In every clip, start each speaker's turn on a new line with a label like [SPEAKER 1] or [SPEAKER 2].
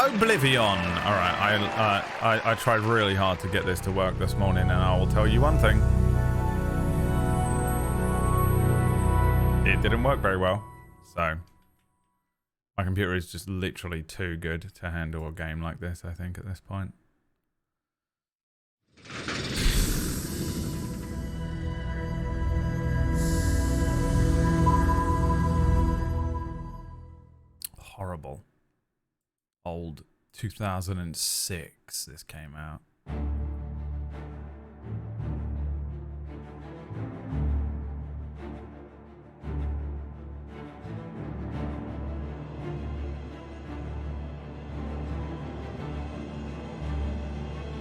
[SPEAKER 1] Oblivion. All right, I tried really hard to get this to work this morning, and I will tell you one thing: it didn't work very well. So my computer is just literally too good to handle a game like this, I think, at this point. Horrible. Old 2006 this came out.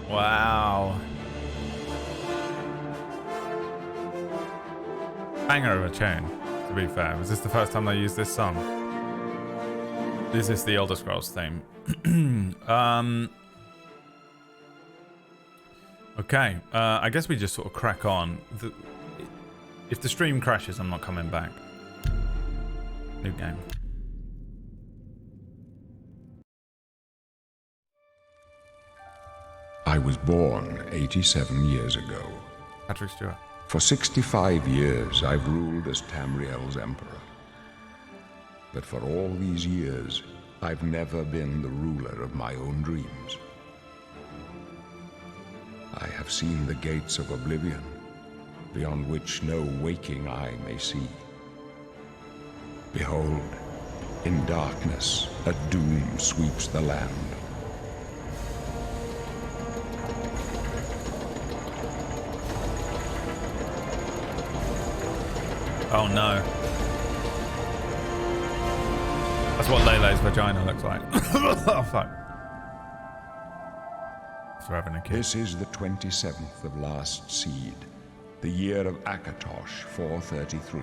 [SPEAKER 1] Wow. Banger of a tune, to be fair. Was this the first time they used this song? Is this the Elder Scrolls theme? Okay, I guess we just sort of crack on. If the stream crashes, I'm not coming back. New game.
[SPEAKER 2] I was born 87 years ago.
[SPEAKER 1] Patrick Stewart.
[SPEAKER 2] For 65 years, I've ruled as Tamriel's emperor. But for all these years, I've never been the ruler of my own dreams. I have seen the gates of Oblivion, beyond which no waking eye may see. Behold, in darkness, a doom sweeps the land.
[SPEAKER 1] Oh no. That's what Lele's vagina looks like. Oh fuck. For having a kid.
[SPEAKER 2] This is the 27th of last seed, the year of Akatosh 433.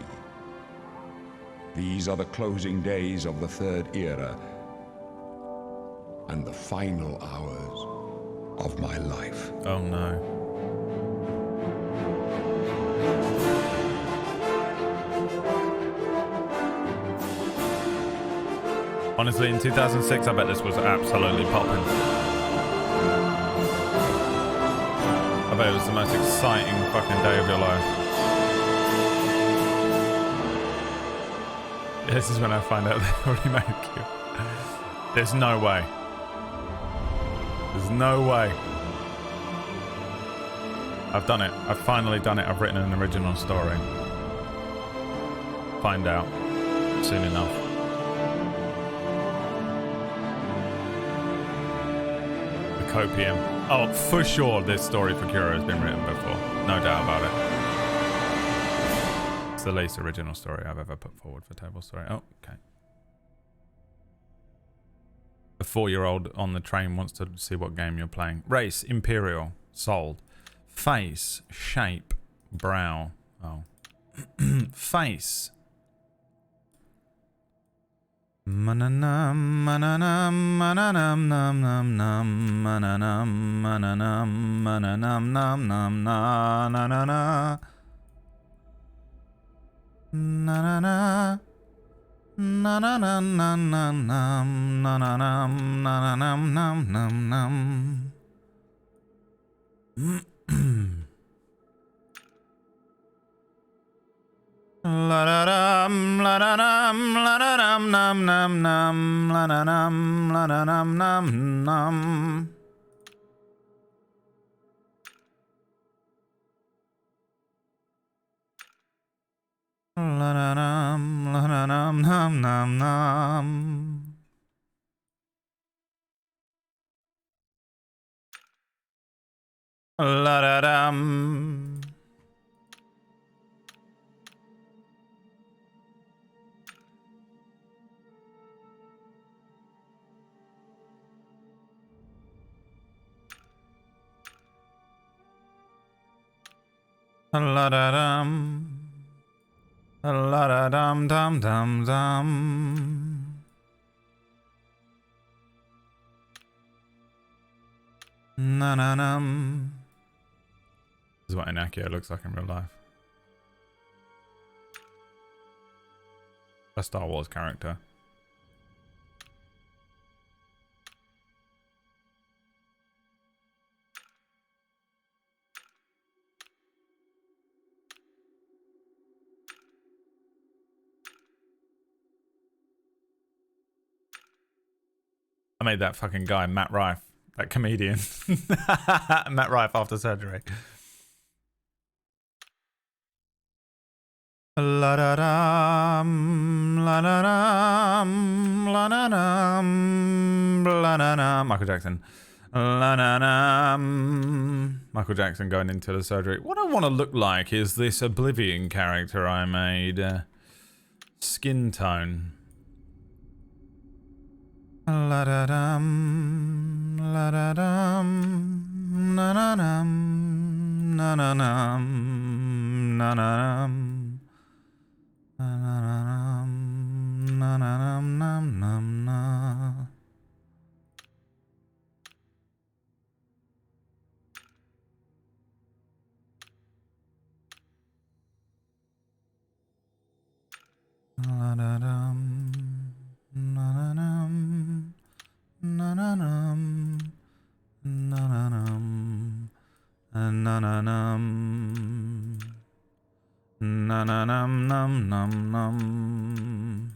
[SPEAKER 2] These are the closing days of the third era and the final hours of my life.
[SPEAKER 1] Oh no. Honestly, in 2006, I bet this was absolutely popping. I bet it was the most exciting fucking day of your life. This is when I find out they've already made you. There's no way. There's no way. I've done it. I've finally done it. I've written an original story. Find out soon enough. Copium. Oh, for sure this story for Kuro has been written before. No doubt about it. It's the least original story I've ever put forward for Table Story. Oh, okay. The 4-year-old on the train wants to see what game you're playing. Race, Imperial, sold. Face, shape, brow. Oh. Face. Mananam mananam mananam nam nam nam mananam mananam mananam nam nam na na na na na na na na na na na na nam na na nam na na nam nam nam nam. La da dum, la da dum, la da dum, num num num, la da dum, la da dum, num num. La da dum, la da dum, num num num. La da dum. La da dum, la da dum dum dum dum. Na na num. This is what Inakio looks like in real life. A Star Wars character. I made that fucking guy, Matt Rife, that comedian. Matt Rife after surgery. La da dum, la da dum, la da dum, la da dum. Michael Jackson. La da dum. Michael Jackson going into the surgery. What I want to look like is this Oblivion character I made. Skin tone. La da dum, la da dum, na na dum, na na dum, na na dum. Na na na na na na na. La da dum, na na dum, na na dum, na na dum, na na dum. Na na num num num num.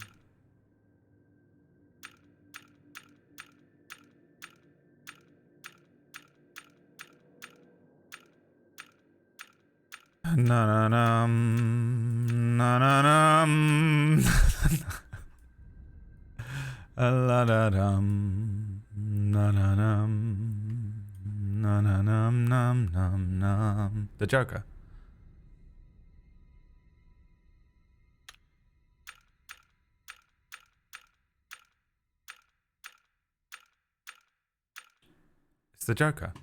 [SPEAKER 1] Na na num na na num. La da dum na na num na na num num num num. The Joker. It's the Joker.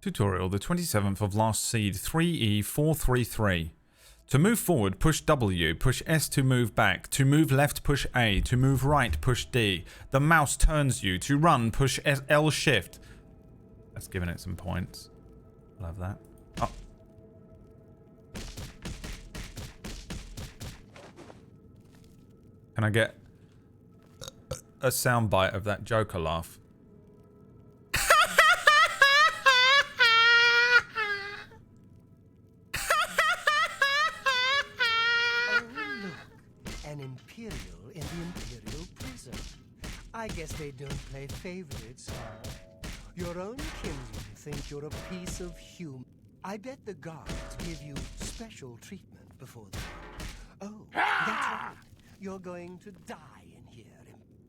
[SPEAKER 1] Tutorial, the 27th of last seed, 3E433. To move forward, push W, push S to move back. To move left, push A. To move right, push D. The mouse turns you. To run, push L shift. That's giving it some points. Love that. Oh. Can I get a soundbite of that Joker laugh?
[SPEAKER 3] Imperial in the Imperial prison. I guess they don't play favorites, huh? Your own kinsmen think you're a piece of human. I bet the guards give you special treatment before the... Oh, that's right. You're going to die in here.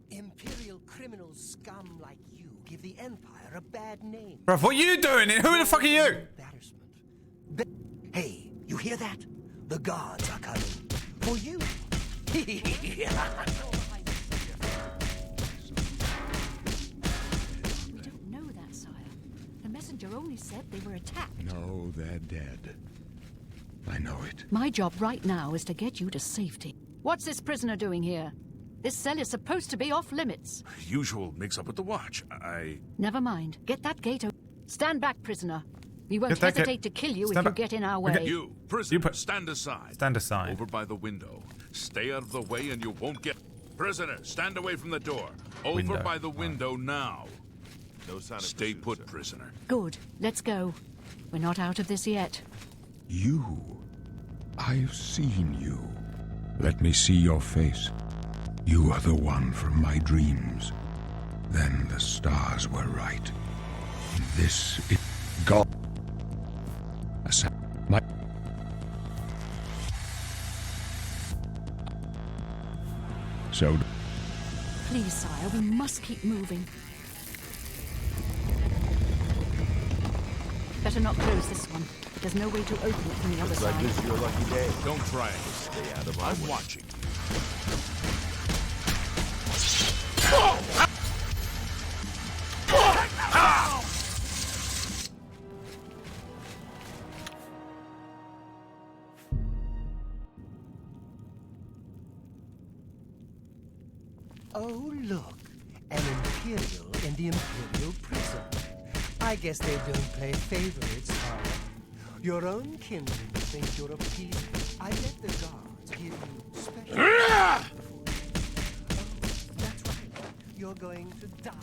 [SPEAKER 3] Imperial criminal scum like you give the Empire a bad name.
[SPEAKER 1] Bruv, what are you doing? Who the fuck are you?
[SPEAKER 3] Embarrassment. Hey, you hear that? The guards are coming. For you.
[SPEAKER 4] We don't know that, sire. The messenger only said they were attacked.
[SPEAKER 2] No, they're dead. I know it.
[SPEAKER 4] My job right now is to get you to safety. What's this prisoner doing here? This cell is supposed to be off limits.
[SPEAKER 5] Usual mix-up with the watch.
[SPEAKER 4] Never mind. Get that gate open. Stand back, prisoner. We won't hesitate to kill you if you get in our way.
[SPEAKER 5] You, prisoner, stand aside.
[SPEAKER 1] Stand aside.
[SPEAKER 5] Over by the window. Stay out of the way and you won't get... Prisoner, stand away from the door. Over by the window now. No sign of Stay put, prisoner.
[SPEAKER 4] Good. Let's go. We're not out of this yet.
[SPEAKER 2] You. I've seen you. Let me see your face. You are the one from my dreams. Then the stars were right. This is God. My... So...
[SPEAKER 4] Please, sire, we must keep moving. Better not close this one. There's no way to open it from the other side.
[SPEAKER 6] Like this is your lucky day.
[SPEAKER 5] Don't try it.
[SPEAKER 6] Stay out of my way.
[SPEAKER 5] I'm watching.
[SPEAKER 3] Oh, look. An Imperial in the Imperial prison. I guess they don't play favorites, huh? Your own kinsmen think you're a piece. I bet the gods give you special. Oh, that's right. You're going to die.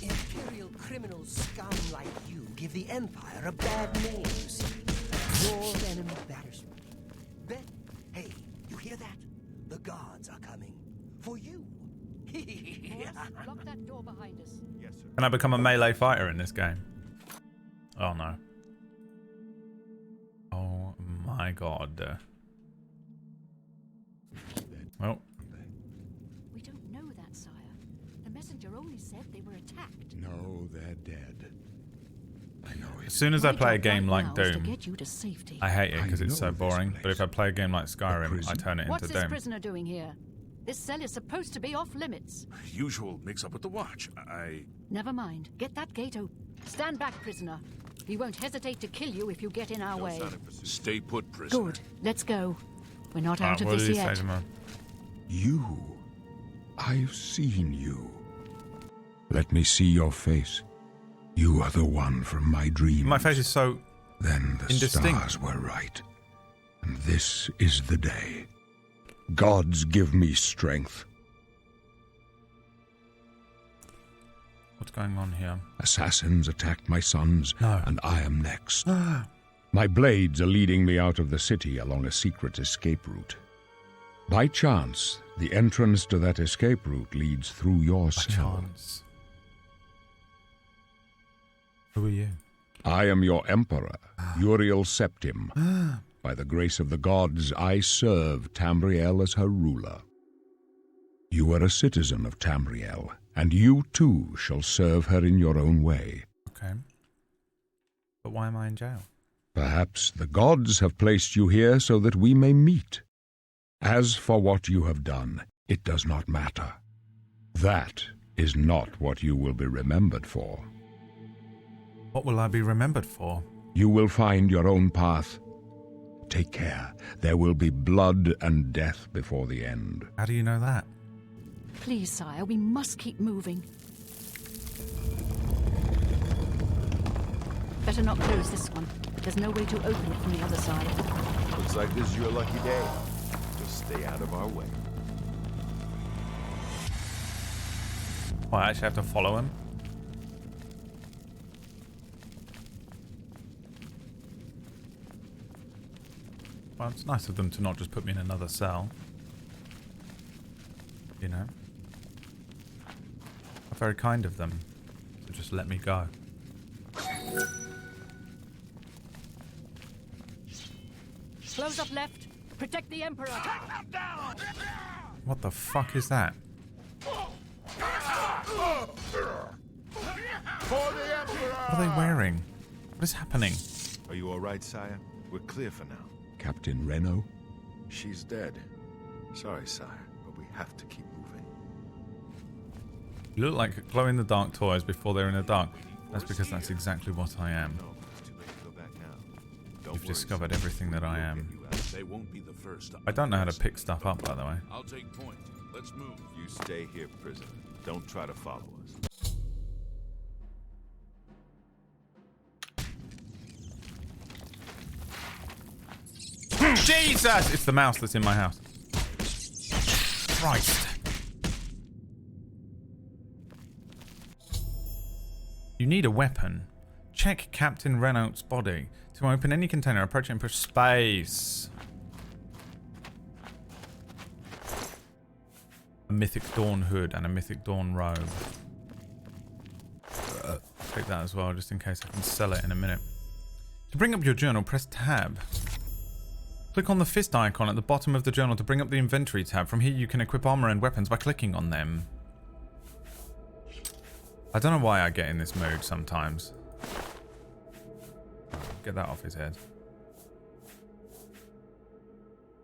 [SPEAKER 3] Imperial criminal scum like you give the Empire a bad name, you see. More than embarrassment. Then, hey, you hear that? The gods are coming. For you.
[SPEAKER 4] Lock that door behind us.
[SPEAKER 3] Yes, sir.
[SPEAKER 1] Can I become a melee fighter in this game? Oh no. Oh my god. Well.
[SPEAKER 4] We don't know that, sire. The messenger only said they were attacked.
[SPEAKER 2] No, they're dead. I know it.
[SPEAKER 1] As soon as I play a game like
[SPEAKER 4] to
[SPEAKER 1] Doom,
[SPEAKER 4] get you to safety.
[SPEAKER 1] I hate it because
[SPEAKER 2] I
[SPEAKER 1] it's so
[SPEAKER 2] know this
[SPEAKER 1] boring.
[SPEAKER 2] place.
[SPEAKER 1] But if I play a game like Skyrim, I turn it
[SPEAKER 4] What's
[SPEAKER 1] into
[SPEAKER 4] this
[SPEAKER 1] Doom.
[SPEAKER 4] prisoner doing here? This cell is supposed to be off limits.
[SPEAKER 5] Usual mix-up with the watch.
[SPEAKER 4] Never mind. Get that gate open. Stand back, prisoner. We won't hesitate to kill you if you get in our way.
[SPEAKER 5] Stay put, prisoner.
[SPEAKER 4] Good. Let's go. We're not out
[SPEAKER 1] Alright,
[SPEAKER 4] of
[SPEAKER 1] what
[SPEAKER 4] this
[SPEAKER 1] do you say
[SPEAKER 4] yet.
[SPEAKER 1] to me?
[SPEAKER 2] You. I've seen you. Let me see your face. You are the one from my dreams.
[SPEAKER 1] My face is so
[SPEAKER 2] Then the
[SPEAKER 1] indistinct.
[SPEAKER 2] stars were right. And this is the day. Gods give me strength.
[SPEAKER 1] What's going on here?
[SPEAKER 2] Assassins attacked my sons,
[SPEAKER 1] No.
[SPEAKER 2] and I am next. My blades are leading me out of the city along a secret escape route. By chance, the entrance to that escape route leads through your
[SPEAKER 1] By
[SPEAKER 2] cell.
[SPEAKER 1] chance. Who are you?
[SPEAKER 2] I am your emperor, Uriel Septim. By the grace of the gods, I serve Tamriel as her ruler. You are a citizen of Tamriel, and you too shall serve her in your own way.
[SPEAKER 1] Okay. But why am I in jail?
[SPEAKER 2] Perhaps the gods have placed you here so that we may meet. As for what you have done, it does not matter. That is not what you will be remembered for.
[SPEAKER 1] What will I be remembered for?
[SPEAKER 2] You will find your own path. Take care. There will be blood and death before the end.
[SPEAKER 1] How do you know that?
[SPEAKER 4] Please, sire, we must keep moving. Better not close this one. There's no way to open it from the other side.
[SPEAKER 6] Looks like this is your lucky day. Just stay out of our way.
[SPEAKER 1] Oh, I actually have to follow him? Well, it's nice of them to not just put me in another cell. You know? Very kind of them to just let me go.
[SPEAKER 4] Close up left. Protect the Emperor.
[SPEAKER 1] What the fuck is that? What are they wearing? What is happening?
[SPEAKER 6] Are you all right, sire? We're clear for now.
[SPEAKER 2] Captain Reno?
[SPEAKER 6] She's dead. Sorry, sire, but we have to keep moving.
[SPEAKER 1] You look like glow-in-the-dark toys before they're in the dark. That's because that's exactly what I am.
[SPEAKER 6] No, it's too late to go back now. Don't
[SPEAKER 1] You've
[SPEAKER 6] worry,
[SPEAKER 1] discovered
[SPEAKER 6] sire.
[SPEAKER 1] everything that I am.
[SPEAKER 5] They won't be the first.
[SPEAKER 1] I don't know how to pick stuff up, by the way.
[SPEAKER 5] I'll take point. Let's move.
[SPEAKER 6] You stay here, prisoner. Don't try to follow us.
[SPEAKER 1] Jesus! It's the mouse that's in my house. Christ. You need a weapon. Check Captain Renault's body. To open any container, approach it and push space. A Mythic Dawn hood and a Mythic Dawn robe. Take that as well, just in case I can sell it in a minute. To bring up your journal, press tab. Click on the fist icon at the bottom of the journal to bring up the inventory tab. From here you can equip armor and weapons by clicking on them. I don't know why I get in this mood sometimes. Get that off his head.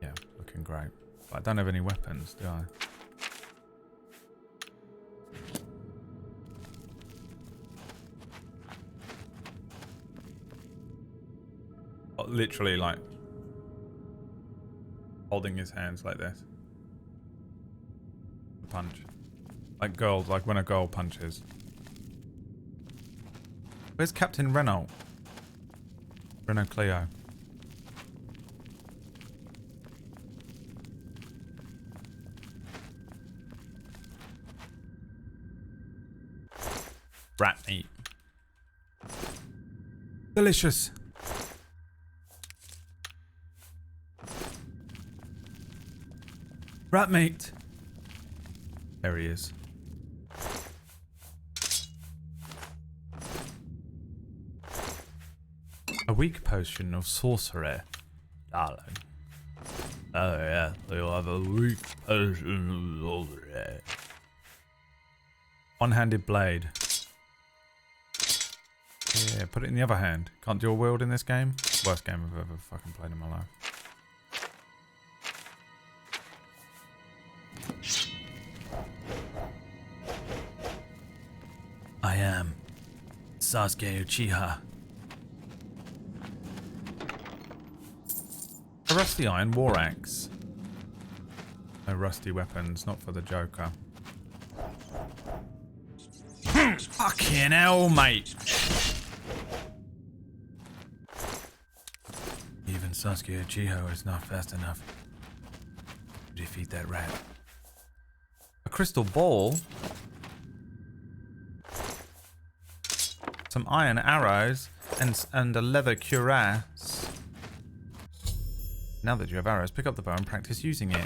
[SPEAKER 1] Yeah, looking great. But I don't have any weapons, do I? Literally, like, holding his hands like this. Punch. Like girls, like when a girl punches. Where's Captain Renault? Renault Clio. Rat meat. Delicious. Rat meat. There he is. A weak potion of sorcery, darling. Oh yeah, you'll have a weak potion of sorcery. One-handed blade. Yeah, put it in the other hand. Can't dual wield in this game. Worst game I've ever fucking played in my life. I am Sasuke Uchiha. A rusty iron war axe. No rusty weapons, not for the Joker. Fucking hell, mate. Even Sasuke Uchiha is not fast enough to defeat that rat. A crystal ball. Some iron arrows and a leather cuirass. Now that you have arrows, pick up the bow and practice using it.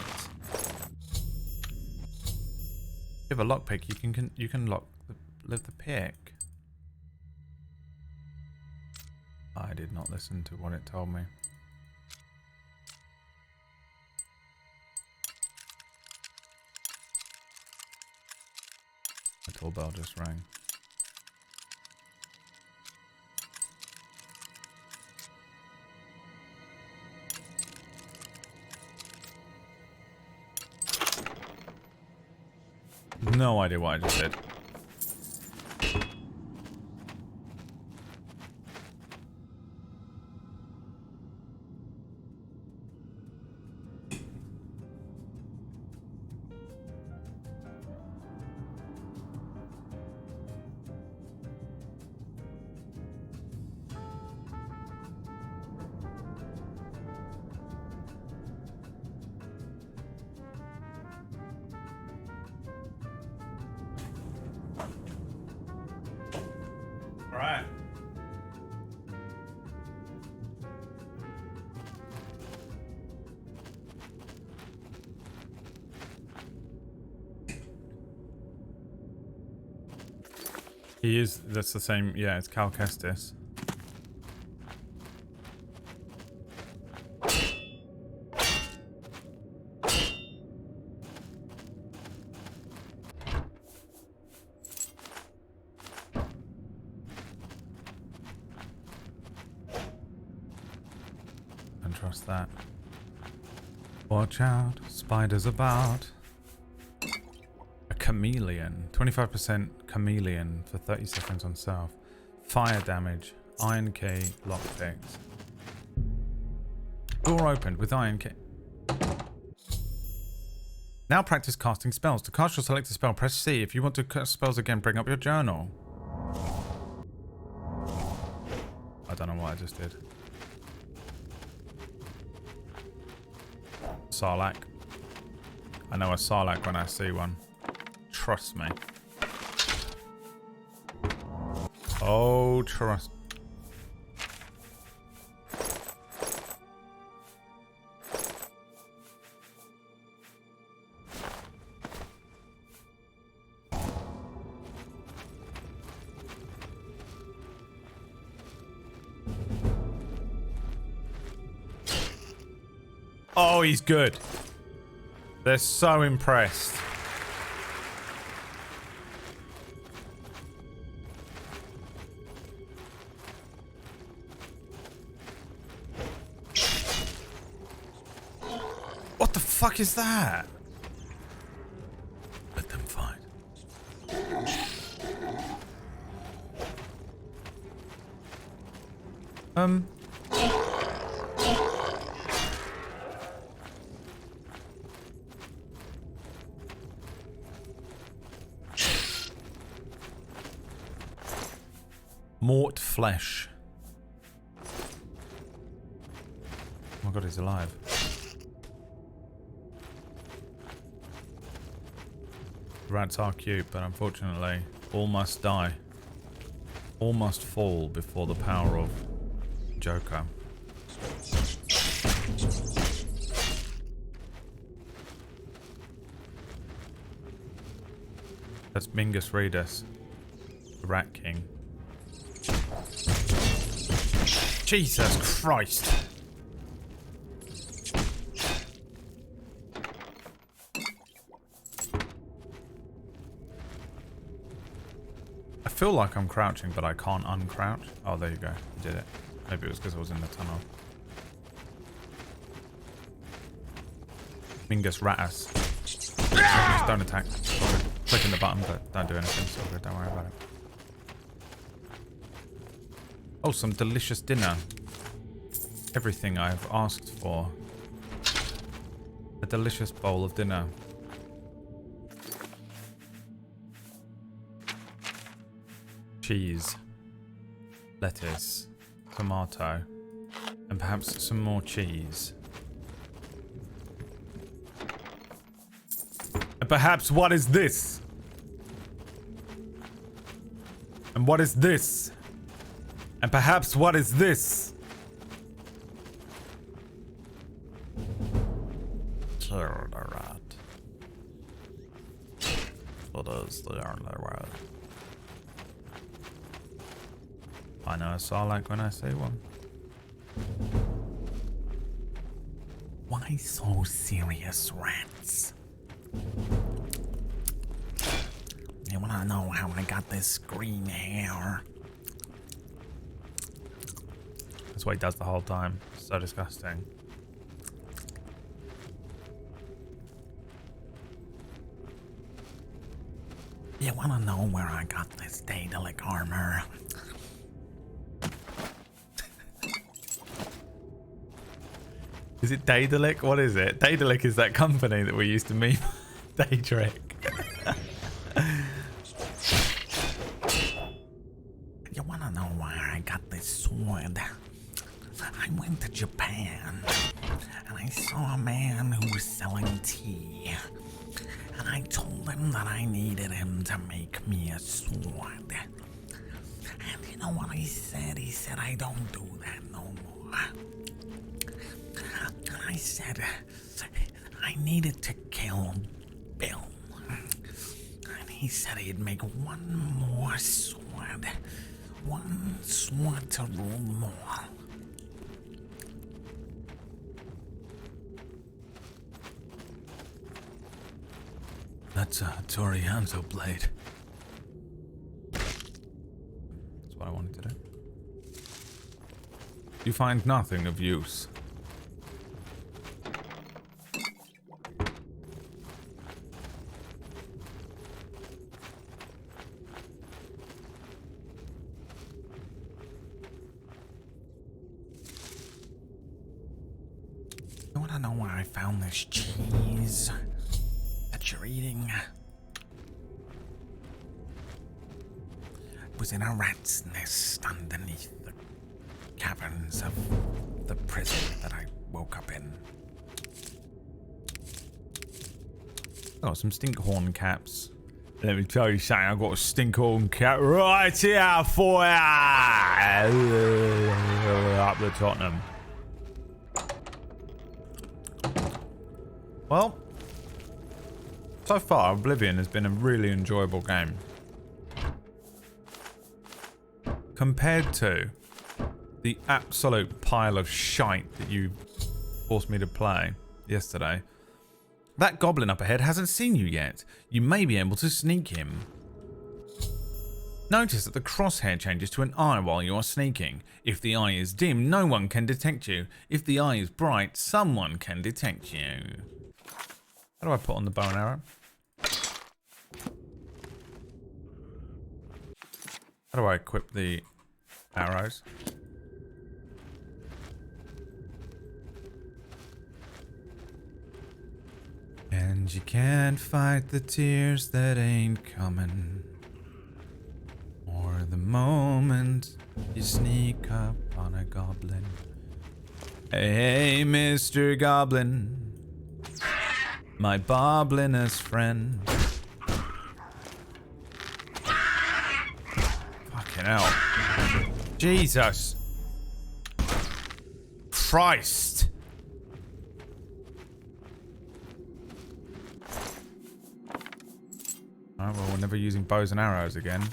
[SPEAKER 1] If you have a lockpick, you can lift the pick. I did not listen to what it told me. The tool bell just rang. No idea what I just did. Alright. He is, that's the same, yeah, it's Cal Kestis. Trust that. Watch out, spiders about. A chameleon. 25% chameleon for 30 seconds on self. Fire damage. Iron key. Lockpicks. Door opened with iron key. Now practice casting spells. To cast your selected spell, press C. If you want to cast spells again, bring up your journal. I don't know what I just did. Sarlacc. I know a Sarlacc when I see one. Trust me. Oh, trust. Oh, he's good. They're so impressed. What the fuck is that? Let them fight. Mort flesh. my god, he's alive. Rats are cute, but unfortunately, all must die. All must fall before the power of Joker. That's Mingus Redus, the Rat King. Jesus Christ! I feel like I'm crouching, but I can't uncrouch. Oh, there you go. You did it. Maybe it was because I was in the tunnel. Mingus Ratus. Just don't attack. Clicking the button, but don't do anything. So good. Don't worry about it. Oh, some delicious dinner. Everything I've asked for. A delicious bowl of dinner. Cheese. Lettuce. Tomato. And perhaps some more cheese. And perhaps what is this? And what is this? And perhaps what is this? Kill the rat. What is the only way? I know a Sarlacc when I see one. Why so serious, rats? You wanna know how I got this green hair? That's what he does the whole time. So disgusting. You wanna know where I got this Daedalic armor? Is it Daedalic? What is it? Daedalic is that company that we used to meme. Daedric. You wanna know where I got this sword? I went to Japan and I saw a man who was selling tea. And I told him that I needed him to make me a sword. And you know what he said? He said, I don't do that no more. And I said, I needed to kill Bill. And he said he'd make one more sword. One sword to rule more. That's a Torianto blade. That's what I wanted to do. You find nothing of use. You wanna know where I found this cheese that you're eating? It was in a rat's nest underneath the caverns of the prison that I woke up in. I got some stinkhorn caps. Let me tell you something, I've got a stinkhorn cap right here for ya! Up the Tottenham. Well, so far Oblivion has been a really enjoyable game. Compared to the absolute pile of shite that you forced me to play yesterday, that goblin up ahead hasn't seen you yet. You may be able to sneak him. Notice that the crosshair changes to an eye while you are sneaking. If the eye is dim, no one can detect you. If the eye is bright, someone can detect you. How do I put on the bow and arrow? How do I equip the arrows? And you can't fight the tears that ain't coming, or the moment you sneak up on a goblin. Hey, Mr. Goblin. My boblinest friend. Fucking hell. Jesus. Christ. Alright, well, we're never using bows and arrows again.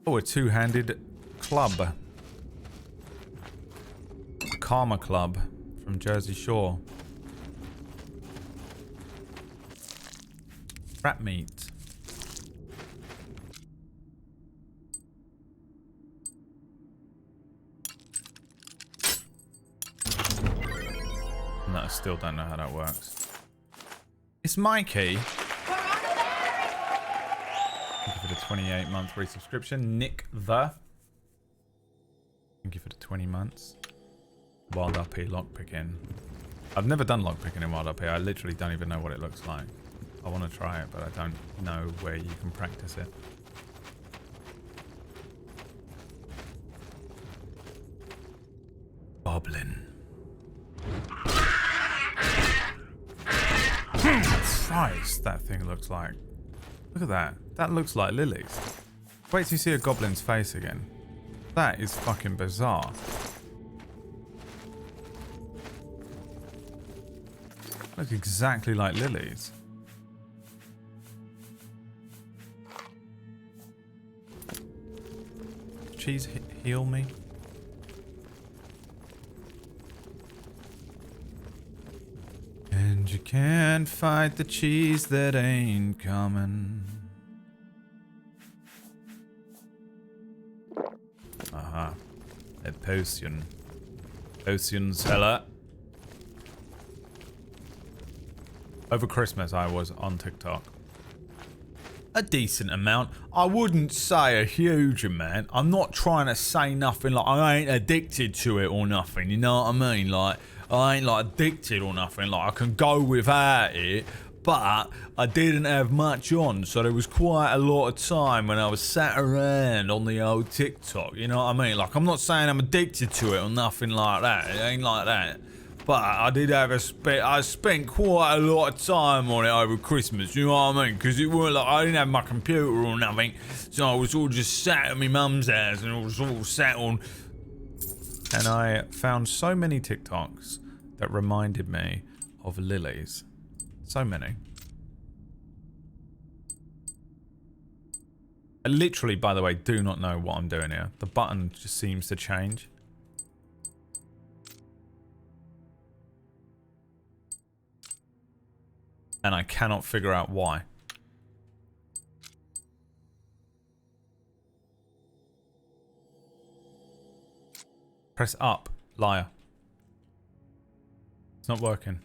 [SPEAKER 1] Oh, a two-handed club. Karma Club from Jersey Shore. Rat meat. No, I still don't know how that works. It's Mikey. Thank you for the 28-month resubscription. Nick the. Thank you for the 20 months. Wild RP lockpicking. I've never done lockpicking in Wild RP. I literally don't even know what it looks like. I want to try it, but I don't know where you can practice it. Goblin. Christ, that thing looks like. Look at that. That looks like lilies. Wait till you see a goblin's face again. That is fucking bizarre. Looks exactly like lilies. Cheese heal me? And you can't fight the cheese that ain't coming. Aha. A potion. Potion seller. Over Christmas, I was on TikTok. A decent amount. I wouldn't say a huge amount. I'm not trying to say nothing like I ain't addicted to it or nothing. You know what I mean? Like, I ain't like addicted or nothing. Like, I can go without it. But I didn't have much on. So there was quite a lot of time when I was sat around on the old TikTok. You know what I mean? Like, I'm not saying I'm addicted to it or nothing like that. It ain't like that. But I did have I spent quite a lot of time on it over Christmas, you know what I mean? Because it weren't like I didn't have my computer or nothing, so I was all just sat at my mum's house and I was all sat on. And I found so many TikToks that reminded me of lilies. So many. I literally, by the way, do not know what I'm doing here. The button just seems to change. And I cannot figure out why. Press up, liar. It's not working.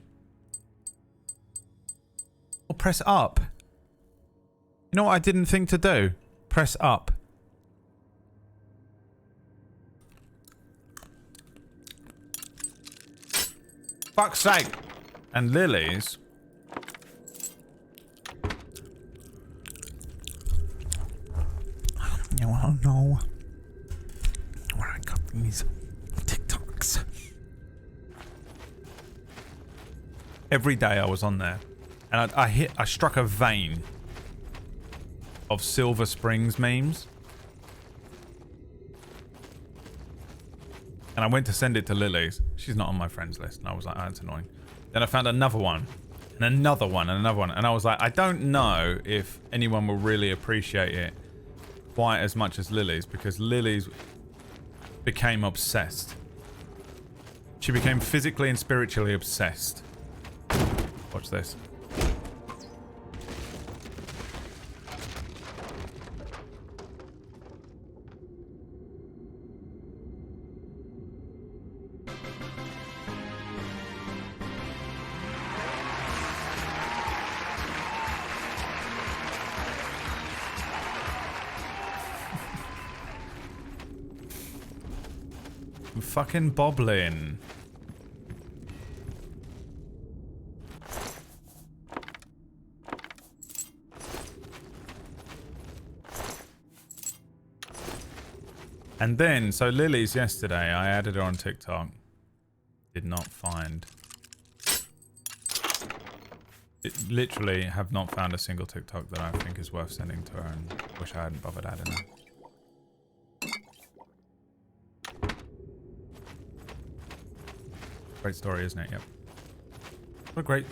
[SPEAKER 1] Or press up. You know what I didn't think to do? Press up. Fuck's sake. And lilies. You wanna know where I got these TikToks? Every day I was on there, and I struck a vein of Silver Springs memes, and I went to send it to Lily's. She's not on my friends list, and I was like, oh, that's annoying. Then I found another one, and another one, and another one, and I was like, I don't know if anyone will really appreciate it quite as much as Lily's, because Lily's became obsessed. She became physically and spiritually obsessed. Watch this. I'm fucking bobbling. And then, so Lily's yesterday, I added her on TikTok. Did not find. Literally have not found a single TikTok that I think is worth sending to her, and wish I hadn't bothered adding her. Great story, isn't it? Yep. What a great...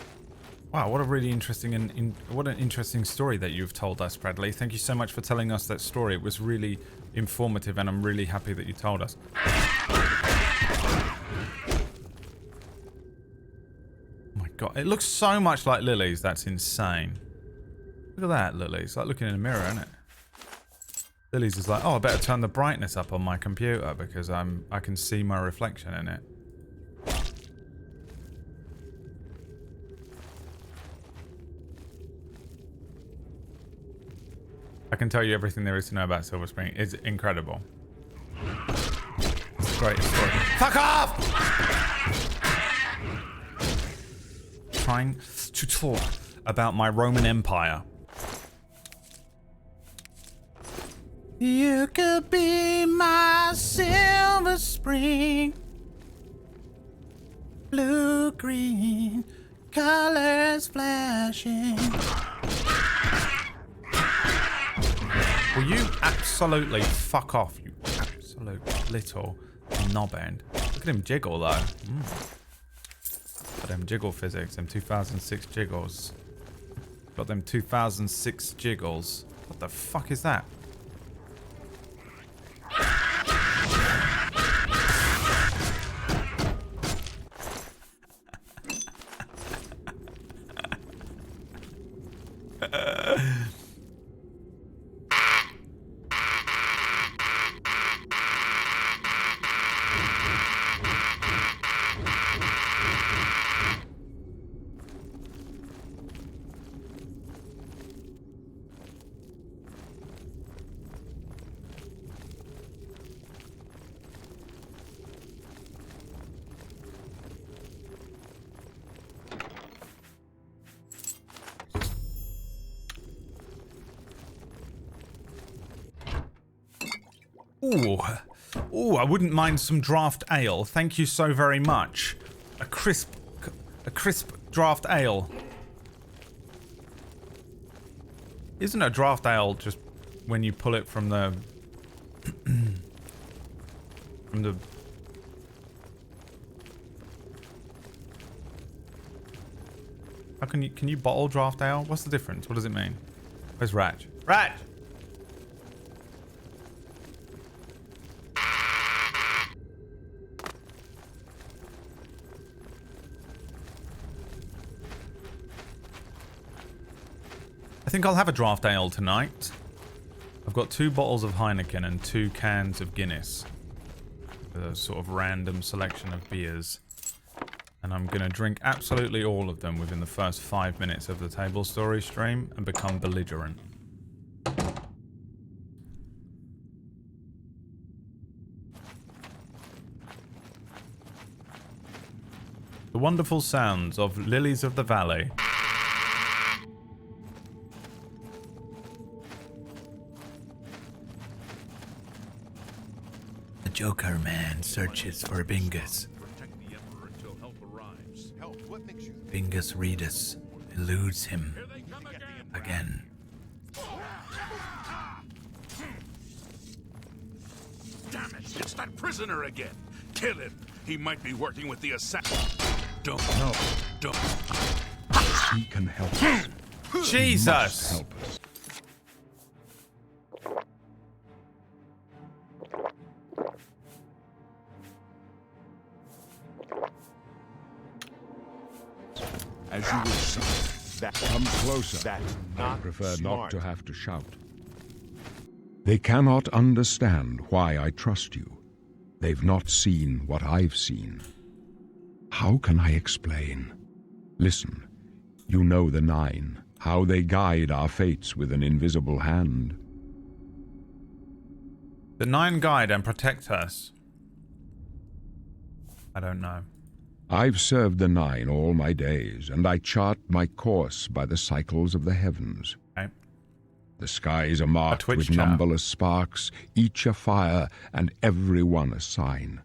[SPEAKER 1] Wow, what a really interesting and what an interesting story that you've told us, Bradley. Thank you so much for telling us that story. It was really informative, and I'm really happy that you told us. Oh my god, it looks so much like Lily's. That's insane. Look at that, Lily's. It's like looking in a mirror, isn't it? Lily's is like, oh, I better turn the brightness up on my computer because I can see my reflection in it. I can tell you everything there is to know about Silver Spring. It's incredible. It's a great story. Fuck off! Trying to talk about my Roman Empire. You could be my Silver Spring. Blue, green, colors flashing. Will you absolutely fuck off, you absolute little knobend. Look at him jiggle, though. Got them jiggle physics, them 2006 jiggles. Got them 2006 jiggles. What the fuck is that? Ooh, I wouldn't mind some draft ale. Thank you so very much. A crisp draft ale. Isn't a draft ale just when you pull it from the How can you bottle draft ale? What's the difference? What does it mean? Where's Raj? Raj! I think I'll have a draft ale tonight. I've got 2 bottles of Heineken and 2 cans of Guinness. A sort of random selection of beers. And I'm going to drink absolutely all of them within the first 5 minutes of the table story stream and become belligerent. The wonderful sounds of Lilies of the Valley. The Joker man searches for Bingus. Bingus Redus eludes him again.
[SPEAKER 5] Damn it! It's that prisoner again! Kill him! He might be working with the assassin. Don't. No. Don't.
[SPEAKER 2] He can help us.
[SPEAKER 1] Jesus!
[SPEAKER 2] Help us.
[SPEAKER 6] As you will see, that
[SPEAKER 2] Come closer.
[SPEAKER 6] That's
[SPEAKER 2] I
[SPEAKER 6] not
[SPEAKER 2] prefer
[SPEAKER 6] smart.
[SPEAKER 2] not to have to shout. They cannot understand why I trust you. They've not seen what I've seen. How can I explain? Listen, you know the 9, how they guide our fates with an invisible hand.
[SPEAKER 1] The 9 guide and protect us. I don't know.
[SPEAKER 2] I've served the 9 all my days, and I chart my course by the cycles of the heavens.
[SPEAKER 1] Okay.
[SPEAKER 2] The skies are marked
[SPEAKER 1] Twitch
[SPEAKER 2] with
[SPEAKER 1] chat.
[SPEAKER 2] numberless sparks, each a fire, and every one a sign.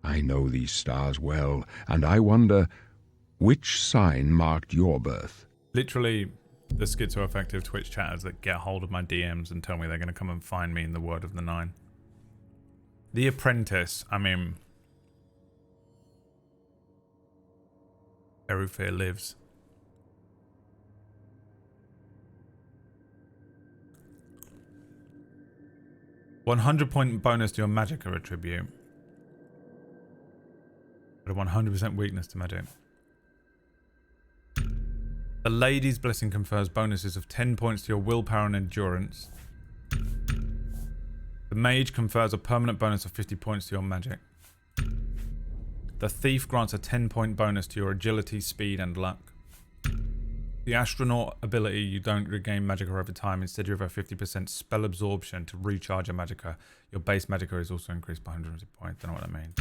[SPEAKER 2] I know these stars well, and I wonder, which sign marked your birth?
[SPEAKER 1] Literally, the schizoaffective Twitch chatters that get hold of my DMs and tell me they're going to come and find me in the Word of the Nine. The Apprentice, I mean... Erufir lives. $100-point bonus to your Magicka attribute. But a 100% weakness to magic. The Lady's Blessing confers bonuses of 10 points to your willpower and endurance. The Mage confers a permanent bonus of 50 points to your magic. The Thief grants a 10-point bonus to your agility, speed, and luck. The Astronaut ability, you don't regain Magicka over time. Instead, you have a 50% spell absorption to recharge a Magicka. Your base Magicka is also increased by 150 points. Don't know what that means.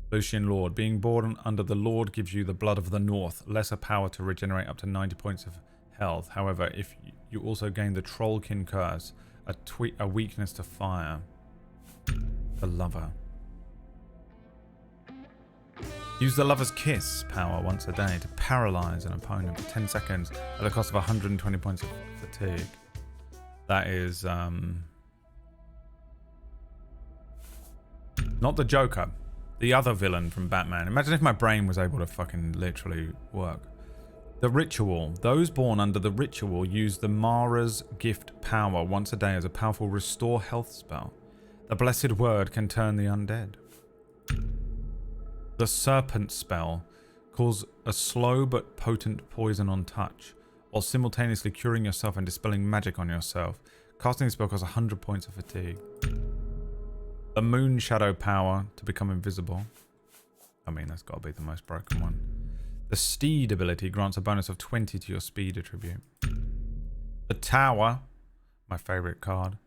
[SPEAKER 1] Lucian Lord. Being born under the Lord gives you the Blood of the North. Lesser power to regenerate up to 90 points of health. However, if you also gain the Trollkin Curse, a weakness to fire. The Lover. Use the Lover's Kiss power once a day to paralyze an opponent for 10 seconds at a cost of 120 points of fatigue. That is, not the Joker. The other villain from Batman. Imagine if my brain was able to fucking literally work. The Ritual. Those born under the Ritual use the Mara's Gift power once a day as a powerful restore health spell. The Blessed Word can turn the undead. The Serpent spell calls a slow but potent poison on touch, while simultaneously curing yourself and dispelling magic on yourself. Casting the spell costs 100 points of fatigue. The Moon Shadow power to become invisible. I mean, that's got to be the most broken one. The Steed ability grants a bonus of 20 to your speed attribute. The Tower, my favourite card.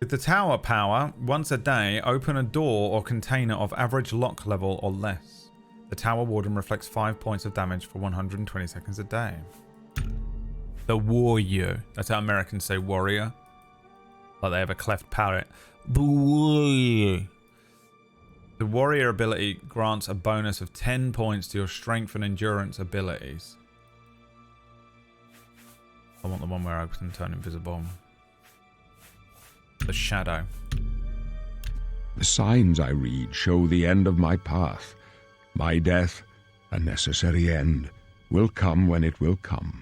[SPEAKER 1] With the Tower power, once a day, open a door or container of average lock level or less. The Tower Warden reflects 5 points of damage for 120 seconds a day. The Warrior. That's how Americans say warrior. Like they have a cleft palate. The Warrior. The Warrior ability grants a bonus of 10 points to your strength and endurance abilities. I want the one where I can turn invisible. The Shadow.
[SPEAKER 2] The signs I read show the end of my path. My death, a necessary end, will come when it will come.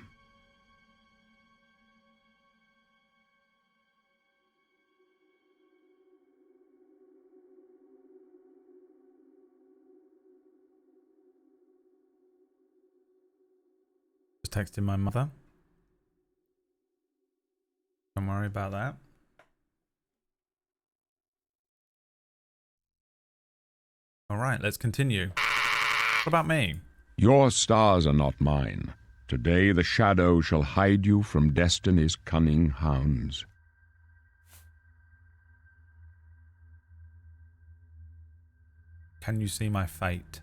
[SPEAKER 1] Just texting my mother. Don't worry about that. Alright, let's continue. What about me?
[SPEAKER 2] Your stars are not mine. Today the shadow shall hide you from destiny's cunning hounds.
[SPEAKER 1] Can you see my fate?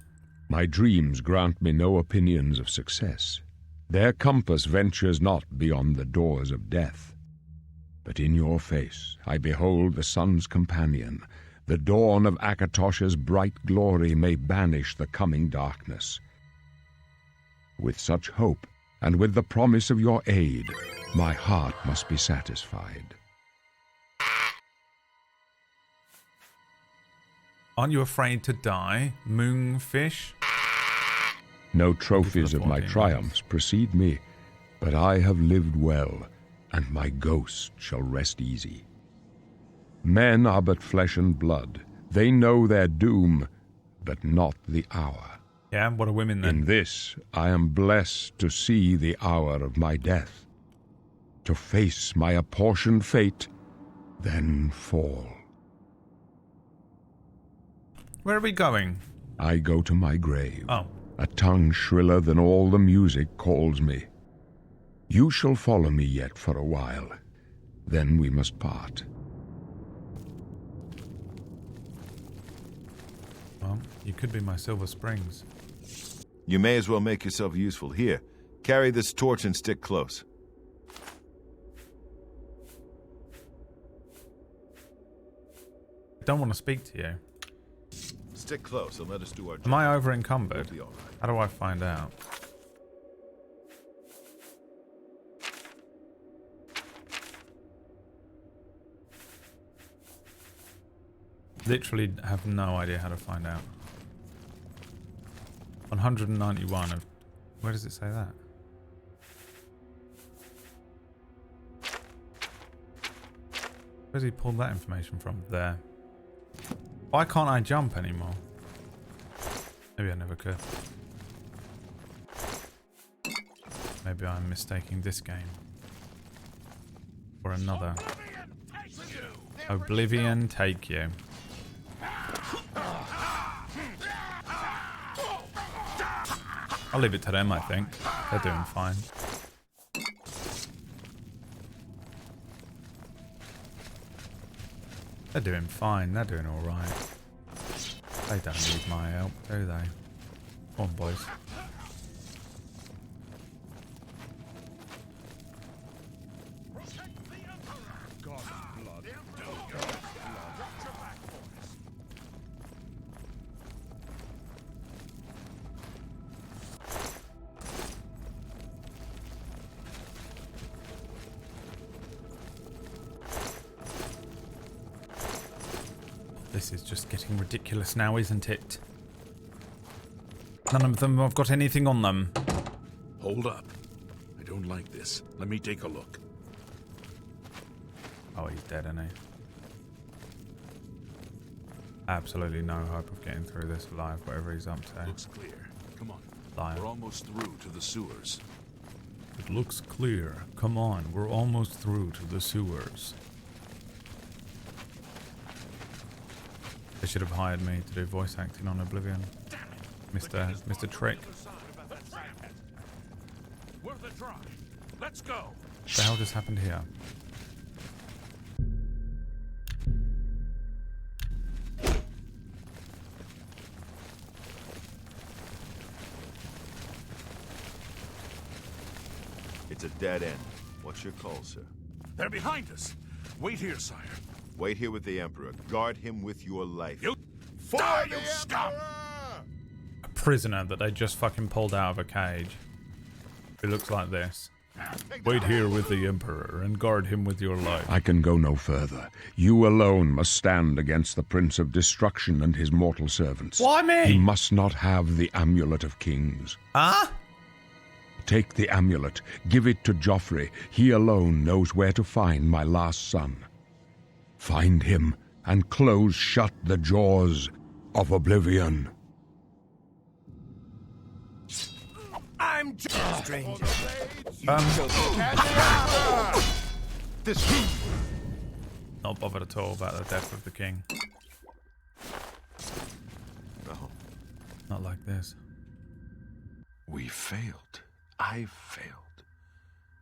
[SPEAKER 2] My dreams grant me no opinions of success. Their compass ventures not beyond the doors of death. But in your face I behold the sun's companion. The dawn of Akatosh's bright glory may banish the coming darkness. With such hope, and with the promise of your aid, my heart must be satisfied.
[SPEAKER 1] Aren't you afraid to die, Moonfish?
[SPEAKER 2] No trophies of my triumphs precede me, but I have lived well, and my ghost shall rest easy. Men are but flesh and blood. They know their doom, but not the hour.
[SPEAKER 1] Yeah, what are women then?
[SPEAKER 2] In this, I am blessed to see the hour of my death, to face my apportioned fate, then fall.
[SPEAKER 1] Where are we going?
[SPEAKER 2] I go to my grave.
[SPEAKER 1] Oh.
[SPEAKER 2] A tongue shriller than all the music calls me. You shall follow me yet for a while. Then we must part.
[SPEAKER 1] Well, you could be my Silver Springs.
[SPEAKER 6] You may as well make yourself useful. Here, carry this torch and stick close.
[SPEAKER 1] I don't want to speak to you.
[SPEAKER 6] Stick close and let us do our job.
[SPEAKER 1] Am I over encumbered?
[SPEAKER 6] We'll be all right.
[SPEAKER 1] How do I find out? Literally have no idea how to find out. 191 of... Where does it say that? Where's he pulled that information from? There. Why can't I jump anymore? Maybe I never could. Maybe I'm mistaking this game for another. Oblivion, take you. I'll leave it to them, I think. They're doing fine. They're doing fine. They're doing alright. They don't need my help, do they? Come on, boys. This is just getting ridiculous now, isn't it? None of them have got anything on them.
[SPEAKER 5] Hold up. I don't like this. Let me take a look.
[SPEAKER 1] Oh, he's dead, isn't he? Absolutely no hope of getting through this alive, whatever he's up to.
[SPEAKER 5] Looks clear. Come on.
[SPEAKER 1] Liar.
[SPEAKER 5] We're almost through to the sewers.
[SPEAKER 1] It looks clear. Come on, we're almost through to the sewers. They should have hired me to do voice acting on Oblivion. Mr. Trick.
[SPEAKER 5] We're the drive. Let's go.
[SPEAKER 1] What the hell just happened here?
[SPEAKER 6] It's a dead end. What's your call, sir?
[SPEAKER 5] They're behind us. Wait here, sire.
[SPEAKER 6] Wait here with the Emperor. Guard him with your life.
[SPEAKER 5] You die, you scum!
[SPEAKER 1] A prisoner that they just fucking pulled out of a cage. It looks like this. Wait here with the Emperor and guard him with your life.
[SPEAKER 2] I can go no further. You alone must stand against the Prince of Destruction and his mortal servants.
[SPEAKER 1] Why me?
[SPEAKER 2] He must not have the Amulet of Kings.
[SPEAKER 1] Huh?
[SPEAKER 2] Take the amulet. Give it to Joffrey. He alone knows where to find my last son. Find him and close shut the jaws of Oblivion.
[SPEAKER 3] I'm just a stranger.
[SPEAKER 1] Not bothered at all about the death of the king.
[SPEAKER 6] No.
[SPEAKER 1] Not like this.
[SPEAKER 6] We failed. I failed.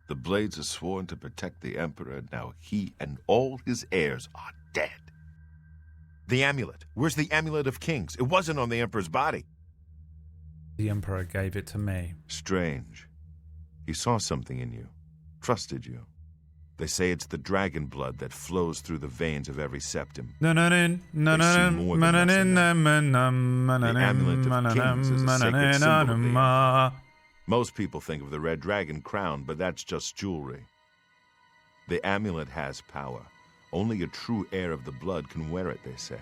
[SPEAKER 6] The Blades are sworn to protect the Emperor. Now he and all his heirs are dead. The amulet. Where's the Amulet of Kings? It wasn't on the Emperor's body.
[SPEAKER 1] The Emperor gave it to me.
[SPEAKER 6] Strange. He saw something in you. Trusted you. They say it's the dragon blood that flows through the veins of every septum. The Amulet of Kings is a sacred symbol of the Emperor. Most people think of the red dragon crown, but that's just jewelry. The amulet has power. Only a true heir of the blood can wear it, they say.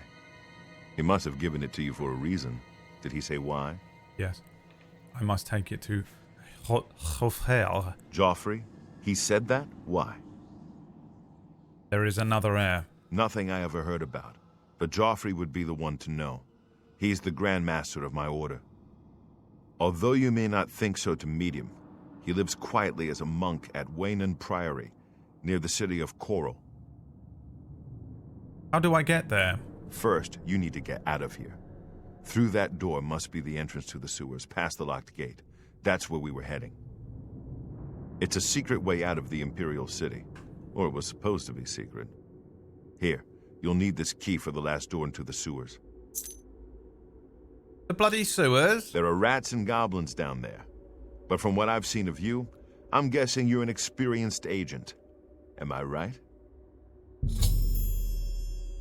[SPEAKER 6] He must have given it to you for a reason. Did he say why?
[SPEAKER 1] Yes. I must take it to Joffrey.
[SPEAKER 6] Joffrey? He said that? Why?
[SPEAKER 1] There is another heir.
[SPEAKER 6] Nothing I ever heard about. But Joffrey would be the one to know. He's the Grand Master of my order. Although you may not think so to meet him, he lives quietly as a monk at Waynon Priory, near the city of Coral.
[SPEAKER 1] How do I get there?
[SPEAKER 6] First, you need to get out of here. Through that door must be the entrance to the sewers, past the locked gate. That's where we were heading. It's a secret way out of the Imperial City. Or it was supposed to be secret. Here, you'll need this key for the last door into the sewers.
[SPEAKER 1] The bloody sewers?
[SPEAKER 6] There are rats and goblins down there. But from what I've seen of you, I'm guessing you're an experienced agent. Am I right?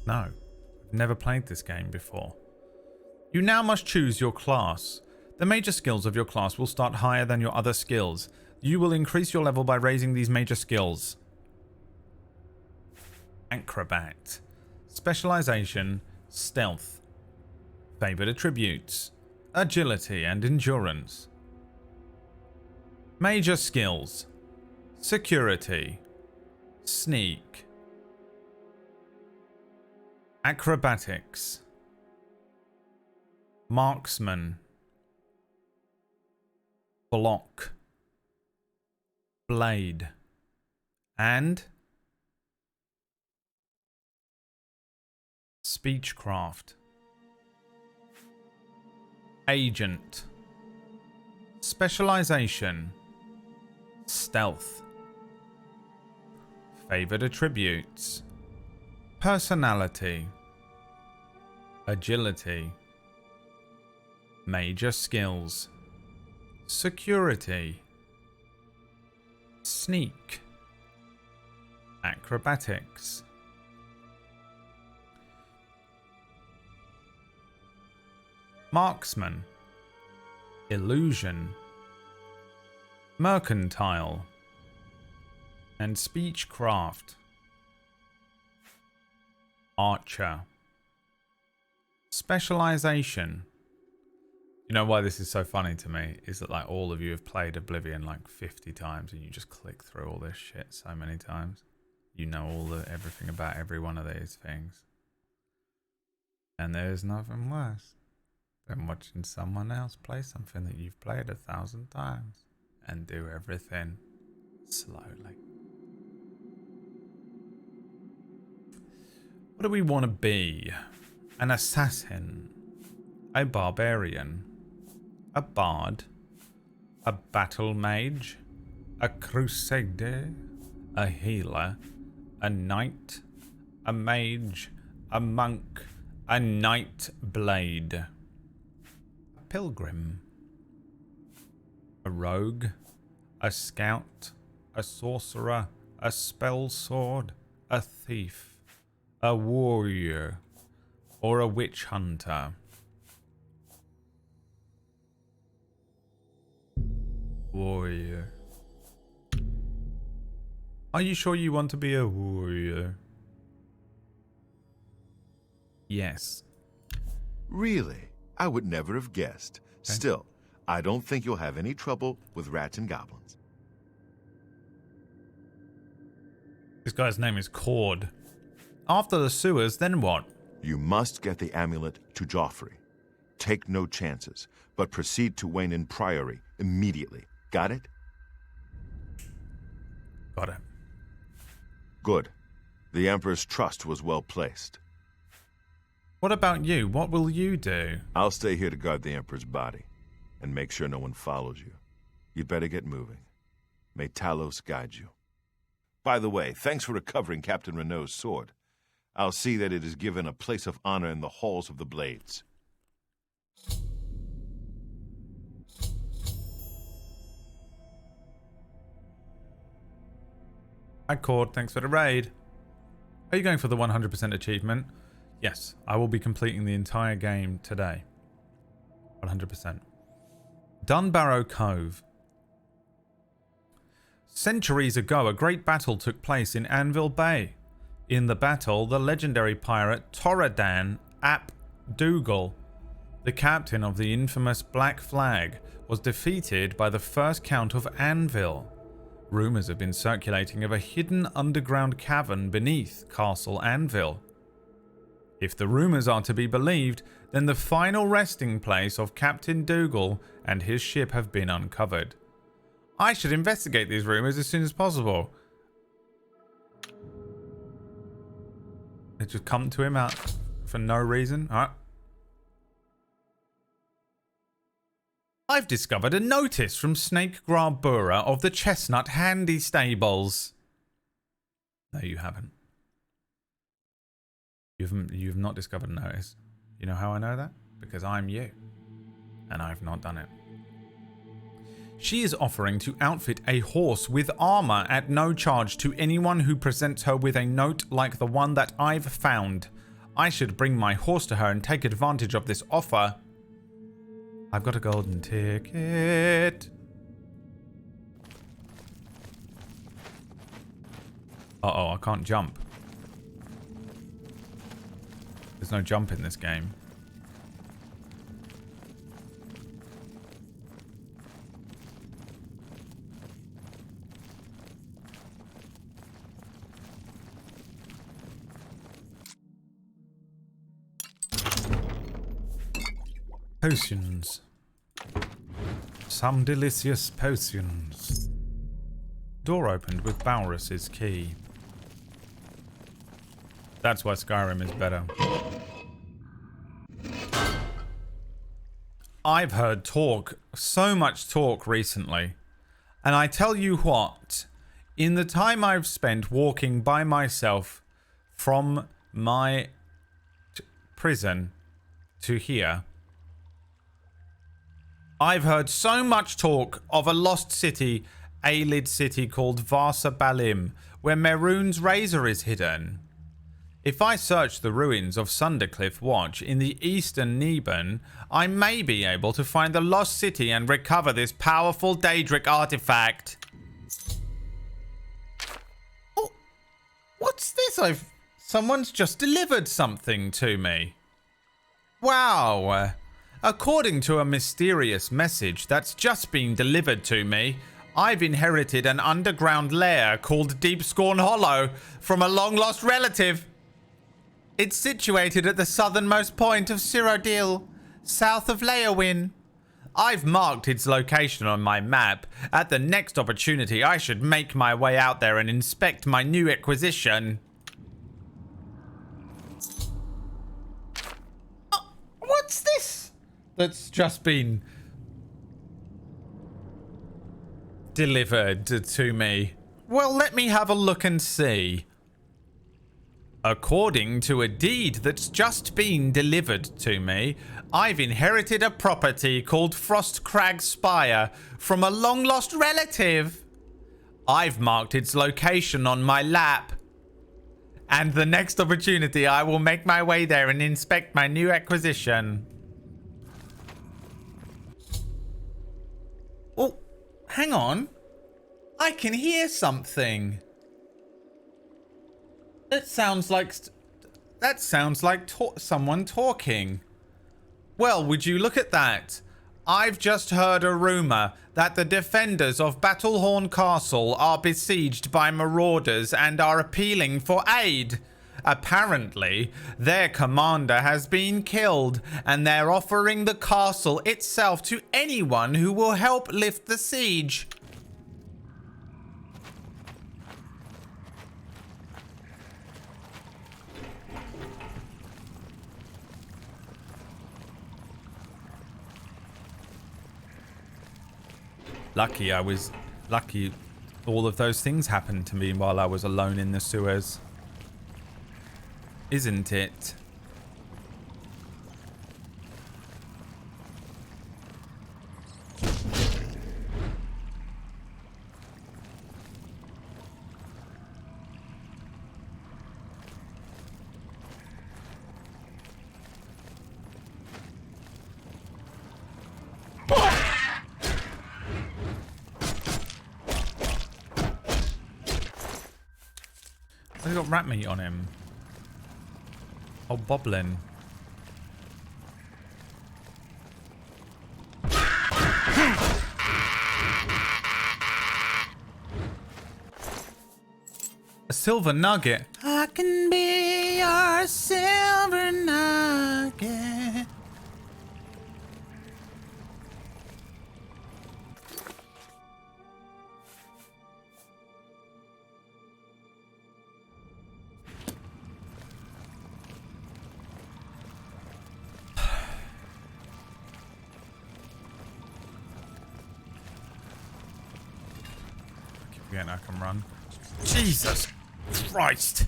[SPEAKER 1] No. I've never played this game before. You now must choose your class. The major skills of your class will start higher than your other skills. You will increase your level by raising these major skills. Acrobat. Specialization. Stealth. Favored attributes. Agility and endurance. Major skills. Security. Sneak. Acrobatics. Marksman. Block. Blade. And speechcraft. Agent. Specialization. Stealth. Favored attributes. Personality. Agility. Major skills. Security. Sneak. Acrobatics. Marksman. Illusion. Mercantile. And speechcraft. Archer. Specialization. You know why this is so funny to me is that like all of you have played Oblivion like 50 times and you just click through all this shit so many times. You know everything about every one of these things. And there's nothing worse than watching someone else play something that you've played 1,000 times and do everything slowly. What do we want to be? An assassin, a barbarian, a bard, a battle mage, a crusader, a healer, a knight, a mage, a monk, a knight blade, a pilgrim, a rogue, a scout, a sorcerer, a spell sword, a thief, a warrior, or a witch hunter. Warrior. Are you sure you want to be a warrior? Yes.
[SPEAKER 6] Really? I would never have guessed.
[SPEAKER 1] Okay.
[SPEAKER 6] Still, I don't think you'll have any trouble with rats and goblins.
[SPEAKER 1] This guy's name is Cord. After the sewers, then what?
[SPEAKER 6] You must get the amulet to Joffrey. Take no chances, but proceed to Wayne Priory immediately. Got it?
[SPEAKER 1] Got it.
[SPEAKER 6] Good. The Emperor's trust was well placed.
[SPEAKER 1] What about you? What will you do?
[SPEAKER 6] I'll stay here to guard the Emperor's body and make sure no one follows you. You'd better get moving. May Talos guide you. By the way, thanks for recovering Captain Renault's sword. I'll see that it is given a place of honor in the halls of the Blades.
[SPEAKER 1] Hi Cord, thanks for the raid. Are you going for the 100% achievement? Yes, I will be completing the entire game today. 100%. Dunbarrow Cove. Centuries ago, a great battle took place in Anvil Bay. In the battle, the legendary pirate Torredan ap Dougal, the captain of the infamous Black Flag, was defeated by the first Count of Anvil. Rumours have been circulating of a hidden underground cavern beneath Castle Anvil. If the rumours are to be believed, then the final resting place of Captain Dougal and his ship have been uncovered. I should investigate these rumours as soon as possible. It just come to him out for no reason. Alright. I've discovered a notice from Snake Grabura of the Chestnut Handy Stables. No, you haven't. You've not discovered a notice. You know how I know that? Because I'm you. And I've not done it. She is offering to outfit a horse with armor at no charge to anyone who presents her with a note like the one that I've found. I should bring my horse to her and take advantage of this offer. I've got a golden ticket. Uh-oh, I can't jump. There's no jump in this game. Potions. Some delicious potions. Door opened with Balrus's key. That's why Skyrim is better. I've heard talk, so much talk recently. And I tell you what, in the time I've spent walking by myself from my prison to here, I've heard so much talk of a lost city, Aelid city called Varsa Balim, where Mehrunes' razor is hidden. If I search the ruins of Sundercliff Watch in the eastern Neban, I may be able to find the lost city and recover this powerful Daedric artifact. Oh, what's this? Someone's just delivered something to me. Wow. According to a mysterious message that's just been delivered to me, I've inherited an underground lair called Deepscorn Hollow from a long-lost relative. It's situated at the southernmost point of Cyrodiil, south of Leowyn. I've marked its location on my map. At the next opportunity, I should make my way out there and inspect my new acquisition. What's this? That's just been delivered to me. Well, let me have a look and see. According to a deed that's just been delivered to me, I've inherited a property called Frostcrag Spire from a long-lost relative. I've marked its location on my lap. And the next opportunity, I will make my way there and inspect my new acquisition. Oh, hang on. I can hear something. That sounds like someone talking. Well, would you look at that? I've just heard a rumor that the defenders of Battlehorn Castle are besieged by marauders and are appealing for aid. Apparently, their commander has been killed, and they're offering the castle itself to anyone who will help lift the siege. Lucky all of those things happened to me while I was alone in the sewers. Isn't it? He's got rat meat on him. Oh, Boblin. A silver nugget. I can be your silver nugget. Again, I can run. Jesus Christ!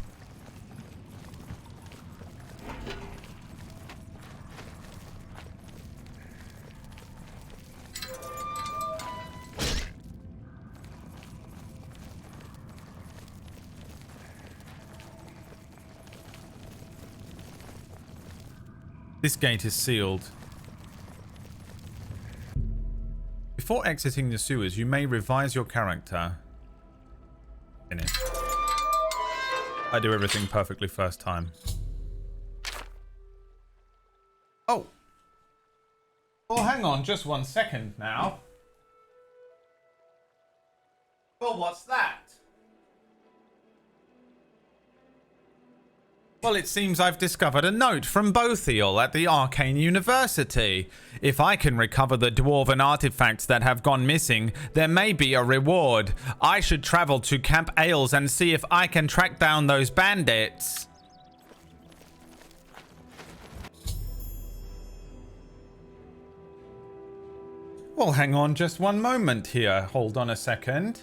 [SPEAKER 1] This gate is sealed. Before exiting the sewers, you may revise your character. Finish. I do everything perfectly first time. Oh. Well, hang on just 1 second now. Well, what's that? Well, it seems I've discovered a note from Bothiel at the Arcane University. If I can recover the dwarven artifacts that have gone missing, there may be a reward. I should travel to Camp Ailes and see if I can track down those bandits. Well, hang on just one moment here. Hold on a second.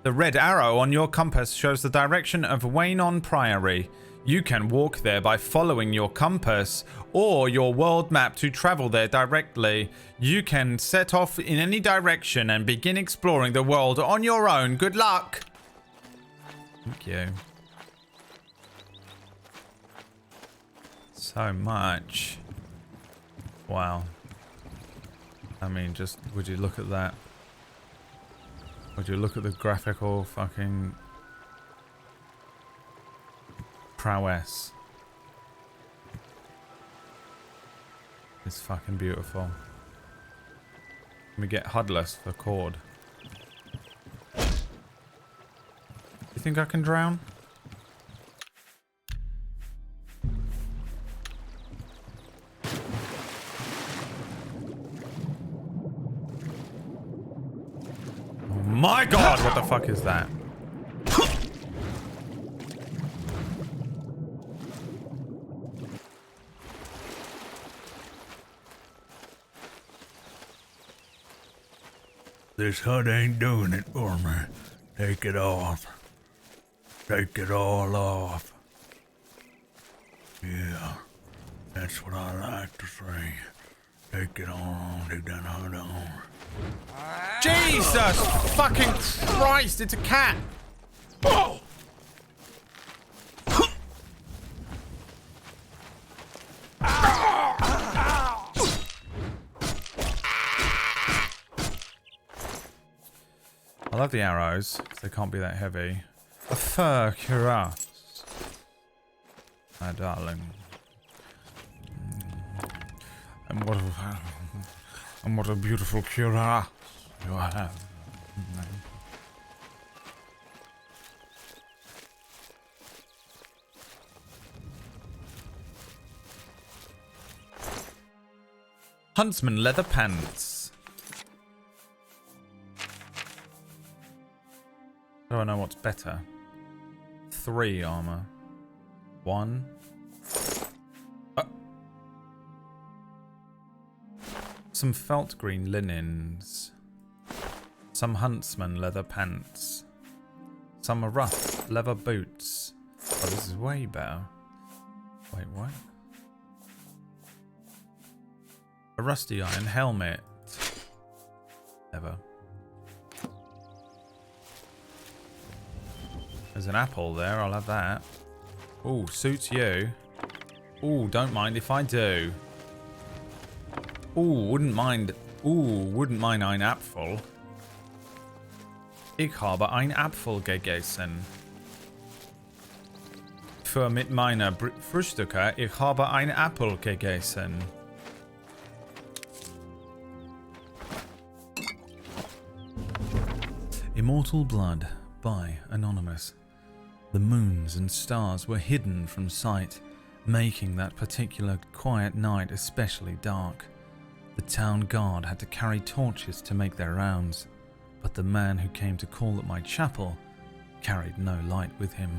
[SPEAKER 1] The red arrow on your compass shows the direction of Waynon Priory. You can walk there by following your compass or your world map to travel there directly. You can set off in any direction and begin exploring the world on your own. Good luck! Thank you. So much. Wow. I mean, just, would you look at that? Would you look at the graphical fucking prowess? It's fucking beautiful. Let me get Hudless for Cord. You think I can drown? Oh my god, what the fuck is that?
[SPEAKER 7] This hut ain't doing it for me. Take it off. Take it all off. Yeah, that's what I like to say. Take it on, take that hut on.
[SPEAKER 1] Jesus fucking Christ, it's a cat! Oh! I love the arrows, because they can't be that heavy. A fur cuirass. My darling. And what a beautiful cuirass you have. Huntsman leather pants. How do I know what's better? 3 armor. 1. Some felt green linens. Some huntsman leather pants. Some rough leather boots. Oh, this is way better. Wait, what? A rusty iron helmet. Ever. There's an apple there, I'll have that. Ooh, suits you. Ooh, don't mind if I do. Ooh, wouldn't mind ein Apfel. Ich habe ein Apfel gegessen. Für mit meiner Frühstücke, ich habe ein Apfel gegessen. Immortal Blood by Anonymous. The moons and stars were hidden from sight, making that particular quiet night especially dark. The town guard had to carry torches to make their rounds, but the man who came to call at my chapel carried no light with him.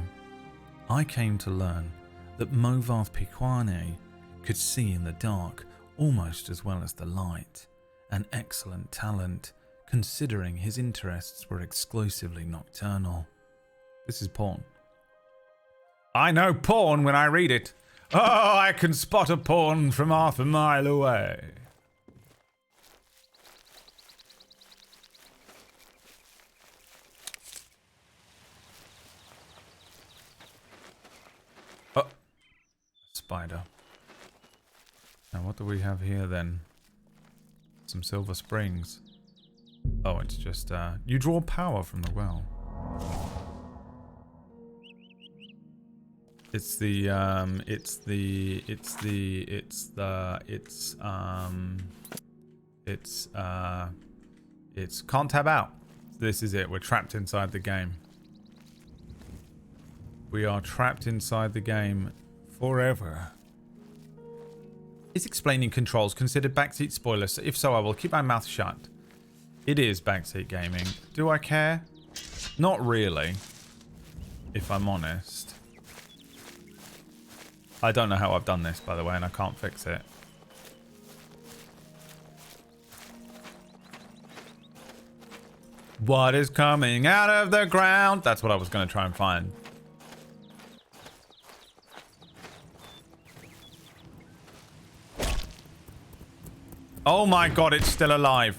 [SPEAKER 1] I came to learn that Movarth Piquane could see in the dark almost as well as the light, an excellent talent considering his interests were exclusively nocturnal. This is porn. I know porn when I read it. Oh, I can spot a porn from half a mile away. Oh, spider. what do we have here then? Some silver springs. Oh, it's just, you draw power from the well. It's can't tab out. This is it. We're trapped inside the game. We are trapped inside the game forever. Is explaining controls considered backseat spoilers? If so, I will keep my mouth shut. It is backseat gaming. Do I care? Not really, if I'm honest. I don't know how I've done this, by the way, and I can't fix it. What is coming out of the ground? That's what I was going to try and find. Oh my god, it's still alive.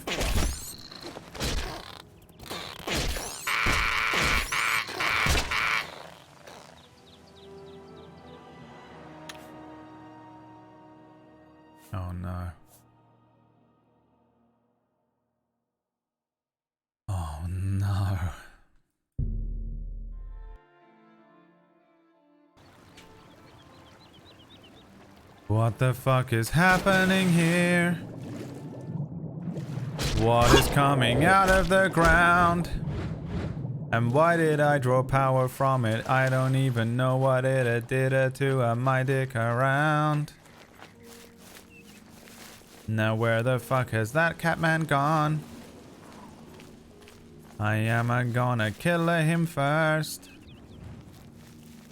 [SPEAKER 1] Oh no. Oh no. What the fuck is happening here? What is coming out of the ground? And why did I draw power from it? I don't even know what it did to my dick around. Now where the fuck has that Catman gone? I am gonna kill him first.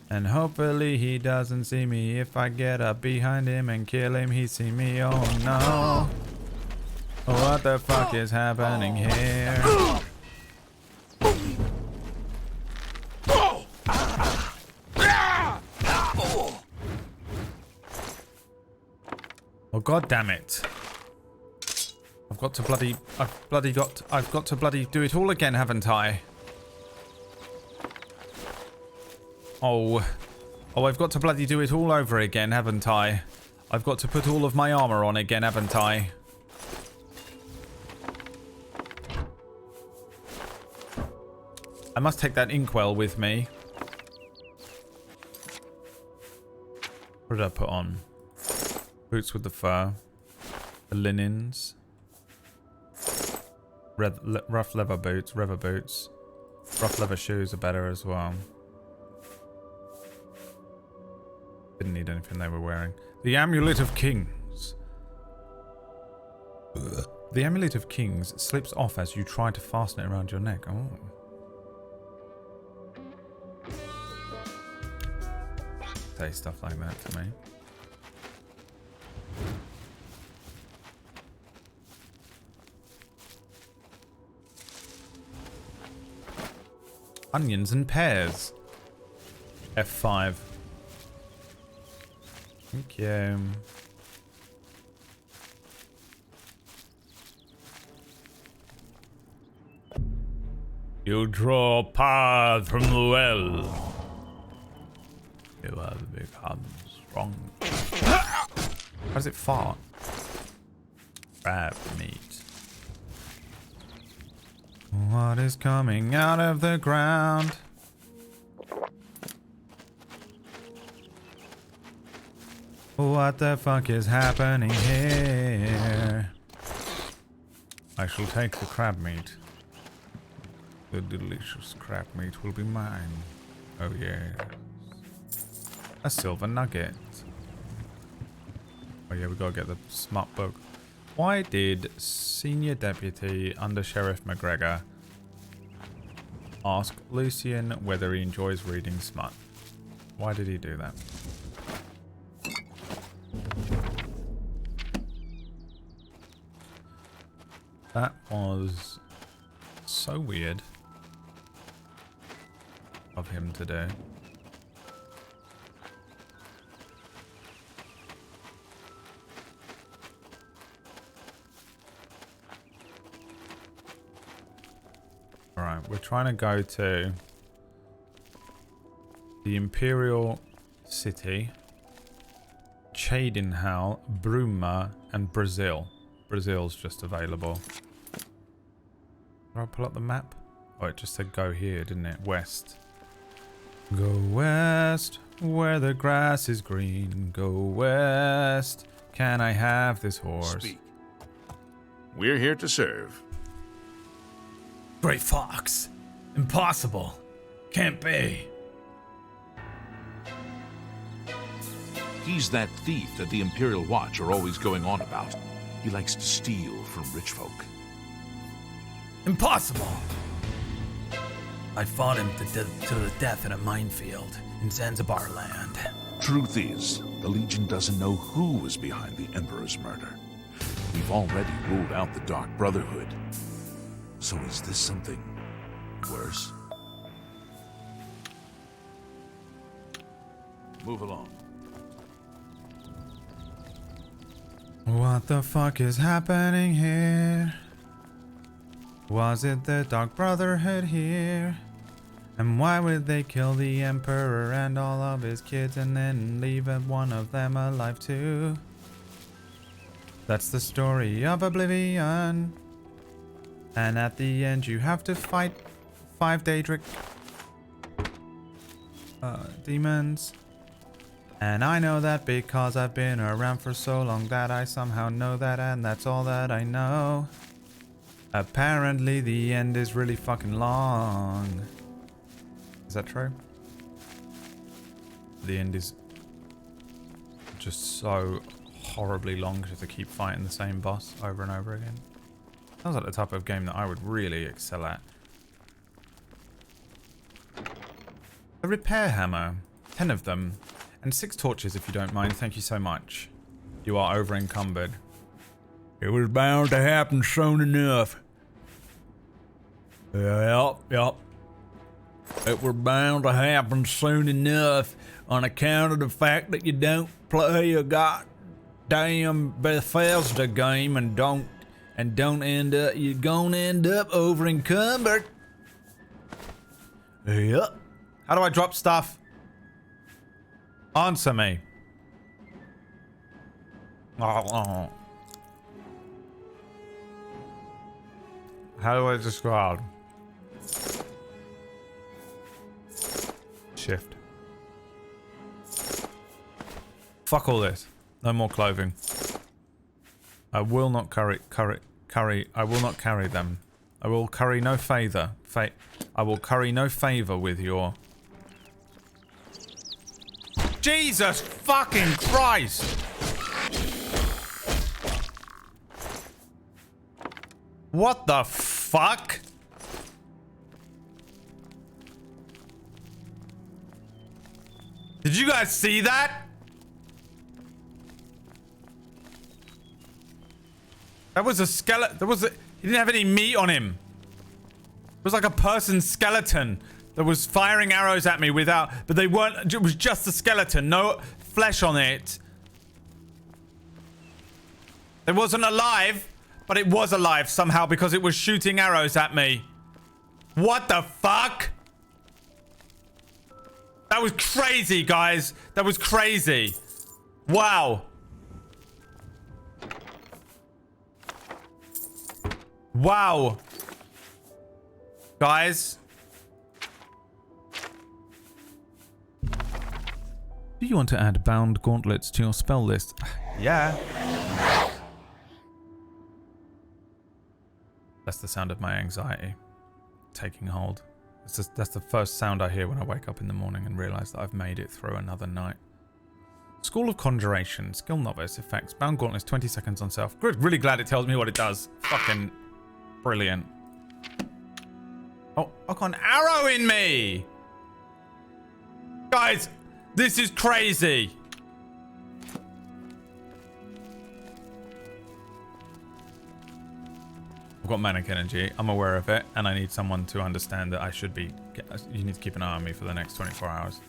[SPEAKER 1] And hopefully he doesn't see me. If I get up behind him and kill him, he see me. Oh no. What the fuck is happening here? Oh god damn it. I've got to bloody do it all again, haven't I? Oh, I've got to bloody do it all over again, haven't I? I've got to put all of my armor on again, haven't I? I must take that inkwell with me. What did I put on? Boots with the fur. The linens. Rough leather boots. Rough leather shoes are better as well. Didn't need anything they were wearing. The Amulet of Kings. The Amulet of Kings slips off as you try to fasten it around your neck. Oh. Say stuff like that to me. Onions and pears. F5. Thank you. You draw power from the well. You have become strong. How does it fart? Crab meat. What is coming out of the ground? What the fuck is happening here? I shall take the crab meat. The delicious crab meat will be mine. Oh yeah. A silver nugget. Oh yeah, we gotta get the smart book. Why did Senior Deputy Under Sheriff McGregor ask Lucian whether he enjoys reading smut? Why did he do that? That was so weird of him to do. Alright, we're trying to go to the Imperial City. Chadenhal, Bruma, and Brazil. Brazil's just available. Did I pull up the map? Oh, it just said go here, didn't it? West. Go west, where the grass is green. Go west. Can I have this horse?
[SPEAKER 5] Speak. We're here to serve.
[SPEAKER 7] Great Fox. Impossible. Can't be.
[SPEAKER 5] He's that thief that the Imperial Watch are always going on about. He likes to steal from rich folk.
[SPEAKER 7] Impossible. I fought him to the death in a minefield in Zanzibar land.
[SPEAKER 5] Truth is, the Legion doesn't know who was behind the Emperor's murder. We've already ruled out the Dark Brotherhood. So is this something worse? Move along.
[SPEAKER 1] What the fuck is happening here? Was it the Dark Brotherhood here? And why would they kill the Emperor and all of his kids and then leave one of them alive too? That's the story of Oblivion. And at the end you have to fight 5 Daedric demons. And I know that because I've been around for so long that I somehow know that, and that's all that I know. Apparently the end is really fucking long. Is that true? The end is just so horribly long because you have to keep fighting the same boss over and over again. Sounds like the type of game that I would really excel at. A repair hammer. 10 of them. And 6 torches if you don't mind. Thank you so much. You are over encumbered.
[SPEAKER 7] It was bound to happen soon enough. Yep. It was bound to happen soon enough on account of the fact that you don't play a goddamn Bethesda game and don't end up, you're gonna end up over encumbered. Yep.
[SPEAKER 1] How do I drop stuff? Answer me. How do I describe? Shift. Fuck all this. No more clothing. I will not carry. I will not carry them. I will curry no favor. I will curry no favor with your. Jesus fucking Christ! What the fuck? Did you guys see that? That was a skeleton. He didn't have any meat on him. It was like a person's skeleton that was firing arrows at me without, but they weren't, it was just a skeleton, no flesh on it. It wasn't alive, but it was alive somehow because it was shooting arrows at me. What the fuck? That was crazy, guys. That was crazy. Wow. Wow. Guys. Do you want to add bound gauntlets to your spell list? Yeah. That's the sound of my anxiety taking hold. That's the first sound I hear when I wake up in the morning and realize that I've made it through another night. School of Conjuration, skill novice, effects, bound gauntlets, 20 seconds on self. Good, really glad it tells me what it does. Fucking brilliant. Oh, I got an arrow in me! Guys, this is crazy. I've got manic energy. I'm aware of it, and I need someone to understand that I should be. You need to keep an eye on me for the next 24 hours.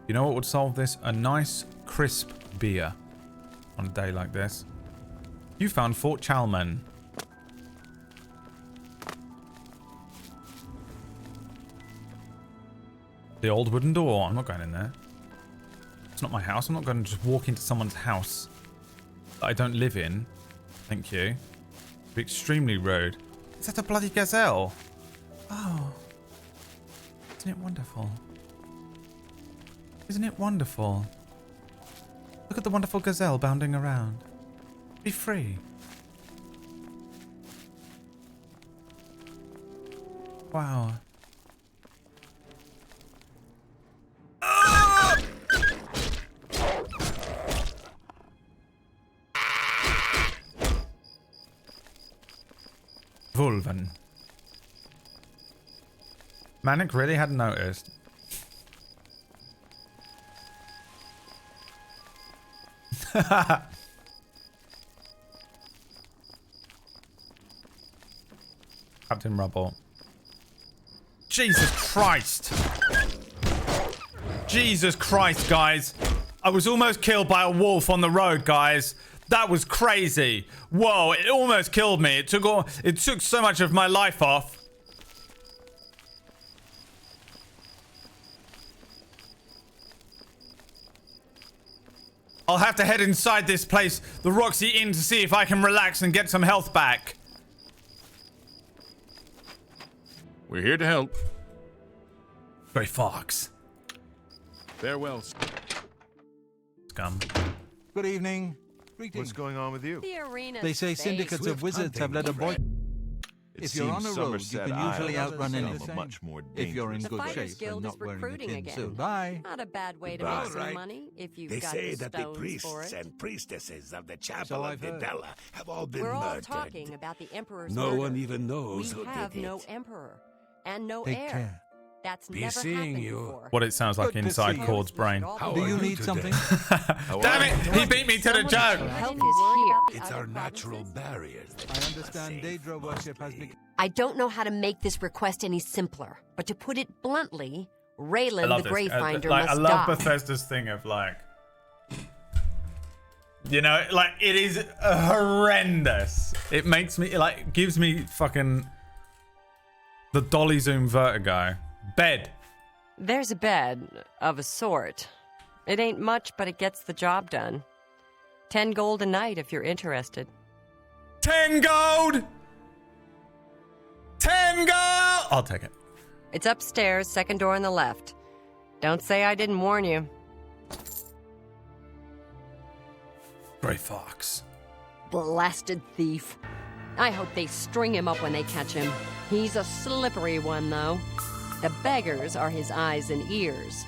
[SPEAKER 1] You know what would solve this? A nice, crisp beer on a day like this. You found Fort Chalman. The old wooden door. I'm not going in there. It's not my house. I'm not going to just walk into someone's house that I don't live in. Thank you. It'd be extremely rude. Is that a bloody gazelle? Oh. Isn't it wonderful? Isn't it wonderful? Look at the wonderful gazelle bounding around. Be free. Wow. Vulven. Manic really hadn't noticed. Captain Rubble. Jesus Christ! Jesus Christ, guys! I was almost killed by a wolf on the road, guys. That was crazy. Whoa, it almost killed me. It took so much of my life off. I'll have to head inside this place, the Roxy Inn, to see if I can relax and get some health back.
[SPEAKER 5] We're here to help.
[SPEAKER 1] Grey Fox.
[SPEAKER 5] Farewell.
[SPEAKER 1] Scum.
[SPEAKER 8] Good evening. Greetings.
[SPEAKER 6] What's going on with you?
[SPEAKER 9] The arena.
[SPEAKER 8] They say syndicates of wizards have led a boy.
[SPEAKER 6] It
[SPEAKER 8] If you're on
[SPEAKER 6] seems
[SPEAKER 8] a road, you
[SPEAKER 6] Somerset
[SPEAKER 8] can usually
[SPEAKER 6] Isle
[SPEAKER 8] outrun
[SPEAKER 6] is
[SPEAKER 8] anything.
[SPEAKER 6] much more
[SPEAKER 8] If you're in
[SPEAKER 6] dangerous.
[SPEAKER 8] good
[SPEAKER 9] Fighters
[SPEAKER 8] shape
[SPEAKER 9] Guild
[SPEAKER 8] and
[SPEAKER 9] is
[SPEAKER 8] not wearing a
[SPEAKER 9] recruiting
[SPEAKER 8] pin
[SPEAKER 9] again.
[SPEAKER 8] suit. Bye.
[SPEAKER 9] Not a bad way to
[SPEAKER 10] All
[SPEAKER 9] make some
[SPEAKER 10] right.
[SPEAKER 9] money if you've
[SPEAKER 10] They
[SPEAKER 9] got
[SPEAKER 10] say
[SPEAKER 9] the
[SPEAKER 10] that the
[SPEAKER 9] stones for
[SPEAKER 10] priests
[SPEAKER 9] it.
[SPEAKER 10] and priestesses of the
[SPEAKER 8] So
[SPEAKER 10] chapel
[SPEAKER 8] I've
[SPEAKER 10] of
[SPEAKER 8] heard.
[SPEAKER 10] Vidella have all been
[SPEAKER 9] We're all
[SPEAKER 10] murdered.
[SPEAKER 9] talking about the Emperor's
[SPEAKER 10] No
[SPEAKER 9] murder.
[SPEAKER 10] one even knows
[SPEAKER 9] We
[SPEAKER 10] who
[SPEAKER 9] have
[SPEAKER 10] did
[SPEAKER 9] no
[SPEAKER 10] it.
[SPEAKER 9] emperor and no
[SPEAKER 8] Take
[SPEAKER 9] heir.
[SPEAKER 8] care.
[SPEAKER 9] That's
[SPEAKER 10] Be
[SPEAKER 9] never
[SPEAKER 10] seeing
[SPEAKER 9] happened
[SPEAKER 10] you.
[SPEAKER 9] before.
[SPEAKER 1] What it sounds like
[SPEAKER 8] Good to
[SPEAKER 1] inside
[SPEAKER 8] see you.
[SPEAKER 1] Cord's brain.
[SPEAKER 10] How
[SPEAKER 8] Do
[SPEAKER 10] are
[SPEAKER 8] you
[SPEAKER 10] you
[SPEAKER 8] need
[SPEAKER 10] today?
[SPEAKER 8] something?
[SPEAKER 1] Damn it! He beat me to the
[SPEAKER 9] Someone
[SPEAKER 1] joke!
[SPEAKER 9] should help
[SPEAKER 4] Help
[SPEAKER 9] is
[SPEAKER 4] is
[SPEAKER 9] here.
[SPEAKER 4] here.
[SPEAKER 10] It's our natural barriers. that
[SPEAKER 8] I
[SPEAKER 10] keep us
[SPEAKER 8] understand
[SPEAKER 10] safe,
[SPEAKER 8] Daedra worship has
[SPEAKER 10] mostly.
[SPEAKER 8] become...
[SPEAKER 9] I don't know how to make this request any simpler, but to put it bluntly,
[SPEAKER 1] I
[SPEAKER 9] Raylan
[SPEAKER 1] love
[SPEAKER 9] the
[SPEAKER 1] this.
[SPEAKER 9] Greyfinder
[SPEAKER 1] Like, I
[SPEAKER 9] must
[SPEAKER 1] love
[SPEAKER 9] die.
[SPEAKER 1] Bethesda's thing of like, you know, like it is horrendous. It makes me like gives me fucking the dolly zoom vertigo. Bed.
[SPEAKER 11] There's a bed, of a sort. It ain't much, but it gets the job done. 10 gold a night if you're interested.
[SPEAKER 1] 10 gold. 10 gold. I'll take it.
[SPEAKER 11] It's upstairs, second door on the left. Don't say I didn't warn you.
[SPEAKER 1] Grey Fox.
[SPEAKER 9] Blasted thief. I hope they string him up when they catch him. He's a slippery one, though. The beggars are his eyes and ears.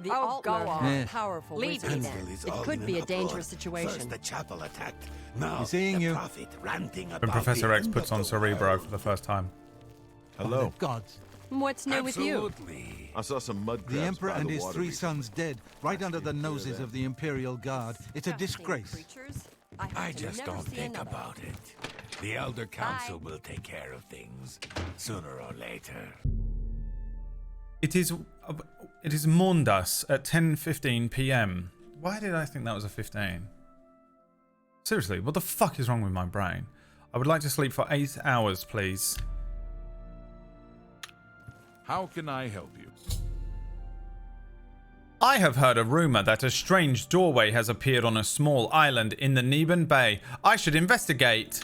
[SPEAKER 9] The Altmer are
[SPEAKER 8] Yeah.
[SPEAKER 9] powerful
[SPEAKER 11] Leave me
[SPEAKER 9] wizards.
[SPEAKER 11] then.
[SPEAKER 10] Handel is
[SPEAKER 9] It
[SPEAKER 10] all
[SPEAKER 9] could
[SPEAKER 10] in
[SPEAKER 9] be
[SPEAKER 10] an
[SPEAKER 9] a dangerous
[SPEAKER 10] uproar.
[SPEAKER 9] situation.
[SPEAKER 10] First the chapel attacked. Now
[SPEAKER 8] seeing
[SPEAKER 10] the
[SPEAKER 8] you.
[SPEAKER 10] prophet ranting
[SPEAKER 1] When
[SPEAKER 10] about
[SPEAKER 1] Professor
[SPEAKER 10] the
[SPEAKER 1] X
[SPEAKER 10] end
[SPEAKER 1] puts
[SPEAKER 10] of
[SPEAKER 1] on
[SPEAKER 10] the
[SPEAKER 1] Cerebro
[SPEAKER 10] world.
[SPEAKER 1] for the first time.
[SPEAKER 6] Hello.
[SPEAKER 8] The gods.
[SPEAKER 11] What's new with you?
[SPEAKER 10] Absolutely.
[SPEAKER 6] I saw some mud crabs
[SPEAKER 8] The Emperor
[SPEAKER 6] by
[SPEAKER 8] and
[SPEAKER 6] the
[SPEAKER 8] his
[SPEAKER 6] water
[SPEAKER 8] 3
[SPEAKER 6] recently.
[SPEAKER 8] sons dead, right under the noses of the Imperial Guard. It's a disgrace.
[SPEAKER 9] Creatures, I, hope
[SPEAKER 10] I
[SPEAKER 9] to
[SPEAKER 10] just
[SPEAKER 9] never
[SPEAKER 10] don't
[SPEAKER 9] see
[SPEAKER 10] think
[SPEAKER 9] another.
[SPEAKER 10] about it. The Elder Council will take care of things sooner or later.
[SPEAKER 1] It is Maundas at 10:15 p.m. Why did I think that was a 15? Seriously, what the fuck is wrong with my brain? I would like to sleep for 8 hours, please.
[SPEAKER 5] How can I help you?
[SPEAKER 1] I have heard a rumor that a strange doorway has appeared on a small island in the Neban Bay. I should investigate.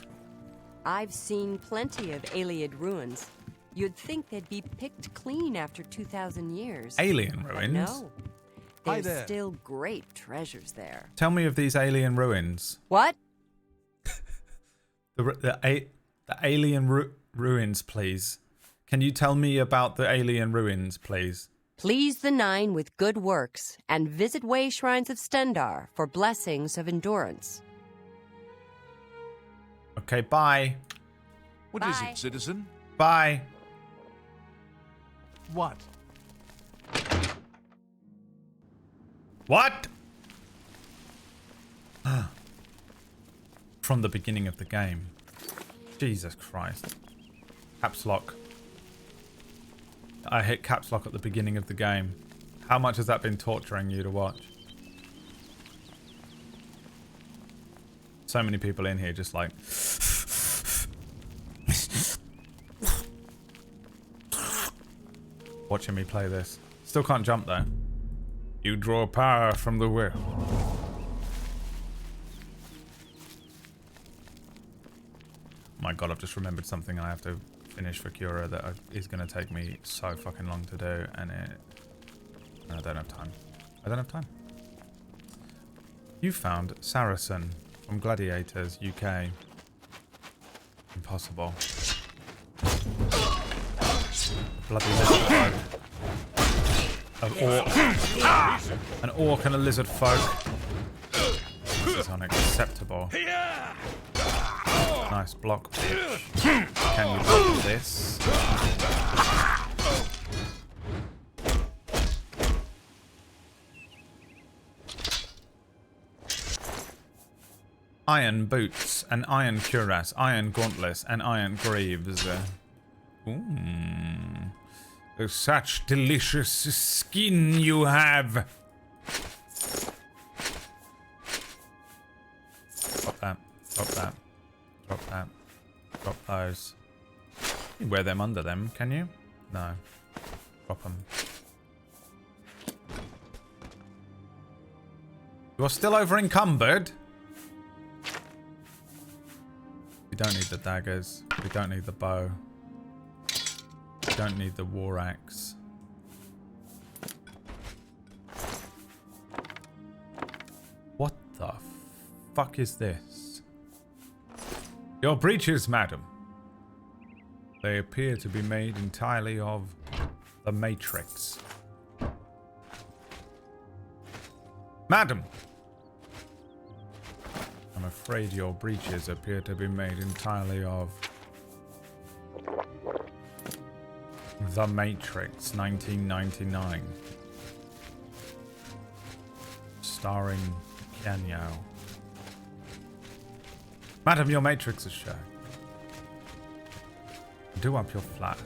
[SPEAKER 11] I've seen plenty of Iliad ruins. You'd think they'd be picked clean after 2,000 years.
[SPEAKER 1] Alien
[SPEAKER 11] But
[SPEAKER 1] ruins?
[SPEAKER 11] no.
[SPEAKER 8] Hi
[SPEAKER 11] There's
[SPEAKER 8] there.
[SPEAKER 11] still great treasures there.
[SPEAKER 1] Tell me of these alien ruins.
[SPEAKER 11] What?
[SPEAKER 1] The alien ruins, please. Can you tell me about the alien ruins, please?
[SPEAKER 11] Please the Nine with good works, and visit way shrines of Stendar for blessings of endurance.
[SPEAKER 1] Okay, bye.
[SPEAKER 5] What is
[SPEAKER 9] Bye.
[SPEAKER 5] it, citizen?
[SPEAKER 1] Bye.
[SPEAKER 8] What?
[SPEAKER 1] What? From the beginning of the game. Jesus Christ. Caps lock. I hit caps lock at the beginning of the game. How much has that been torturing you to watch? So many people in here just like... watching me play this. Still can't jump though. You draw power from the will. My god, I've just remembered something I have to finish for Cura that is going to take me so fucking long to do, and I don't have time. I don't have time. You found Saracen from Gladiators, UK. Impossible. Bloody lizard folk. An orc and a lizard folk. This is unacceptable. Nice block, bitch. Can you block this? Iron boots, an iron cuirass, iron gauntlets, and iron greaves. Such delicious skin you have. Drop that. Drop that. Drop that. Drop those. You can wear them under them, can you? No. Drop them. You are still over encumbered. We don't need the daggers. We don't need the bow. We don't need the war axe. What the fuck is this? Your breeches, madam. They appear to be made entirely of the Matrix. Madam! I'm afraid your breeches appear to be made entirely of The Matrix 1999. Starring Keanu. Madam, your Matrix is showing. Do up your flat.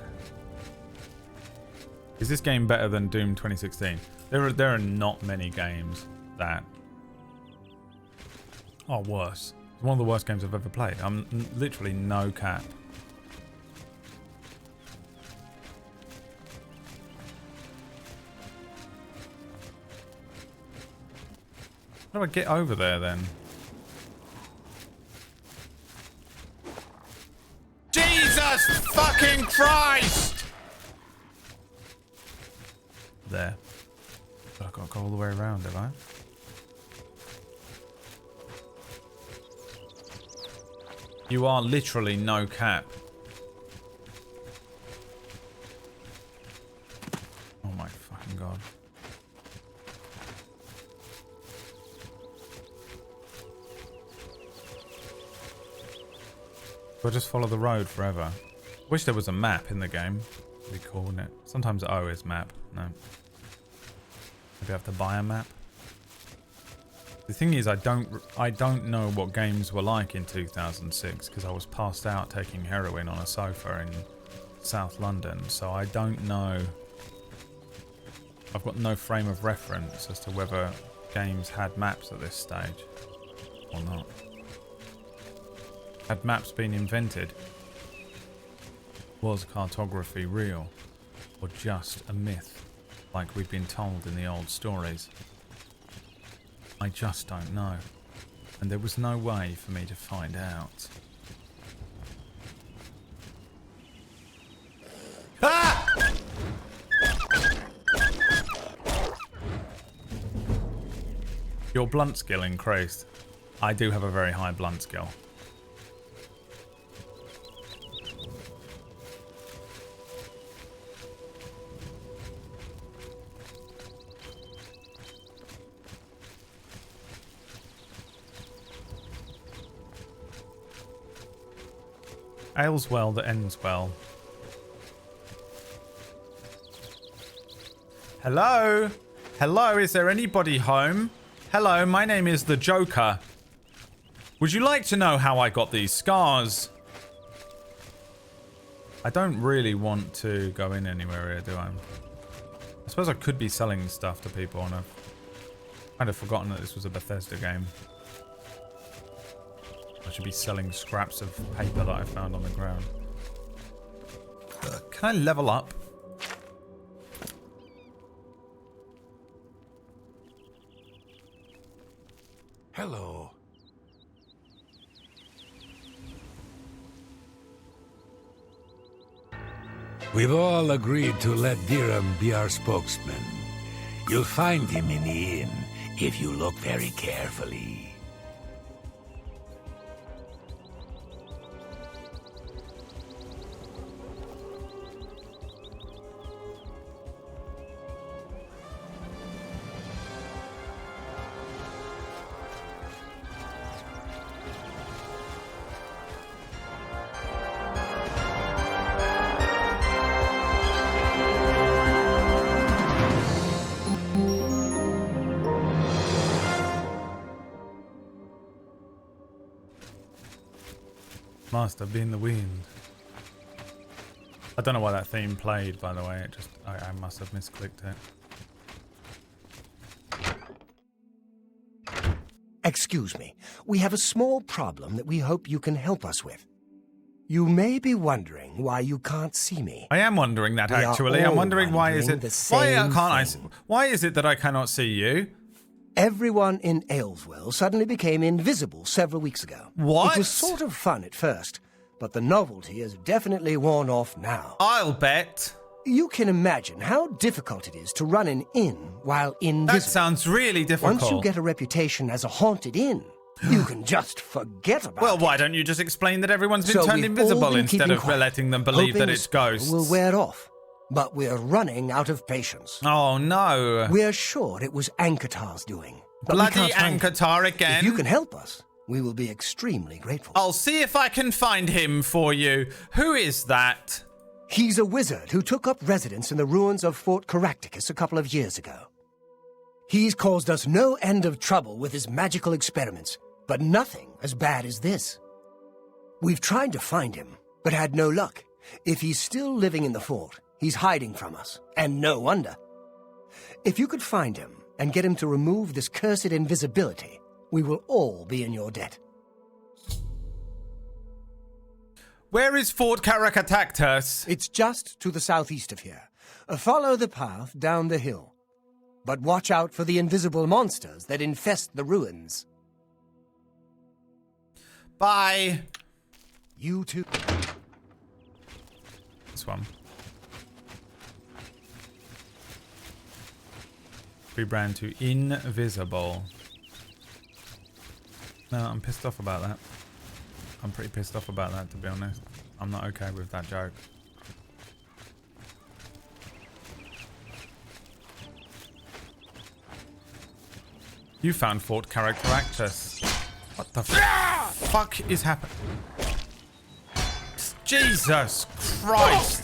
[SPEAKER 1] Is this game better than Doom 2016? There are not many games that are worse. It's one of the worst games I've ever played. I'm literally no cap. How do I get over there then? Jesus fucking Christ! There. But I've got to go all the way around, have I? You are literally no cap. Oh my fucking god. Do I just follow the road forever? Wish there was a map in the game. It'd be cool, wouldn't it? Sometimes O is map. No. Maybe I have to buy a map. The thing is, I don't know what games were like in 2006 because I was passed out taking heroin on a sofa in South London, so I don't know. I've got no frame of reference as to whether games had maps at this stage or not. Had maps been invented? Was cartography real or just a myth like we've been told in the old stories? I just don't know, and there was no way for me to find out. Ah! Your blunt skill increased. I do have a very high blunt skill. Ails well that ends well. Hello? Hello, is there anybody home? Hello, my name is the Joker. Would you like to know how I got these scars? I don't really want to go in anywhere here, do I? suppose I could be selling stuff to people, and I've kind of forgotten that this was a Bethesda game. I should be selling scraps of paper that I found on the ground. Can I level up?
[SPEAKER 10] Hello. We've all agreed to let Dirham be our spokesman. You'll find him in the inn if you look very carefully.
[SPEAKER 1] Master, be in the wind. I don't know why that theme played, by the way. It just, I must have misclicked it.
[SPEAKER 3] Excuse me. We have a small problem that we hope you can help us with. You may be wondering why you can't see me.
[SPEAKER 1] I am wondering that, actually. I'm wondering why is it... Why is it that I cannot see you?
[SPEAKER 3] Everyone in Ayleswell suddenly became invisible several weeks ago.
[SPEAKER 1] What?
[SPEAKER 3] It was sort of fun at first, but the novelty has definitely worn off now.
[SPEAKER 1] I'll bet.
[SPEAKER 3] You can imagine how difficult it is to run an inn while invisible.
[SPEAKER 1] That sounds really difficult.
[SPEAKER 3] Once you get a reputation as a haunted inn, you can just forget about it.
[SPEAKER 1] Well, why don't you just explain that everyone's been turned invisible instead of letting them believe that it's ghosts?
[SPEAKER 3] Will wear off. But we're running out of patience.
[SPEAKER 1] Oh, no.
[SPEAKER 3] We're sure it was Ankatar's doing.
[SPEAKER 1] Bloody Ankatar again.
[SPEAKER 3] If you can help us, we will be extremely grateful.
[SPEAKER 1] I'll see if I can find him for you. Who is that?
[SPEAKER 3] He's a wizard who took up residence in the ruins of Fort Caractacus a couple of years ago. He's caused us no end of trouble with his magical experiments, but nothing as bad as this. We've tried to find him, but had no luck. If he's still living in the fort, he's hiding from us, and no wonder. If you could find him and get him to remove this cursed invisibility, we will all be in your debt.
[SPEAKER 1] Where is Fort Caractacus?
[SPEAKER 3] It's just to the southeast of here. Follow the path down the hill. But watch out for the invisible monsters that infest the ruins.
[SPEAKER 1] Bye.
[SPEAKER 3] You too.
[SPEAKER 1] This one. Rebrand to invisible. No, I'm pissed off about that. I'm pretty pissed off about that, to be honest. I'm not okay with that joke. You found Fort Caractacus. What the fuck is happening? Jesus Christ!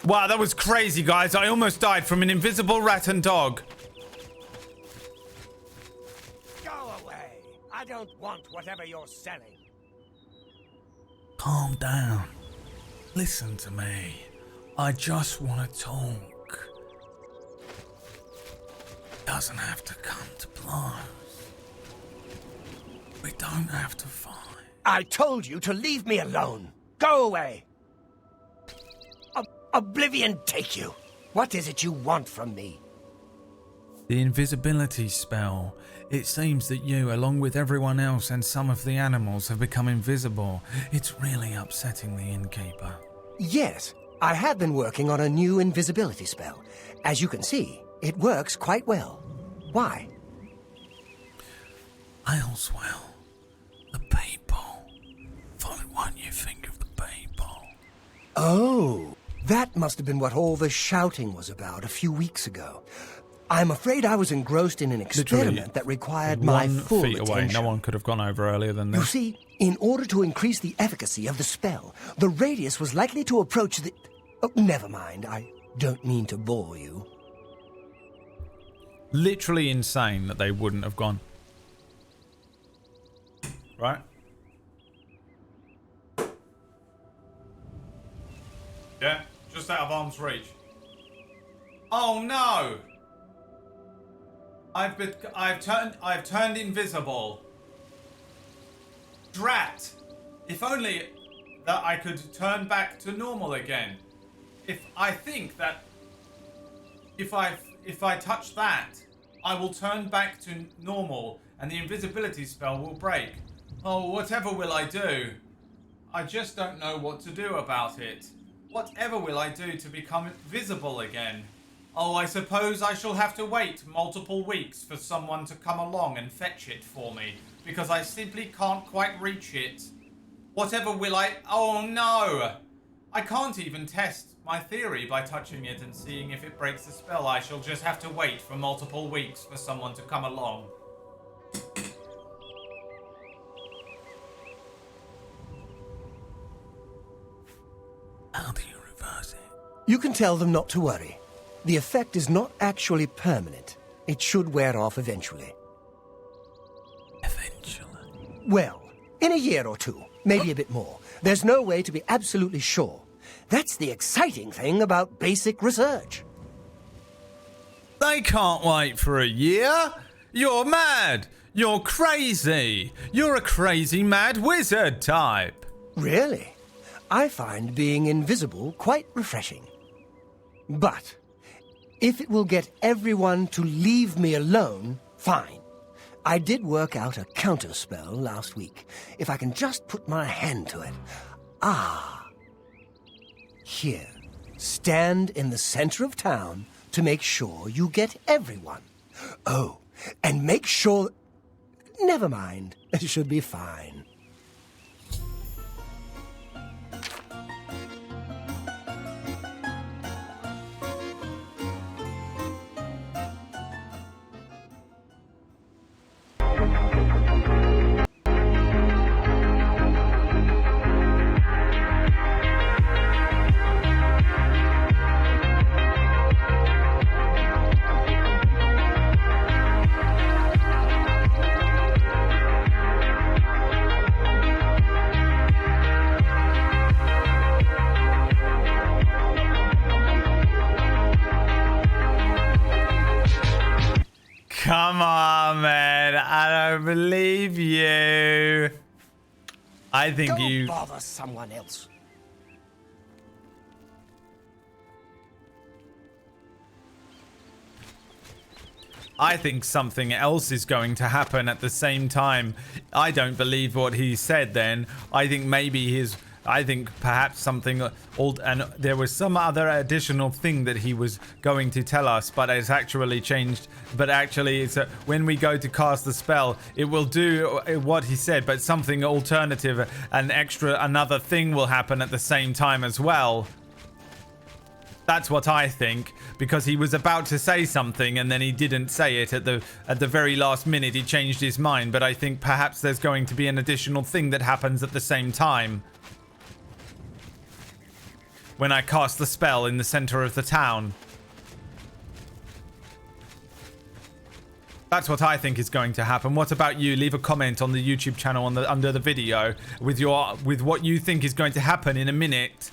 [SPEAKER 1] Wow, that was crazy, guys. I almost died from an invisible rat and dog.
[SPEAKER 3] Go away. I don't want whatever you're selling.
[SPEAKER 7] Calm down. Listen to me. I just want to talk. Doesn't have to come to blows. We don't have to fight.
[SPEAKER 3] I told you to leave me alone. Go away. Oblivion take you. What is it you want from me?
[SPEAKER 7] The invisibility spell. It seems that you, along with everyone else and some of the animals, have become invisible. It's really upsetting the innkeeper.
[SPEAKER 3] Yes, I have been working on a new invisibility spell. As you can see, it works quite well. Why?
[SPEAKER 7] Ayleswell. The people. Follow what you think of the people.
[SPEAKER 3] Oh, that must have been what all the shouting was about a few weeks ago. I'm afraid I was engrossed in an experiment that required my full
[SPEAKER 1] 1 feet away.
[SPEAKER 3] attention.
[SPEAKER 1] No one could have gone over earlier than this.
[SPEAKER 3] You see, in order to increase the efficacy of the spell, the radius was likely to approach the... Oh, never mind. I don't mean to bore you.
[SPEAKER 1] Literally insane that they wouldn't have gone. right? Yeah, just out of arm's reach. Oh no! I've turned invisible. Drat! If only that I could turn back to normal again. I think that if I touch that, I will turn back to normal and the invisibility spell will break. Oh, whatever will I do? I just don't know what to do about it. Whatever will I do to become visible again? Oh, I suppose I shall have to wait multiple weeks for someone to come along and fetch it for me, because I simply can't quite reach it. Whatever will I... Oh no! I can't even test my theory by touching it and seeing if it breaks the spell. I shall just have to wait for multiple weeks for someone to come along.
[SPEAKER 10] How do you reverse it?
[SPEAKER 3] You can tell them not to worry. The effect is not actually permanent. It should wear off eventually.
[SPEAKER 10] Eventually?
[SPEAKER 3] Well, in a year or two, maybe a bit more. There's no way to be absolutely sure. That's the exciting thing about basic research.
[SPEAKER 7] They can't wait for a year. You're mad. You're crazy. You're a crazy mad wizard type.
[SPEAKER 3] Really? I find being invisible quite refreshing. But if it will get everyone to leave me alone, fine. I did work out a counterspell last week. If I can just put my hand to it. Ah. Here. Stand in the center of town to make sure you get everyone. Oh, and make sure... Never mind. It should be fine.
[SPEAKER 7] Come on, man. I don't believe you. I think
[SPEAKER 3] Go bother someone else.
[SPEAKER 7] I think something else is going to happen at the same time. I don't believe what he said then. I think maybe I think perhaps something old, and there was some other additional thing that he was going to tell us, but it's actually changed. But actually, it's when we go to cast the spell, it will do what he said, but something alternative, another thing will happen at the same time as well. That's what I think, because he was about to say something and then he didn't say it at the very last minute. He changed his mind, but I think perhaps there's going to be an additional thing that happens at the same time. When I cast the spell in the center of the town. That's what I think is going to happen. What about you? Leave a comment on the YouTube channel under the video with what you think is going to happen in a minute.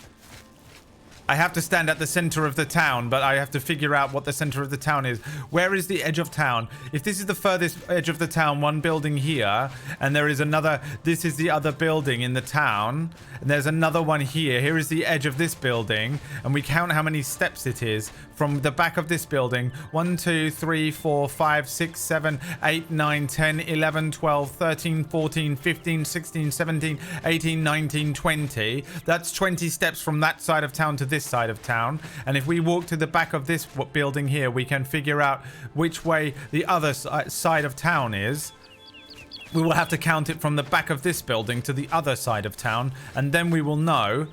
[SPEAKER 7] I have to stand at the center of the town, but I have to figure out what the center of the town is. Where is the edge of town? If this is the furthest edge of the town, one building here, and there is another, this is the other building in the town, and there's another one here. Here is the edge of this building, and we count how many steps it is from the back of this building. 1, 2, 3, 4, 5, 6, 7, 8, 9, 10, 11, 12, 13, 14, 15, 16, 17, 18, 19, 20. That's 20 steps from that side of town to this side of town, and if we walk to the back of this building here, we can figure out which way the other side of town is. We will have to count it from the back of this building to the other side of town, and then we will know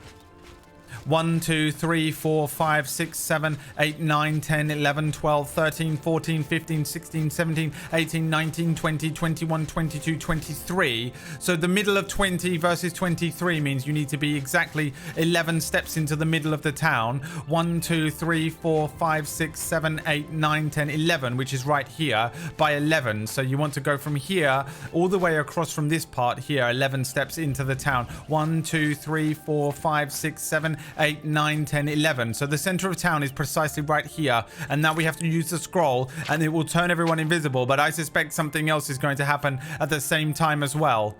[SPEAKER 1] 1, 2, 3, 4, 5, 6, 7, 8, 9, 10, 11, 12, 13, 14, 15, 16, 17, 18, 19, 20, 21, 22, 23. So the middle of 20 versus 23 means you need to be exactly 11 steps into the middle of the town. 1, 2, 3, 4, 5, 6, 7, 8, 9, 10, 11, which is right here by 11. So you want to go from here all the way across from this part here, 11 steps into the town. 1, 2, 3, 4, 5, 6, 7, 8, 9, 10, 11. So the center of town is precisely right here. And now we have to use the scroll and it will turn everyone invisible. But I suspect something else is going to happen at the same time as well.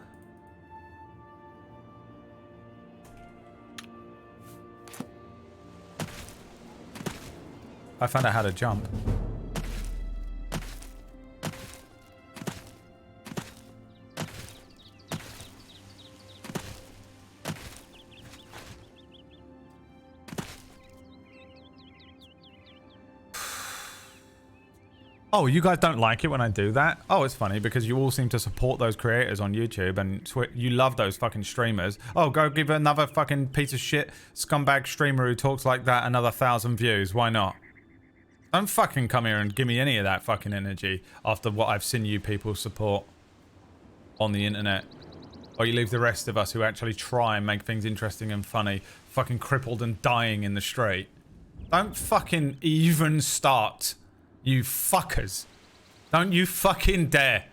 [SPEAKER 1] I found out how to jump. Oh, you guys don't like it when I do that? Oh, it's funny because you all seem to support those creators on YouTube and you love those fucking streamers. Oh, go give another fucking piece of shit scumbag streamer who talks like that another 1,000 views. Why not? Don't fucking come here and give me any of that fucking energy after what I've seen you people support on the internet. Or you leave the rest of us who actually try and make things interesting and funny fucking crippled and dying in the street. Don't fucking even start. You fuckers. Don't you fucking dare.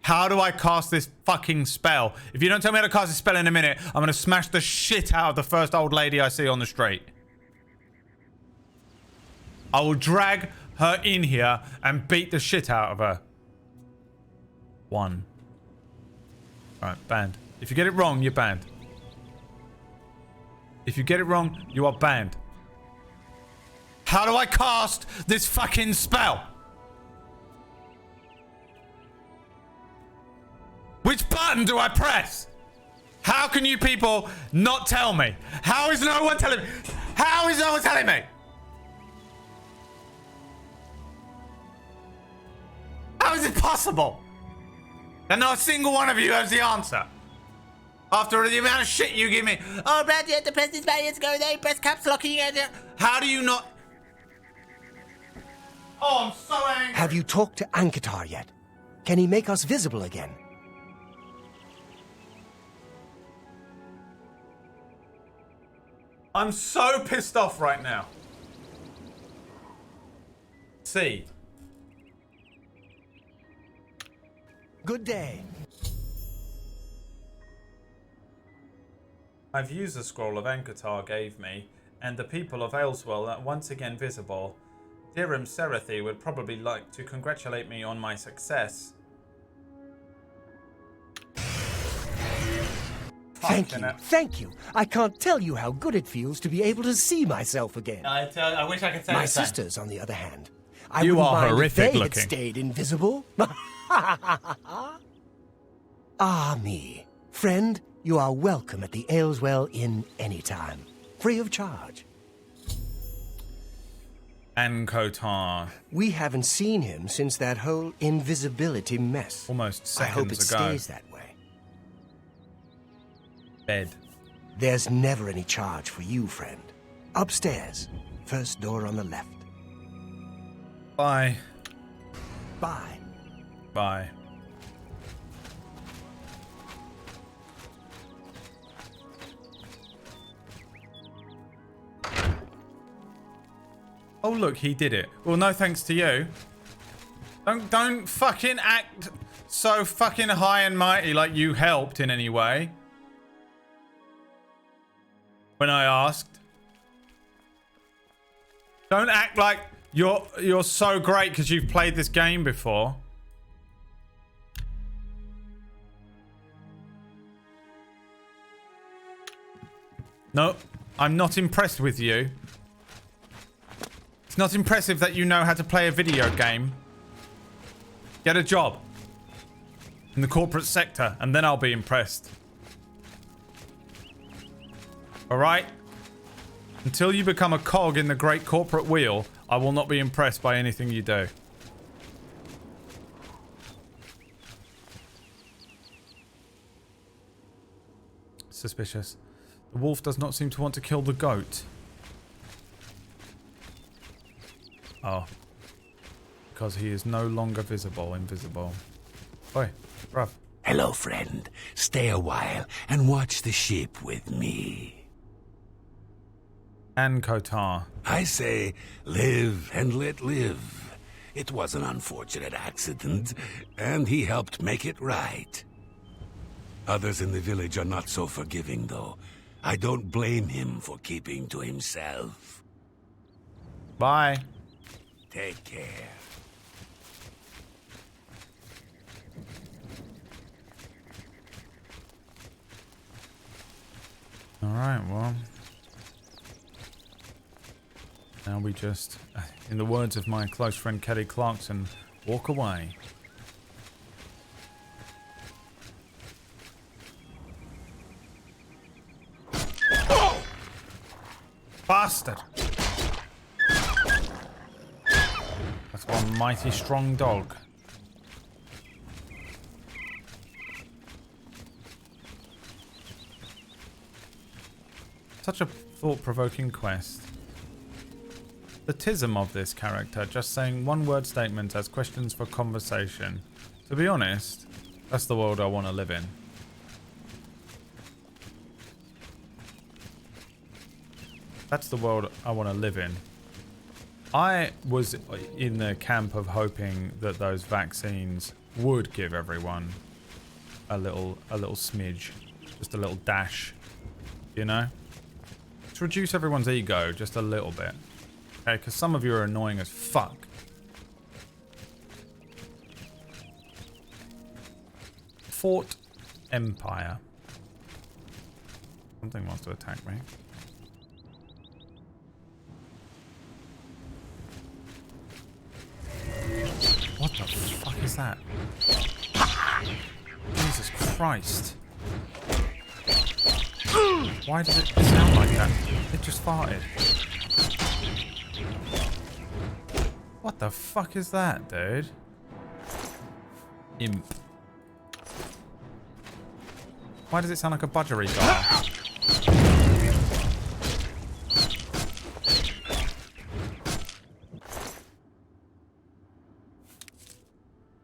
[SPEAKER 1] How do I cast this fucking spell? If you don't tell me how to cast this spell in a minute, I'm gonna smash the shit out of the first old lady I see on the street. I will drag her in here and beat the shit out of her. 1. Alright, banned. If you get it wrong, you're banned. If you get it wrong, you are banned. How do I cast this fucking spell? Which button do I press? How can you people not tell me? How is no one telling me? How is no one telling me? How is it possible? And not a single one of you has the answer. After the amount of shit you give me. Oh, Brad, you have to press this button, you have to go there, press caps lock, you have to... How do you not... Oh, I'm so angry.
[SPEAKER 3] Have you talked to Ankatar yet? Can he make us visible again?
[SPEAKER 1] I'm so pissed off right now. See.
[SPEAKER 3] Good day.
[SPEAKER 1] I've used the scroll of Ankatar gave me, and the people of Ayleswell are once again visible. Dirham Serathi would probably like to congratulate me on my success.
[SPEAKER 3] Thank you. I can't tell you how good it feels to be able to see myself again.
[SPEAKER 1] I wish I could say
[SPEAKER 3] my
[SPEAKER 1] the same.
[SPEAKER 3] sisters, on the other hand, I
[SPEAKER 1] You
[SPEAKER 3] wouldn't
[SPEAKER 1] are
[SPEAKER 3] mind
[SPEAKER 1] horrific
[SPEAKER 3] if they
[SPEAKER 1] looking.
[SPEAKER 3] had stayed invisible. Ah, me. Friend, you are welcome at the Ayleswell Inn anytime. Free of charge.
[SPEAKER 1] Ankotar.
[SPEAKER 3] We haven't seen him since that whole invisibility mess.
[SPEAKER 1] Almost seconds
[SPEAKER 3] I hope it
[SPEAKER 1] ago.
[SPEAKER 3] stays that way.
[SPEAKER 1] Bed.
[SPEAKER 3] There's never any charge for you, friend. Upstairs. First door on the left.
[SPEAKER 1] Bye.
[SPEAKER 3] Bye.
[SPEAKER 1] Bye. Oh look, he did it. Well, no thanks to you. Don't fucking act so fucking high and mighty like you helped in any way. When I asked. Don't act like you're so great because you've played this game before. No, I'm not impressed with you. It's not impressive that you know how to play a video game. Get a job in the corporate sector and then I'll be impressed. Alright? Until you become a cog in the great corporate wheel, I will not be impressed by anything you do. Suspicious. The wolf does not seem to want to kill the goat. Oh. Because he is no longer invisible. Oi, bruv.
[SPEAKER 10] Hello, friend. Stay a while and watch the ship with me.
[SPEAKER 1] And Kotar.
[SPEAKER 10] I say, live and let live. It was an unfortunate accident, and he helped make it right. Others in the village are not so forgiving, though. I don't blame him for keeping to himself.
[SPEAKER 1] Bye.
[SPEAKER 10] Take care.
[SPEAKER 1] Alright, well. Now we just, in the words of my close friend Kelly Clarkson, walk away. Bastard! That's one mighty strong dog. Such a thought-provoking quest. The tism of this character, just saying one-word statements as questions for conversation. To be honest, that's the world I want to live in. That's the world I want to live in. I was in the camp of hoping that those vaccines would give everyone a little smidge, just a little dash, you know? To reduce everyone's ego just a little bit. Okay, because some of you are annoying as fuck. Fort Empire. Something wants to attack me. What the fuck is that? Jesus Christ. Why does it sound like that? It just farted. What the fuck is that, dude? Imp. Why does it sound like a budgerigar?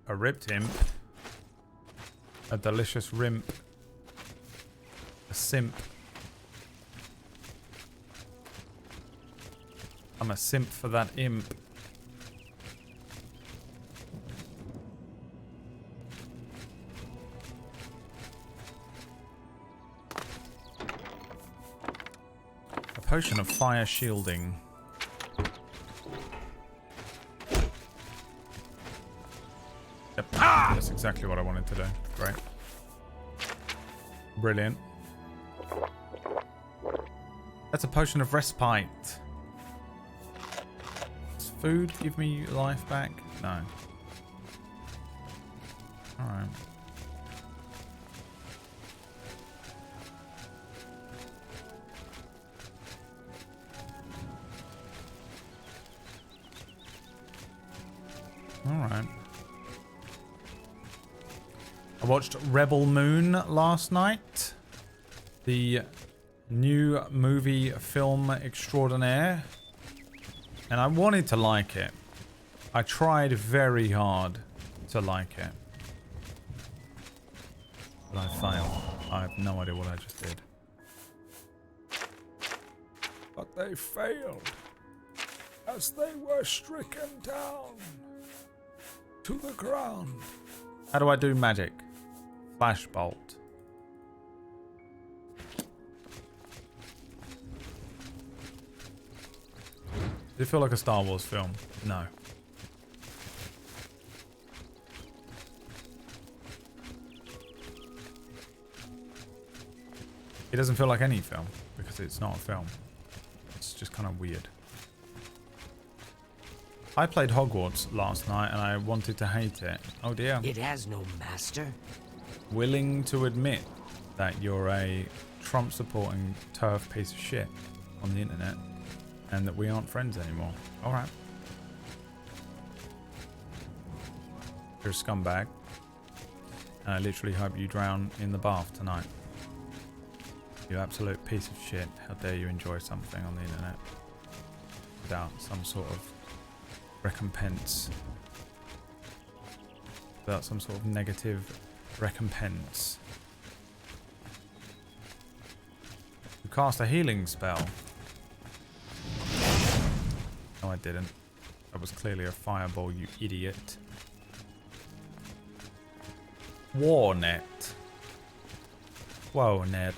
[SPEAKER 1] A ripped imp. A delicious rimp. A simp. I'm a simp for that imp. A potion of fire shielding. Yep, that's exactly what I wanted to do. Great. Brilliant. That's a potion of respite. Does food give me life back? No. Alright. Alright. I watched Rebel Moon last night. The new movie film extraordinaire. And I wanted to like it. I tried very hard to like it. But I failed. I have no idea what I just did. But they failed. As they were stricken down to the ground. How do I do magic? Flashbolt. Does it feel like a Star Wars film? No. It doesn't feel like any film because it's not a film. It's just kind of weird. I played Hogwarts last night and I wanted to hate it. Oh dear.
[SPEAKER 3] It has no master.
[SPEAKER 1] Willing to admit that you're a Trump supporting turf piece of shit on the internet and that we aren't friends anymore. Alright. You're a scumbag. And I literally hope you drown in the bath tonight. You absolute piece of shit. How dare you enjoy something on the internet without some sort of recompense. Without some sort of negative recompense. You cast a healing spell. No, I didn't. That was clearly a fireball, you idiot. Warnet. Whoa, net.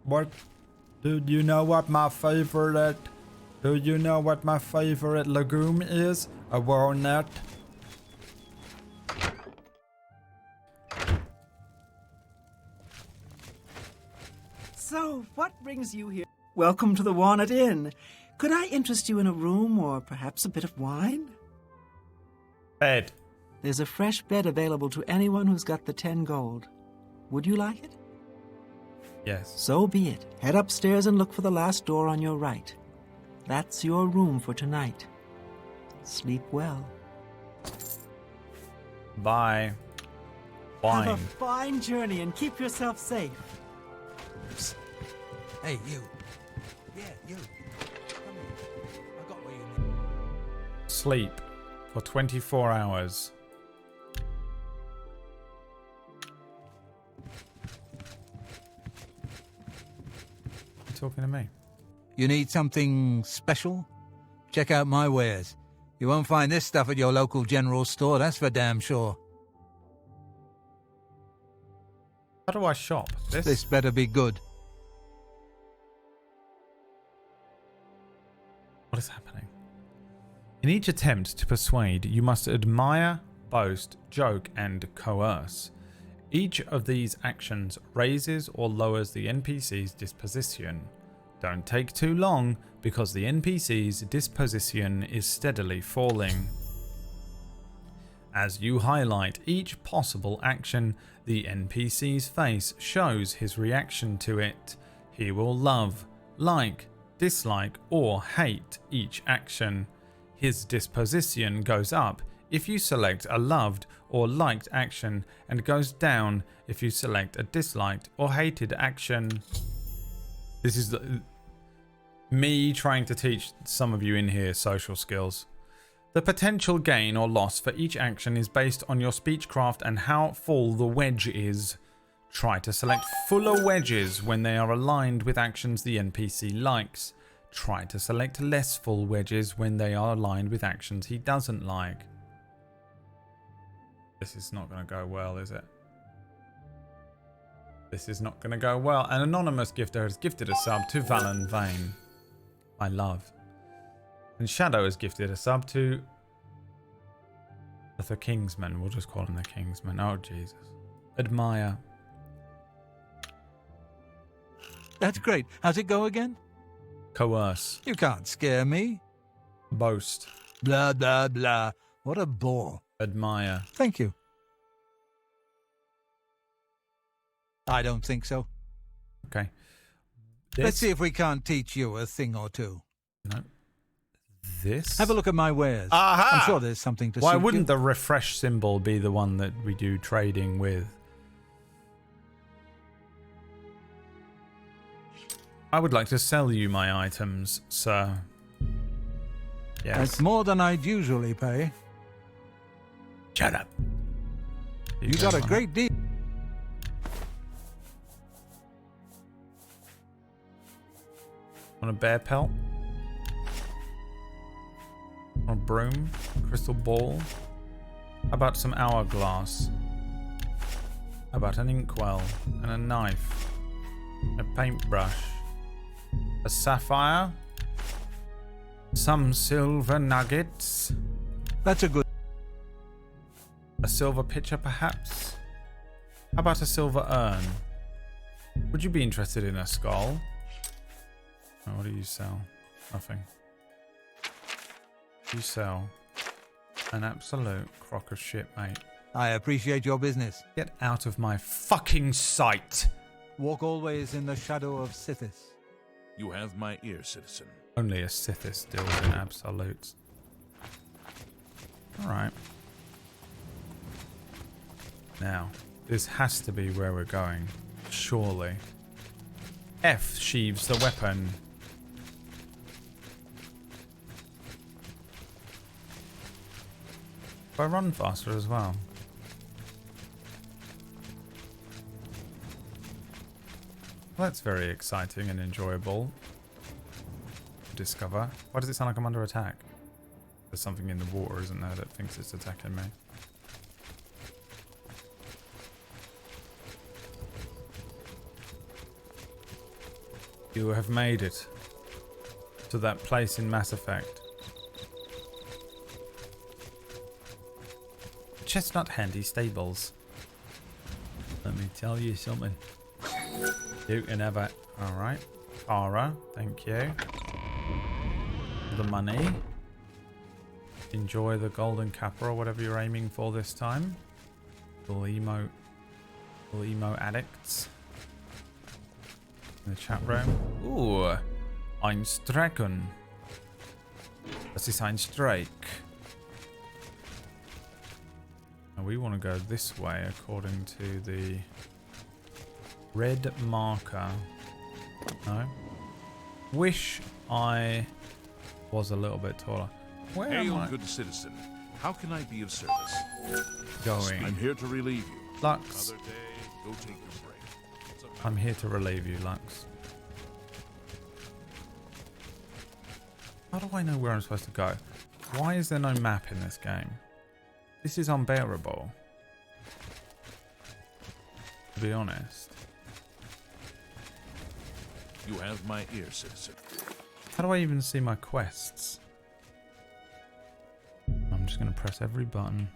[SPEAKER 7] What? Do you know what my favorite? Do you know what my favorite legume is? A walnut.
[SPEAKER 12] So, what brings you here? Welcome to the Walnut Inn. Could I interest you in a room or perhaps a bit of wine?
[SPEAKER 1] Bed.
[SPEAKER 12] There's a fresh bed available to anyone who's got the 10 gold. Would you like it?
[SPEAKER 1] Yes.
[SPEAKER 12] So be it. Head upstairs and look for the last door on your right. That's your room for tonight. Sleep well.
[SPEAKER 1] Bye. Fine.
[SPEAKER 12] Have a fine journey and keep yourself safe.
[SPEAKER 8] Hey, you. Yeah, you. Come here. I got what you need.
[SPEAKER 1] Sleep for 24 hours. You talking to me?
[SPEAKER 8] You need something special? Check out my wares. You won't find this stuff at your local general store, that's for damn sure.
[SPEAKER 1] How do I shop?
[SPEAKER 8] This better be good.
[SPEAKER 1] What is happening? In each attempt to persuade, you must admire, boast, joke, and coerce. Each of these actions raises or lowers the NPC's disposition. Don't take too long, because the NPC's disposition is steadily falling. As you highlight each possible action, the NPC's face shows his reaction to it. He will love, like, dislike, or hate each action. His disposition goes up if you select a loved or liked action, and goes down if you select a disliked or hated action. This is me trying to teach some of you in here social skills. The potential gain or loss for each action is based on your speechcraft and how full the wedge is. Try to select fuller wedges when they are aligned with actions the NPC likes. Try to select less full wedges when they are aligned with actions he doesn't like. This is not going to go well, is it? This is not going to go well. An anonymous gifter has gifted a sub to Valen Vane. My love. And Shadow has gifted a sub to the Kingsman. We'll just call him the Kingsman. Oh, Jesus. Admire.
[SPEAKER 8] That's great. How's it go again?
[SPEAKER 1] Coerce.
[SPEAKER 8] You can't scare me.
[SPEAKER 1] Boast.
[SPEAKER 8] Blah, blah, blah. What a bore.
[SPEAKER 1] Admire.
[SPEAKER 8] Thank you. I don't think so.
[SPEAKER 1] Okay.
[SPEAKER 8] Let's see if we can't teach you a thing or two.
[SPEAKER 1] No. This?
[SPEAKER 8] Have a look at my wares.
[SPEAKER 1] Aha!
[SPEAKER 8] I'm sure there's something to
[SPEAKER 1] Why
[SPEAKER 8] suit
[SPEAKER 1] wouldn't
[SPEAKER 8] you.
[SPEAKER 1] the refresh symbol be the one that we do trading with? I would like to sell you my items, sir. Yes.
[SPEAKER 8] That's more than I'd usually pay.
[SPEAKER 1] Shut up.
[SPEAKER 8] You got a great deal.
[SPEAKER 1] Want a bear pelt? Want a broom? Crystal ball? How about some hourglass? How about an inkwell? And a knife? A paintbrush? A sapphire? Some silver nuggets?
[SPEAKER 8] That's a good...
[SPEAKER 1] A silver pitcher, perhaps? How about a silver urn? Would you be interested in a skull? Oh, what do you sell? Nothing. You sell an absolute crock of shit, mate.
[SPEAKER 8] I appreciate your business.
[SPEAKER 1] Get out of my fucking sight!
[SPEAKER 8] Walk always in the shadow of Sithis.
[SPEAKER 5] You have my ear, citizen.
[SPEAKER 1] Only a Sithis deals in absolutes. Alright. Now, this has to be where we're going. surely. F sheaves the weapon. I run faster as well. That's very exciting and enjoyable to discover. Why does it sound like I'm under attack? There's something in the water, isn't there, that thinks it's attacking me. You have made it to that place in Mass Effect. Chestnut Handy Stables. Let me tell you something. You can have it. Alright. Tara, thank you. The money. Enjoy the golden capper or whatever you're aiming for this time. Little emo addicts. In the chat room. Ooh. Ein Strecken. Das ist ein Streik. Now we want to go this way according to the red marker. No. Wish I was a little bit taller. Where am I?
[SPEAKER 5] Good citizen. How can I be of service?
[SPEAKER 1] Going.
[SPEAKER 5] I'm here to relieve you.
[SPEAKER 1] Lux.
[SPEAKER 5] Another day, go take your break.
[SPEAKER 1] I'm here to relieve you, Lux. How do I know where I'm supposed to go? Why is there no map in this game? This is unbearable. To be honest.
[SPEAKER 5] You have my ear, citizen.
[SPEAKER 1] How do I even see my quests? I'm just going to press every button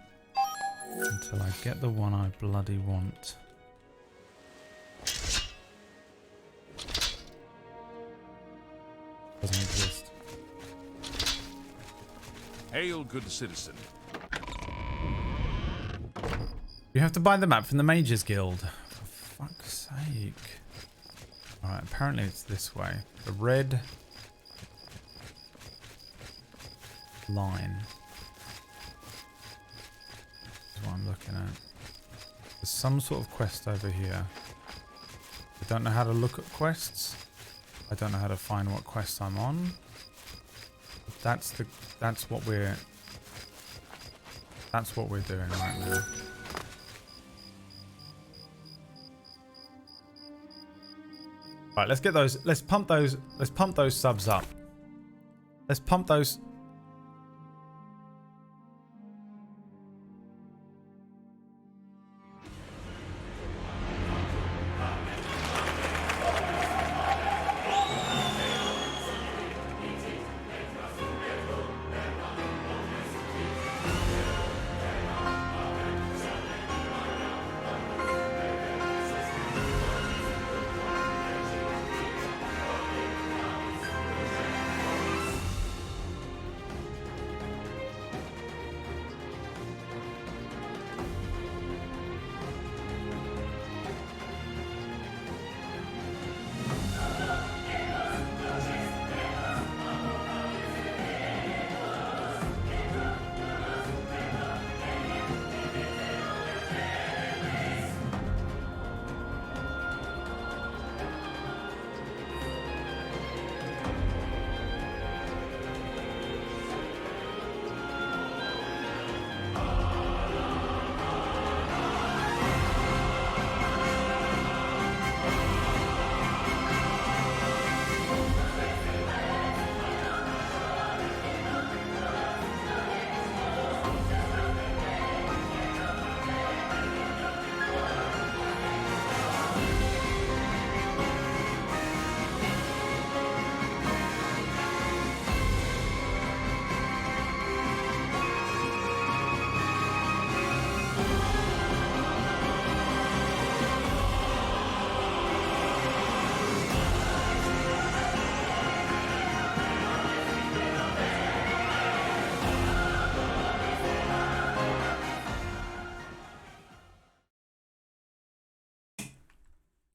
[SPEAKER 1] until I get the one I bloody want. Doesn't exist.
[SPEAKER 5] Hail, good citizen.
[SPEAKER 1] You have to buy the map from the Mages Guild. For fuck's sake. Alright, apparently it's this way. The red line is what I'm looking at. There's some sort of quest over here. I don't know how to look at quests. I don't know how to find what quest I'm on. But that's what we're doing right now. Right, let's get those. Let's pump those subs up. Let's pump those.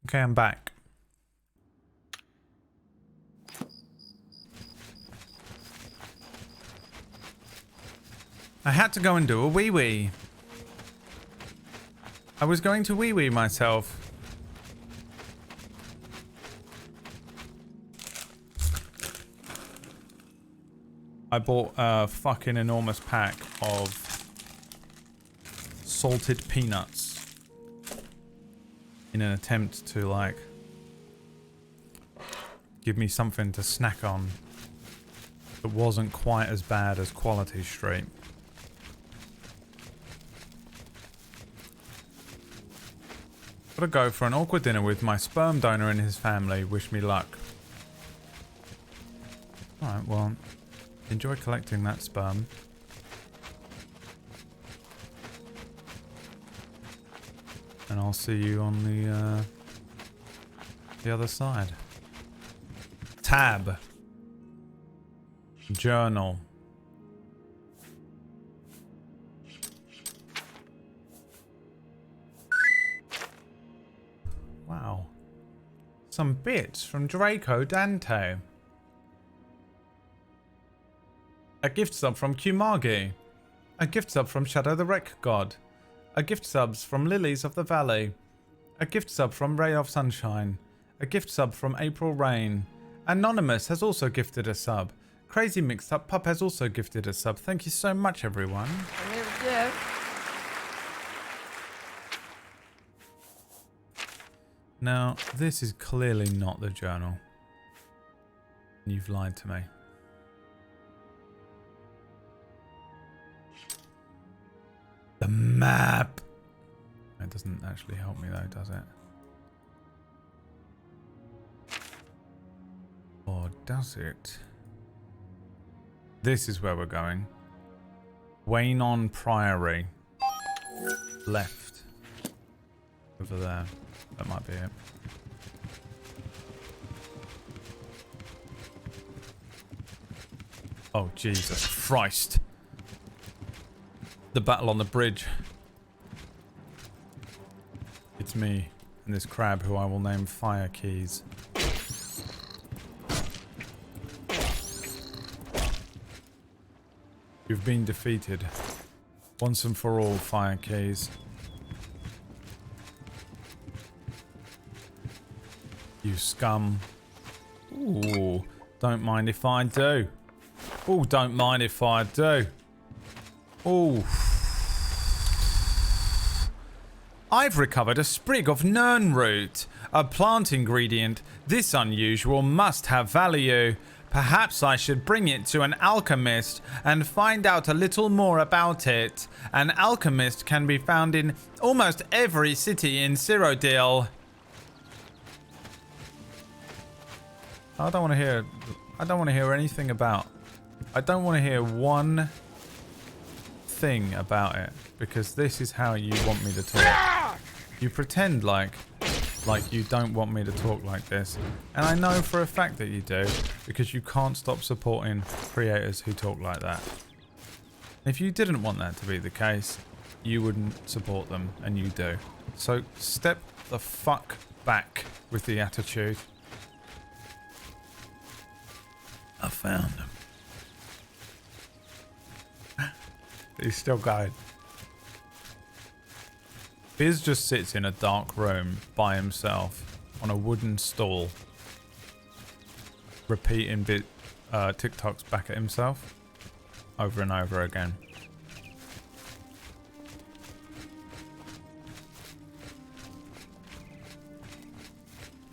[SPEAKER 1] Okay, I'm back. I had to go and do a wee-wee. I was going to wee-wee myself. I bought a fucking enormous pack of salted peanuts in an attempt to, like, give me something to snack on that wasn't quite as bad as Quality Street. Gotta go for an awkward dinner with my sperm donor and his family. Wish me luck. Alright, well, enjoy collecting that sperm. And I'll see you on the other side. Tab. Journal. Wow. Some bits from Draco Dante. A gift sub from Qmagi. A gift sub from Shadow the Wreck God. A gift subs from Lilies of the Valley. A gift sub from Ray of Sunshine. A gift sub from April Rain. Anonymous has also gifted a sub. Crazy Mixed Up Pup has also gifted a sub. Thank you so much, everyone. Now, this is clearly not the journal. You've lied to me. The map! It doesn't actually help me though, does it? Or does it? This is where we're going. Waynon Priory. Left. Over there. That might be it. Oh, Jesus Christ. The battle on the bridge. It's me and this crab who I will name Fire Keys. You've been defeated. Once and for all, Fire Keys. You scum. Ooh, don't mind if I do. Ooh, don't mind if I do. Ooh. I've recovered a sprig of nernroot, a plant ingredient. This unusual must have value. Perhaps I should bring it to an alchemist and find out a little more about it. An alchemist can be found in almost every city in Cyrodiil. I don't want to hear anything about. I don't want to hear one thing about it, because this is how you want me to talk. You pretend like you don't want me to talk like this, and I know for a fact that you do, because you can't stop supporting creators who talk like that. If you didn't want that to be the case, you wouldn't support them, and you do. So step the fuck back with the attitude. I found him. He's still going. Biz just sits in a dark room by himself on a wooden stool, repeating TikToks back at himself over and over again.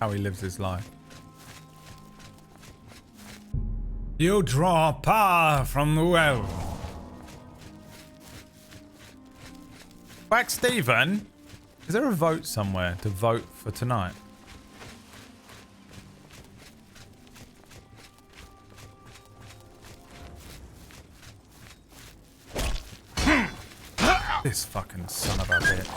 [SPEAKER 1] How he lives his life. You draw power from the well. Back Stephen, is there a vote somewhere to vote for tonight? This fucking son of a bitch.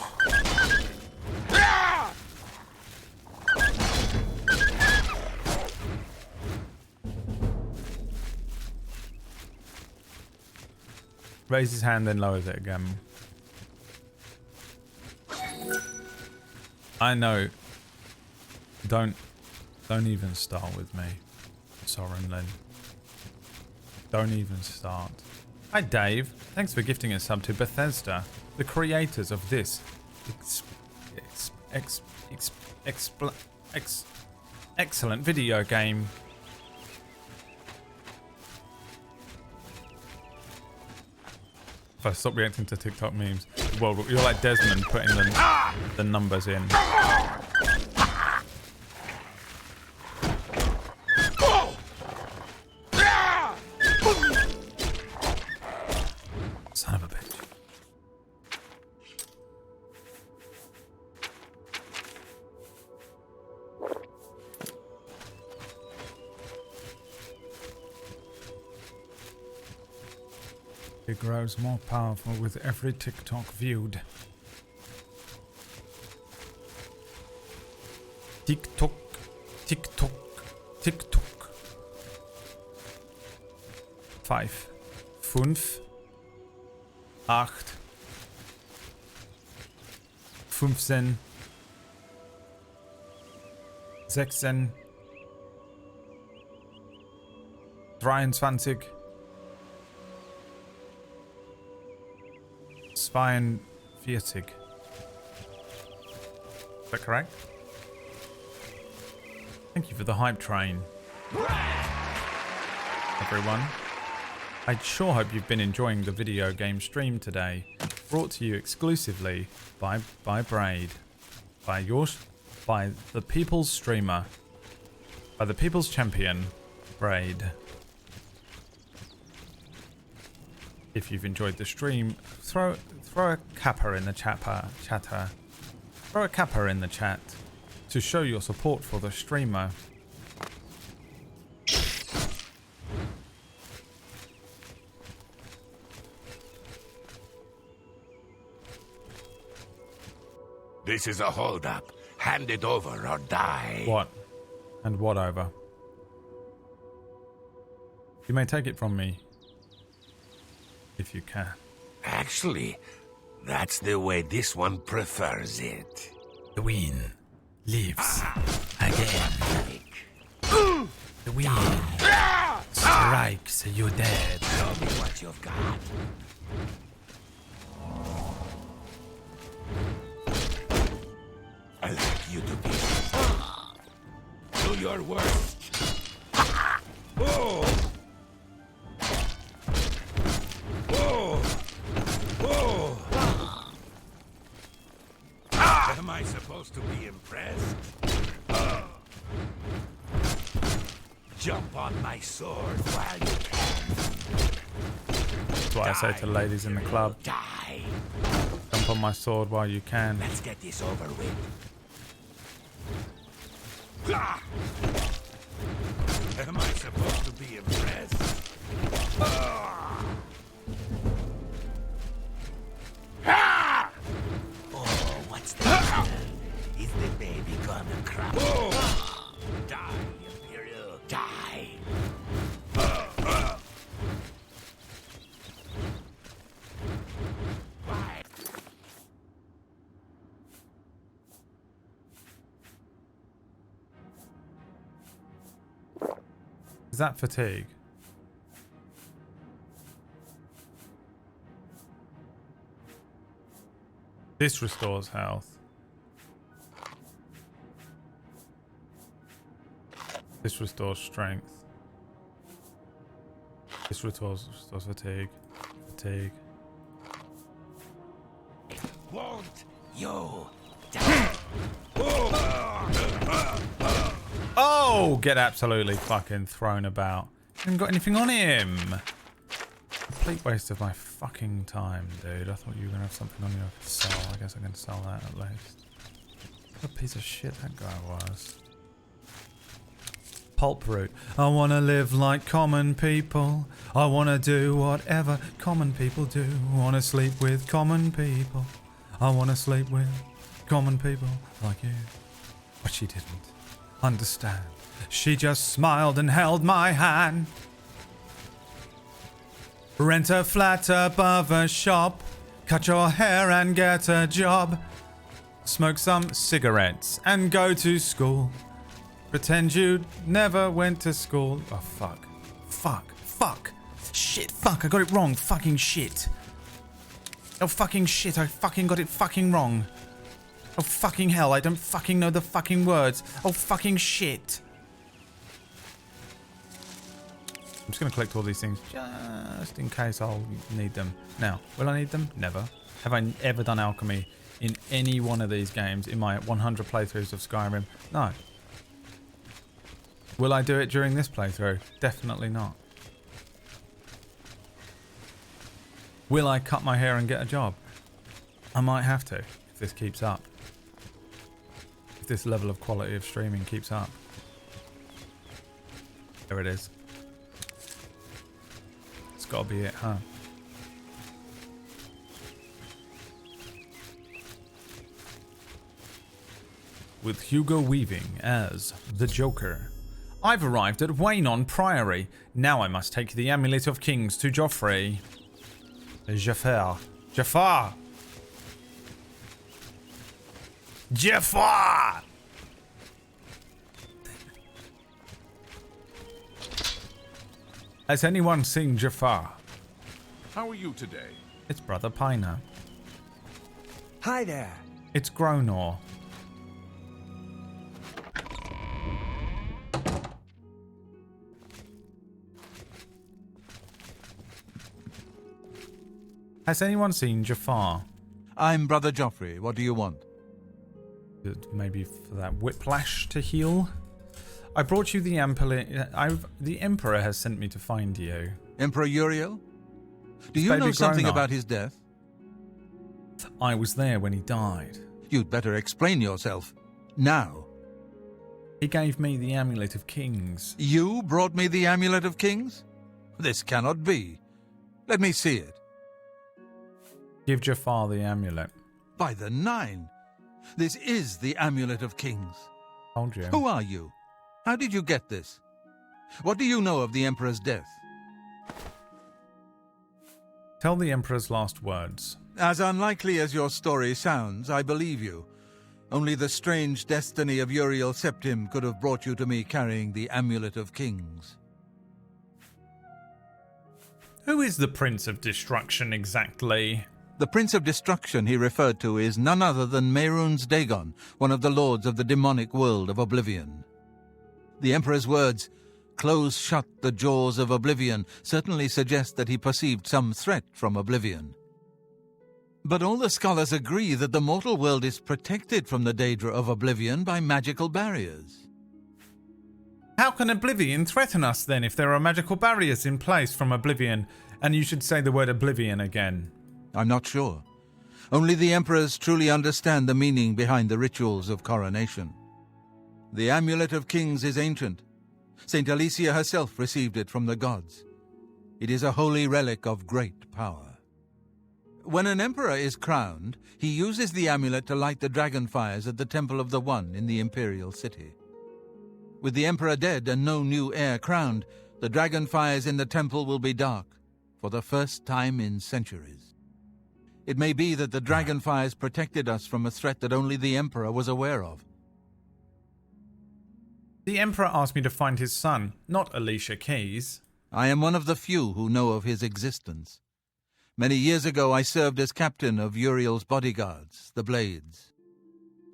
[SPEAKER 1] Raise his hand, then lowers it again. I know. Don't even start with me, Soren Lin. Don't even start. Hi Dave, thanks for gifting a sub to Bethesda, the creators of this excellent video game. If I stop reacting to TikTok memes, well, you're like Desmond putting the numbers in. Son of a bitch. It grows more powerful with every TikTok viewed. TikTok, TikTok, TikTok. 5, 5, 8, 15, 16, 23, 42. Is that correct? Thank you for the hype train, everyone. I sure hope you've been enjoying the video game stream today, brought to you exclusively by Braid, by the people's streamer, by the people's champion, Braid. If you've enjoyed the stream, throw a kappa in the chatter. Throw a kappa in the chat to show your support for the streamer.
[SPEAKER 10] This is a holdup. Hand it over or die.
[SPEAKER 1] What? And what over? You may take it from me. If you can.
[SPEAKER 10] Actually, that's the way this one prefers it.
[SPEAKER 7] The wind lives again. The wind strikes you dead.
[SPEAKER 10] Show me what you've got. I like you to be. Do your worst. Oh! Whoa! Whoa! Am I supposed to be impressed? Jump on my sword while you can.
[SPEAKER 1] That's what I say to ladies in the club.
[SPEAKER 10] Die.
[SPEAKER 1] Jump on my sword while you can.
[SPEAKER 10] Let's get this over with. Am I supposed to be impressed? Oh, what's the matter? Is the baby gonna cry? Die, Imperial, die! Why?
[SPEAKER 1] Is that fatigue? This restores health. This restores strength. This restores fatigue. Fatigue.
[SPEAKER 10] Won't you die?
[SPEAKER 1] Oh, get absolutely fucking thrown about. Haven't got anything on him. Complete waste of my fucking time, dude. I thought you were gonna have something on you I could sell. I guess I can sell that at least. What a piece of shit that guy was. Pulp root. I wanna live like common people. I wanna do whatever common people do. Wanna sleep with common people. I wanna sleep with common people like you. But she didn't understand. She just smiled and held my hand. Rent a flat above a shop. Cut your hair and get a job. Smoke some cigarettes and go to school. Pretend you never went to school. Oh, fuck. Fuck. Fuck. Shit. Fuck. I got it wrong. Fucking shit. Oh, fucking shit. I fucking got it fucking wrong. Oh, fucking hell. I don't fucking know the fucking words. Oh, fucking shit. I'm just going to collect all these things just in case I'll need them. Now, will I need them? Never. Have I ever done alchemy in any one of these games in my 100 playthroughs of Skyrim? No. Will I do it during this playthrough? Definitely not. Will I cut my hair and get a job? I might have to if this keeps up. If this level of quality of streaming keeps up. There it is. It's got to be it, huh? With Hugo Weaving as the Joker. I've arrived at Waynon Priory. Now I must take the Amulet of Kings to Joffrey. Jafar. Jafar! Jafar! Has anyone seen Jafar?
[SPEAKER 5] How are you today?
[SPEAKER 1] It's Brother Piner.
[SPEAKER 3] Hi there.
[SPEAKER 1] It's Gronor. Has anyone seen Jafar?
[SPEAKER 8] I'm Brother Joffrey. What do you want?
[SPEAKER 1] Maybe for that whiplash to heal? I brought you the Emperor. The Emperor has sent me to find you.
[SPEAKER 8] Emperor Uriel? Do you know something about his death?
[SPEAKER 1] I was there when he died.
[SPEAKER 8] You'd better explain yourself. Now.
[SPEAKER 1] He gave me the Amulet of Kings.
[SPEAKER 8] You brought me the Amulet of Kings? This cannot be. Let me see it.
[SPEAKER 1] Give Jafar the amulet.
[SPEAKER 8] By the Nine! This is the Amulet of Kings.
[SPEAKER 1] Told you.
[SPEAKER 8] Who are you? How did you get this? What do you know of the Emperor's death?
[SPEAKER 1] Tell the Emperor's last words.
[SPEAKER 8] As unlikely as your story sounds, I believe you. Only the strange destiny of Uriel Septim could have brought you to me carrying the Amulet of Kings.
[SPEAKER 1] Who is the Prince of Destruction exactly?
[SPEAKER 8] The Prince of Destruction he referred to is none other than Mehrunes Dagon, one of the lords of the demonic world of Oblivion. The Emperor's words, "Close shut the jaws of Oblivion," certainly suggest that he perceived some threat from Oblivion. But all the scholars agree that the mortal world is protected from the Daedra of Oblivion by magical barriers.
[SPEAKER 1] How can Oblivion threaten us then if there are magical barriers in place from Oblivion? And you should say the word Oblivion again.
[SPEAKER 8] I'm not sure. Only the Emperors truly understand the meaning behind the rituals of coronation. The Amulet of Kings is ancient. Saint Alicia herself received it from the gods. It is a holy relic of great power. When an emperor is crowned, he uses the amulet to light the dragon fires at the Temple of the One in the imperial city. With the emperor dead and no new heir crowned, the dragon fires in the temple will be dark, for the first time in centuries. It may be that the dragon fires protected us from a threat that only the Emperor was aware of.
[SPEAKER 1] The Emperor asked me to find his son, not Alicia Keys.
[SPEAKER 8] I am one of the few who know of his existence. Many years ago I served as captain of Uriel's bodyguards, the Blades.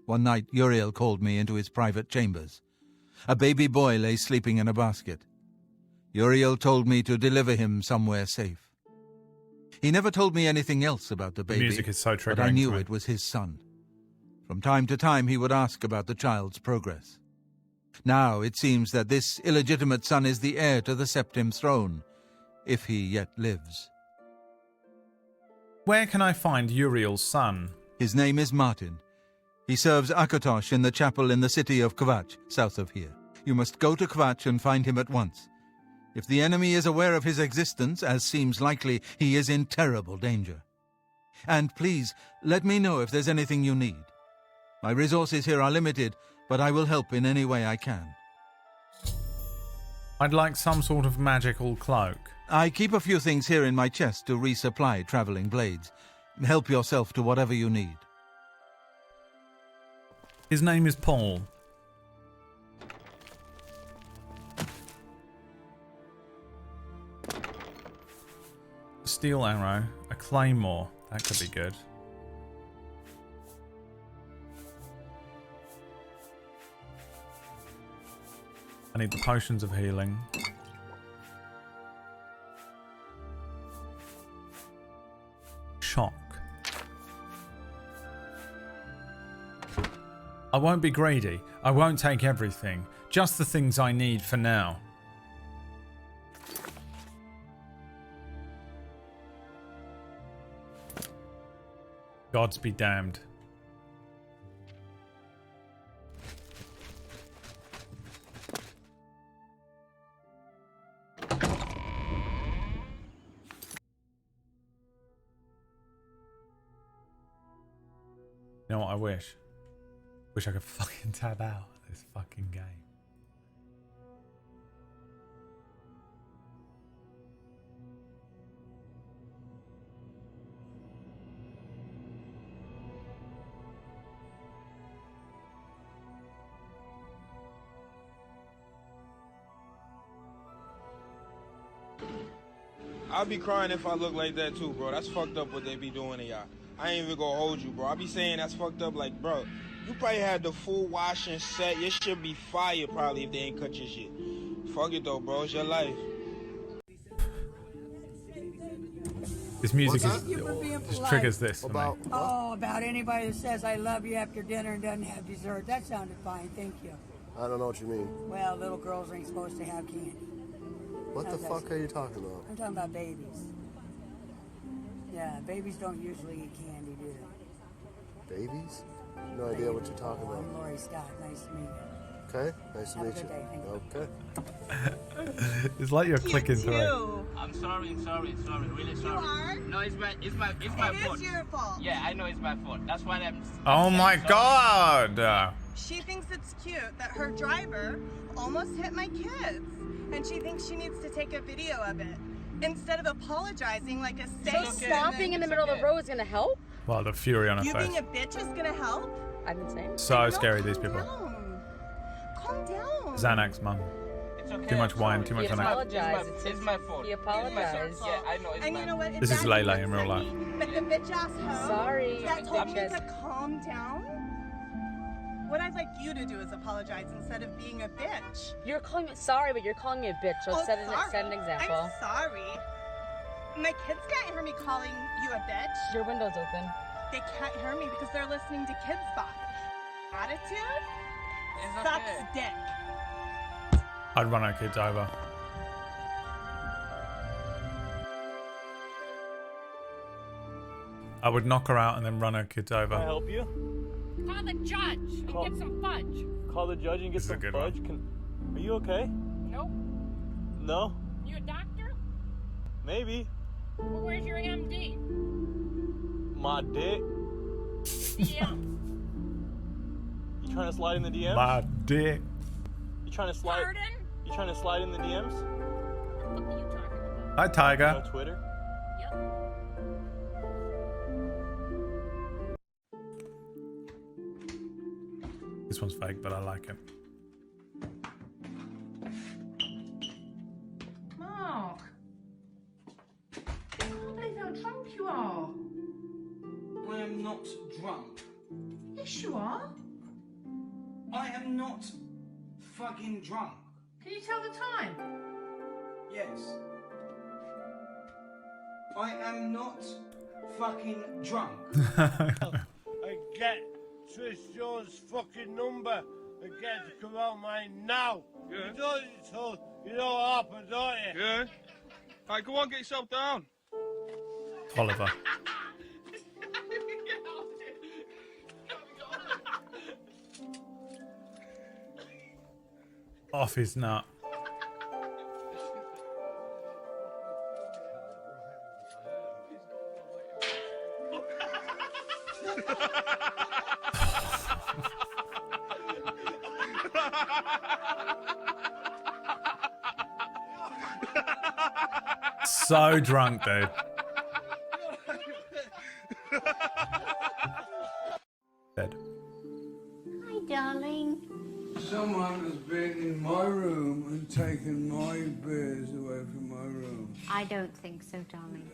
[SPEAKER 8] One night Uriel called me into his private chambers. A baby boy lay sleeping in a basket. Uriel told me to deliver him somewhere safe. He never told me anything else about the baby,
[SPEAKER 1] the music is so triggering,
[SPEAKER 8] but I knew it was his son. From time to time he would ask about the child's progress. Now it seems that this illegitimate son is the heir to the Septim throne, if he yet lives.
[SPEAKER 1] Where can I find Uriel's son?
[SPEAKER 8] His name is Martin. He serves Akatosh in the chapel in the city of Kvatch, south of here. You must go to Kvatch and find him at once. If the enemy is aware of his existence, as seems likely, he is in terrible danger. And please, let me know if there's anything you need. My resources here are limited, but I will help in any way I can.
[SPEAKER 1] I'd like some sort of magical cloak.
[SPEAKER 8] I keep a few things here in my chest to resupply traveling blades. Help yourself to whatever you need.
[SPEAKER 1] His name is Paul. Steel arrow, a claymore. That could be good. I need the potions of healing. I won't be greedy. I won't take everything. Just the things I need for now. Gods be damned. You know what I wish? Wish I could fucking tab out of this fucking game.
[SPEAKER 13] I'll be crying if I look like that too, bro. That's fucked up what they be doing to y'all. I ain't even gonna hold you, bro. I be saying that's fucked up, like, bro, you probably had the full washing set. Your shit be fire probably if they ain't cut your shit. Fuck it though, bro. It's your life.
[SPEAKER 1] This music just triggers this for me.
[SPEAKER 14] About anybody that says I love you after dinner and doesn't have dessert. That sounded fine, thank you.
[SPEAKER 15] I don't know what you mean.
[SPEAKER 14] Well, little girls ain't supposed to have candy.
[SPEAKER 15] What the fuck are you talking about?
[SPEAKER 14] I'm talking about babies. Yeah, babies don't usually eat candy, do they?
[SPEAKER 15] Babies? No idea what you're talking about.
[SPEAKER 14] I'm Lori Scott. Nice to meet you.
[SPEAKER 15] Okay, nice to meet you. Okay.
[SPEAKER 1] It's like you're clicking through.
[SPEAKER 16] I'm sorry, really sorry.
[SPEAKER 17] You are?
[SPEAKER 16] No, it's my fault.
[SPEAKER 17] It is your fault.
[SPEAKER 16] Yeah, I know it's my fault. That's why I'm.
[SPEAKER 1] Oh my god!
[SPEAKER 17] She thinks it's cute that her driver almost hit my kids, and she thinks she needs to take a video of it instead of apologizing like a saint.
[SPEAKER 9] So stopping in the middle of the road is gonna help?
[SPEAKER 1] Wow, the fury on her
[SPEAKER 17] You
[SPEAKER 1] face.
[SPEAKER 17] being a bitch is gonna help?
[SPEAKER 9] I've been saying.
[SPEAKER 1] So scary, these people.
[SPEAKER 17] Calm down.
[SPEAKER 1] Xanax, mum.
[SPEAKER 16] It's okay.
[SPEAKER 1] Too much wine, too much
[SPEAKER 9] He
[SPEAKER 1] Xanax.
[SPEAKER 9] apologized.
[SPEAKER 16] It's my fault.
[SPEAKER 9] He apologized.
[SPEAKER 16] Yeah, I know. It's
[SPEAKER 17] And
[SPEAKER 16] my
[SPEAKER 17] you know what?
[SPEAKER 1] This is
[SPEAKER 17] Exactly
[SPEAKER 1] Layla
[SPEAKER 17] what
[SPEAKER 1] in real life.
[SPEAKER 17] But the bitch ass hoe
[SPEAKER 9] Sorry,
[SPEAKER 17] that told me
[SPEAKER 9] bitches.
[SPEAKER 17] to calm down. What I'd like you to do is apologize instead of being a bitch.
[SPEAKER 9] You're calling me sorry, but you're calling me a bitch. So
[SPEAKER 17] Oh,
[SPEAKER 9] set an
[SPEAKER 17] sorry.
[SPEAKER 9] example.
[SPEAKER 17] I'm sorry. My kids can't hear me calling you a bitch.
[SPEAKER 9] Your window's open.
[SPEAKER 17] They can't hear me because they're listening to Kids Bop. Attitude
[SPEAKER 16] It's
[SPEAKER 17] sucks
[SPEAKER 16] okay.
[SPEAKER 17] dick.
[SPEAKER 1] I'd run our kids over. I would knock her out and then run her kids over.
[SPEAKER 18] Can I help you?
[SPEAKER 19] Call the judge and get some fudge.
[SPEAKER 18] Call the judge and get
[SPEAKER 1] This is a
[SPEAKER 18] some
[SPEAKER 1] good
[SPEAKER 18] fudge? Are you okay?
[SPEAKER 19] Nope.
[SPEAKER 18] No?
[SPEAKER 19] You a doctor?
[SPEAKER 18] Maybe.
[SPEAKER 19] Well, where's your MD?
[SPEAKER 18] My dick.
[SPEAKER 19] DM.
[SPEAKER 18] You trying to slide in the DMs?
[SPEAKER 1] My dick.
[SPEAKER 18] You trying to slide?
[SPEAKER 19] Pardon?
[SPEAKER 18] You trying to slide in the DMs?
[SPEAKER 19] What are you talking about?
[SPEAKER 1] Hi, Tiger.
[SPEAKER 18] On Twitter?
[SPEAKER 19] Yep.
[SPEAKER 1] This one's fake, but I like it.
[SPEAKER 20] Mark. I can't believe how drunk you are.
[SPEAKER 21] I am not drunk.
[SPEAKER 20] Yes, you are.
[SPEAKER 21] I am not fucking drunk.
[SPEAKER 20] Can you tell the time?
[SPEAKER 21] Yes. I am not fucking drunk.
[SPEAKER 22] I get Trish Jones' fucking number and get to come out mine now.
[SPEAKER 23] Yeah.
[SPEAKER 22] You know what happened, don't you?
[SPEAKER 23] Yeah. Alright, go on, get yourself down.
[SPEAKER 1] Oliver. Off his nut. So drunk, dude. Dead.
[SPEAKER 24] Hi, darling.
[SPEAKER 25] Someone has been in my room and taken my beers away from my room.
[SPEAKER 24] I don't think so, darling.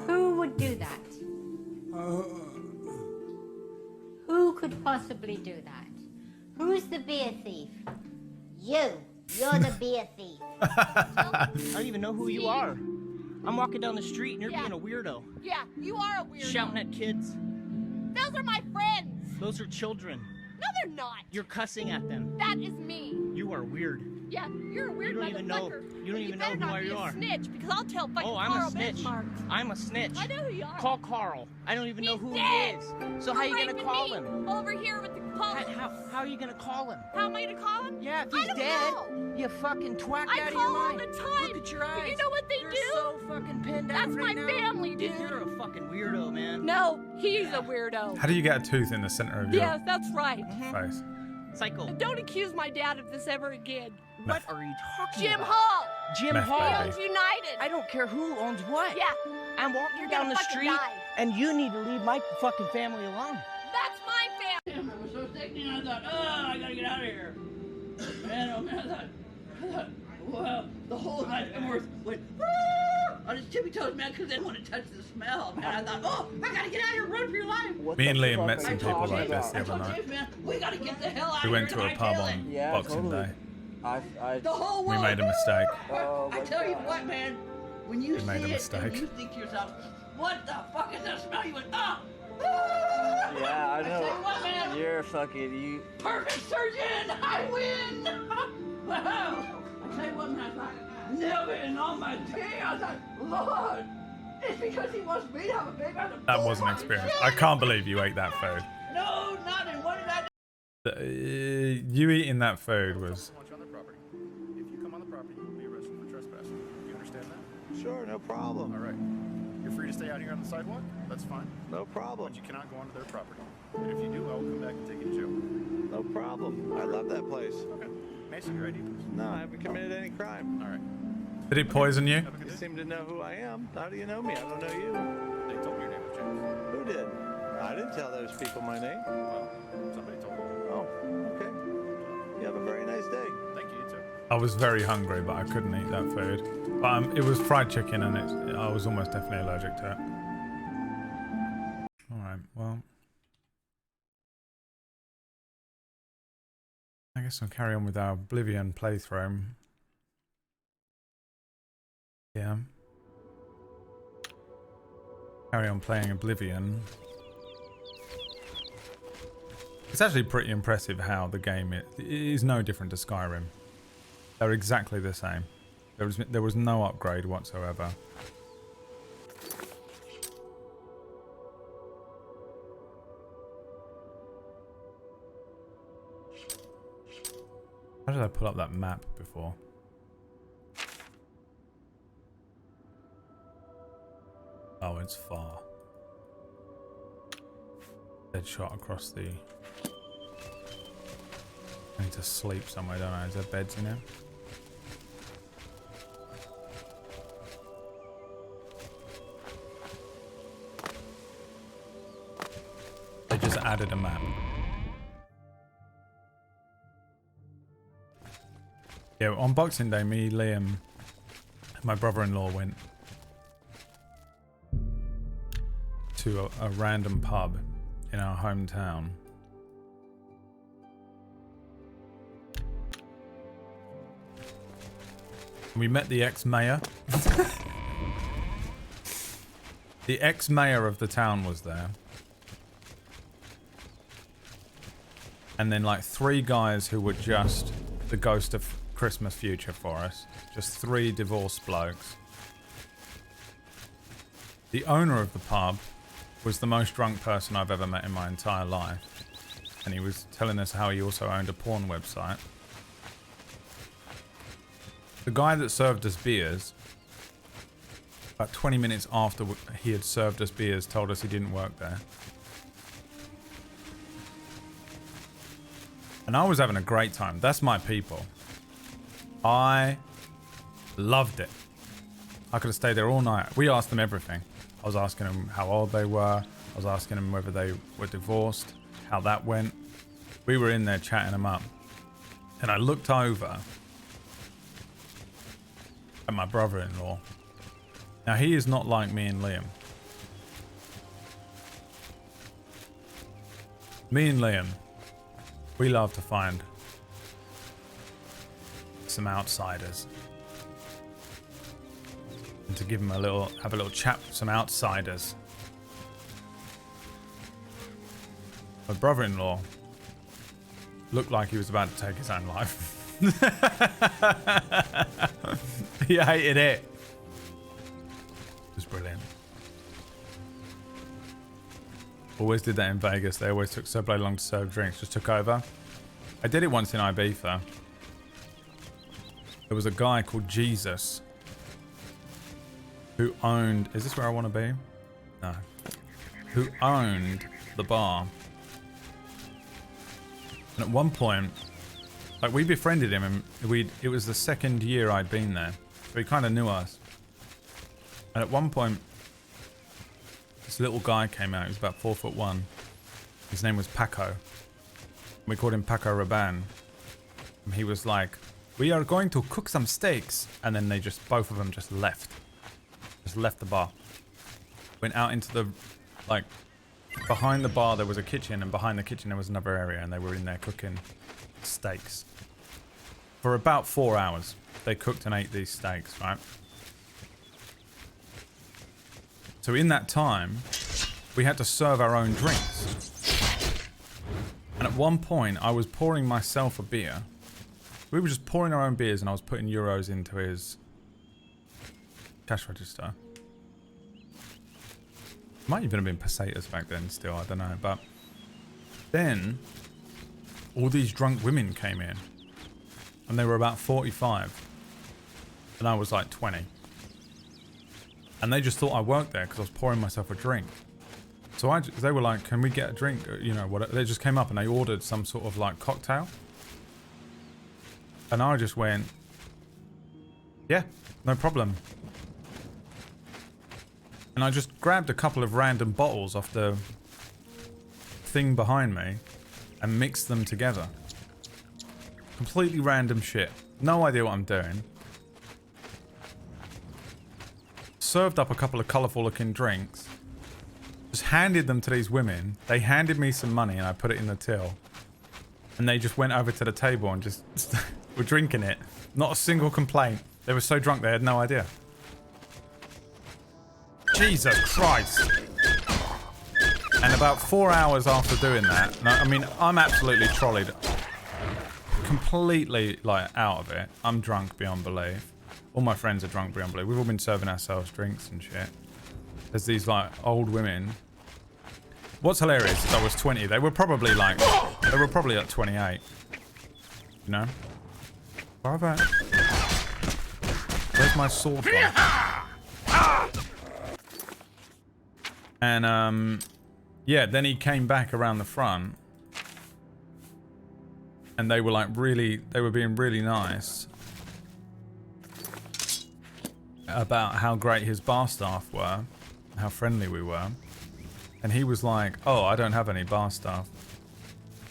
[SPEAKER 24] Who would do that? Who could possibly do that? Who's the beer thief? You. You're the beer thief.
[SPEAKER 26] I don't even know who you are. I'm walking down the street and you're being a weirdo.
[SPEAKER 19] Yeah, you are a weirdo.
[SPEAKER 26] Shouting at kids.
[SPEAKER 19] Those are my friends.
[SPEAKER 26] Those are children.
[SPEAKER 2] No, they're not.
[SPEAKER 26] You're cussing at them.
[SPEAKER 2] That is me.
[SPEAKER 26] You are weird.
[SPEAKER 2] Yeah, you're a weird
[SPEAKER 26] You don't even know.
[SPEAKER 2] motherfucker.
[SPEAKER 26] You don't even know
[SPEAKER 2] better
[SPEAKER 26] who
[SPEAKER 2] not be
[SPEAKER 26] you
[SPEAKER 2] a
[SPEAKER 26] are.
[SPEAKER 2] snitch, because I'll tell fucking
[SPEAKER 26] Oh, I'm
[SPEAKER 2] Carl
[SPEAKER 26] a snitch.
[SPEAKER 2] Benchmark.
[SPEAKER 26] I'm a snitch.
[SPEAKER 2] I know who you are.
[SPEAKER 26] Call Carl. I don't even know who
[SPEAKER 2] dead.
[SPEAKER 26] he is. So
[SPEAKER 2] For
[SPEAKER 26] how are you gonna
[SPEAKER 2] raping
[SPEAKER 26] call
[SPEAKER 2] me
[SPEAKER 26] him?
[SPEAKER 2] Over here with the police.
[SPEAKER 26] How are you gonna call him?
[SPEAKER 2] How am I gonna call him?
[SPEAKER 26] Yeah, if
[SPEAKER 2] I
[SPEAKER 26] he's
[SPEAKER 2] don't
[SPEAKER 26] dead,
[SPEAKER 2] know.
[SPEAKER 26] you fucking twat
[SPEAKER 2] I
[SPEAKER 26] out of
[SPEAKER 2] call
[SPEAKER 26] your
[SPEAKER 2] all
[SPEAKER 26] mind.
[SPEAKER 2] the time.
[SPEAKER 26] Look at your eyes.
[SPEAKER 2] You know what they
[SPEAKER 26] You're
[SPEAKER 2] do?
[SPEAKER 26] so fucking pinned out
[SPEAKER 2] That's
[SPEAKER 26] right
[SPEAKER 2] my
[SPEAKER 26] now.
[SPEAKER 2] family, dude.
[SPEAKER 26] You're a fucking weirdo, man.
[SPEAKER 2] No, he's a weirdo.
[SPEAKER 1] How do you get a tooth in the center of your
[SPEAKER 2] Yes, that's right.
[SPEAKER 1] face?
[SPEAKER 26] Psycho.
[SPEAKER 2] Don't accuse my dad of this ever again.
[SPEAKER 26] What are you talking
[SPEAKER 2] Jim
[SPEAKER 26] about?
[SPEAKER 2] Hall.
[SPEAKER 26] Jim
[SPEAKER 1] Meth
[SPEAKER 26] Hall.
[SPEAKER 1] baby.
[SPEAKER 2] Owns United.
[SPEAKER 26] I don't care who owns what.
[SPEAKER 2] Yeah.
[SPEAKER 26] I'm walking
[SPEAKER 2] You're
[SPEAKER 26] down
[SPEAKER 2] gonna
[SPEAKER 26] the
[SPEAKER 2] fucking
[SPEAKER 26] street,
[SPEAKER 2] die.
[SPEAKER 26] and you need to leave my fucking family alone.
[SPEAKER 2] That's my family.
[SPEAKER 4] I was so sickening, I thought, oh, I gotta get out of here. Man, oh man, I thought, well, the whole night Earth went on his tippy toes, man, because they didn't want to touch the smell, man. I thought, oh, I gotta get out of here, run for your life.
[SPEAKER 1] Me and Liam met some
[SPEAKER 4] I
[SPEAKER 1] people
[SPEAKER 4] told
[SPEAKER 1] like
[SPEAKER 4] James-
[SPEAKER 1] this the
[SPEAKER 4] I
[SPEAKER 1] other
[SPEAKER 4] told
[SPEAKER 1] night.
[SPEAKER 4] James, man, we gotta get the hell out
[SPEAKER 1] We
[SPEAKER 4] of
[SPEAKER 1] went
[SPEAKER 4] here
[SPEAKER 1] to a
[SPEAKER 4] and
[SPEAKER 1] pub
[SPEAKER 4] hightail it.
[SPEAKER 1] on Boxing Day.
[SPEAKER 4] The whole
[SPEAKER 1] We
[SPEAKER 4] world.
[SPEAKER 1] made a mistake.
[SPEAKER 4] I tell you what, man, when you
[SPEAKER 1] We
[SPEAKER 4] see
[SPEAKER 1] made a
[SPEAKER 4] it,
[SPEAKER 1] mistake.
[SPEAKER 4] and you think to yourself, what the fuck is that smell? You went, ah!
[SPEAKER 6] Yeah, I
[SPEAKER 4] I tell you what,
[SPEAKER 6] know.
[SPEAKER 4] man.
[SPEAKER 6] You're fucking you.
[SPEAKER 4] Perfect surgeon! I win! Wow! I tell you what, man, I thought, nailed it in all my day. I thought, Lord, it's because he wants me to have a baby.
[SPEAKER 1] That was an experience. I can't believe you ate that food.
[SPEAKER 4] No, not in what did I do?
[SPEAKER 1] You eating that food was...
[SPEAKER 7] If you come on the property, you will be arrested for trespassing. Do you understand that?
[SPEAKER 11] Sure, no problem.
[SPEAKER 7] All right. You're free to stay out here on the sidewalk. That's fine.
[SPEAKER 11] No problem.
[SPEAKER 7] But you cannot go onto their property. And if you do, I will come back and take you to jail.
[SPEAKER 11] No problem. I love that place.
[SPEAKER 7] Okay. May I see your ID, please?
[SPEAKER 11] No, I haven't committed any crime.
[SPEAKER 7] All right.
[SPEAKER 1] Did it poison you?
[SPEAKER 11] You seem to know who I am. How do you know me? I don't know you.
[SPEAKER 7] They told me your name was James.
[SPEAKER 11] Who did? I didn't tell those people my name.
[SPEAKER 7] Well, somebody told me.
[SPEAKER 11] Oh, okay. You have a very nice day.
[SPEAKER 7] Thank you, you too.
[SPEAKER 1] I was very hungry, but I couldn't eat that food. But it was fried chicken, and I was almost definitely allergic to it. Alright, well... I guess I'll carry on with our Oblivion playthrough. Yeah. Carry on playing Oblivion. It's actually pretty impressive how the game is no different to Skyrim. They're exactly the same. There was no upgrade whatsoever. How did I pull up that map before? Oh, it's far. Dead shot across the... I need to sleep somewhere, don't I? Is there beds in here? They just added a map. Yeah, on Boxing Day, me, Liam, and my brother-in-law went to a random pub in our hometown. We met the ex-mayor. The ex-mayor of the town was there. And then like 3 guys who were just the ghost of Christmas future for us. Just 3 divorced blokes. The owner of the pub was the most drunk person I've ever met in my entire life. And he was telling us how he also owned a porn website. The guy that served us beers, about 20 minutes after he had served us beers, told us he didn't work there. And I was having a great time. That's my people. I loved it. I could have stayed there all night. We asked them everything. I was asking them how old they were. I was asking them whether they were divorced, how that went. We were in there chatting them up. And I looked over at my brother-in-law. Now, he is not like me and Liam. Me and Liam, we love to find some outsiders and to give them have a little chat with some outsiders. My brother-in-law looked like he was about to take his own life. He hated it. It was brilliant. Always did that in Vegas. They always took so bloody long to serve drinks. Just took over. I did it once in Ibiza. There was a guy called Jesus who owned... Is this where I want to be? No. Who owned the bar. And at one point, like, we befriended him, and it was the second year I'd been there. So he kind of knew us. And at one point, this little guy came out. He was about 4'1". His name was Paco. We called him Paco Rabanne. And he was like, "We are going to cook some steaks." And then they just, both of them just left. Just left the bar. Went out into the, like, behind the bar there was a kitchen, and behind the kitchen there was another area, and they were in there cooking steaks. For about 4 hours, they cooked and ate these steaks, right? So in that time, we had to serve our own drinks. And at one point, I was pouring myself a beer. We were just pouring our own beers, and I was putting euros into his cash register. Might even have been pesetas back then still, I don't know. But then, all these drunk women came in. And they were about 45. And I was like 20. And they just thought I worked there because I was pouring myself a drink. So they were like, "Can we get a drink?" You know, whatever. They just came up and they ordered some sort of like cocktail. And I just went, "Yeah, no problem." And I just grabbed a couple of random bottles off the thing behind me and mixed them together. Completely random shit. No idea what I'm doing. Served up a couple of colourful looking drinks. Just handed them to these women. They handed me some money and I put it in the till. And they just went over to the table and just were drinking it. Not a single complaint. They were so drunk they had no idea. Jesus Christ. And about 4 hours after doing that, I mean, I'm absolutely trolleyed. Completely, like, out of it. I'm drunk beyond belief. All my friends are drunk beyond belief. We've all been serving ourselves drinks and shit. There's these, like, old women. What's hilarious is I was 20. They were probably like 28. You know? Where's my sword from? And, yeah, then he came back around the front. And they were like they were being really nice about how great his bar staff were, how friendly we were. And he was like, "Oh, I don't have any bar staff."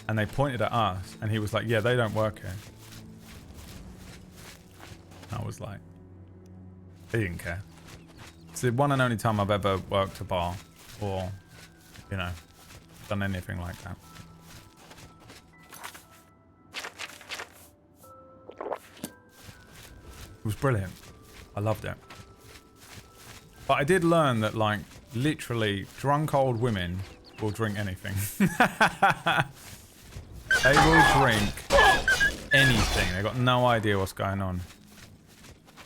[SPEAKER 1] And they pointed at us, and he was like, "Yeah, they don't work here." I was like, he didn't care. It's the one and only time I've ever worked a bar or, you know, done anything like that. It was brilliant. I loved it. But I did learn that, like, literally, drunk old women will drink anything. They will drink anything. They got no idea what's going on.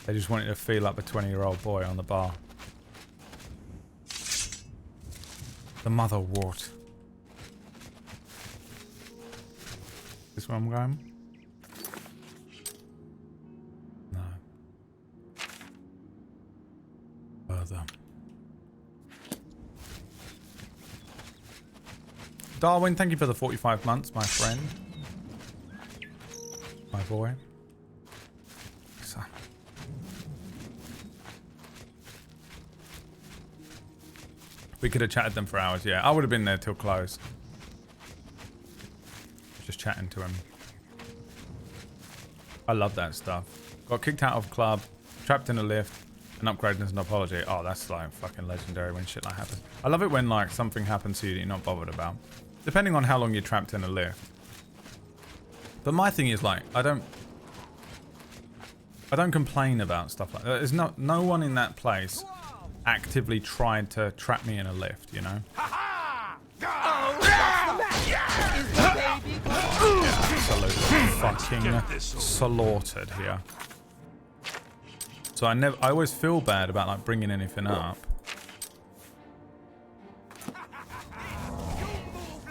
[SPEAKER 1] They just wanted to feel like the 20-year-old boy on the bar. The motherwort. This where I'm going? Further. Darwin, thank you for the 45 months, my friend. My boy. So. We could have chatted them for hours, yeah. I would have been there till close. Just chatting to him. I love that stuff. Got kicked out of club, trapped in a lift, and upgraded as an apology. Oh, that's like fucking legendary when shit like that happens. I love it when like something happens to you that you're not bothered about. Depending on how long you're trapped in a lift. But my thing is like, I don't complain about stuff like that. There's no one in that place actively tried to trap me in a lift, you know? fucking slaughtered here. So I always feel bad about like bringing anything up.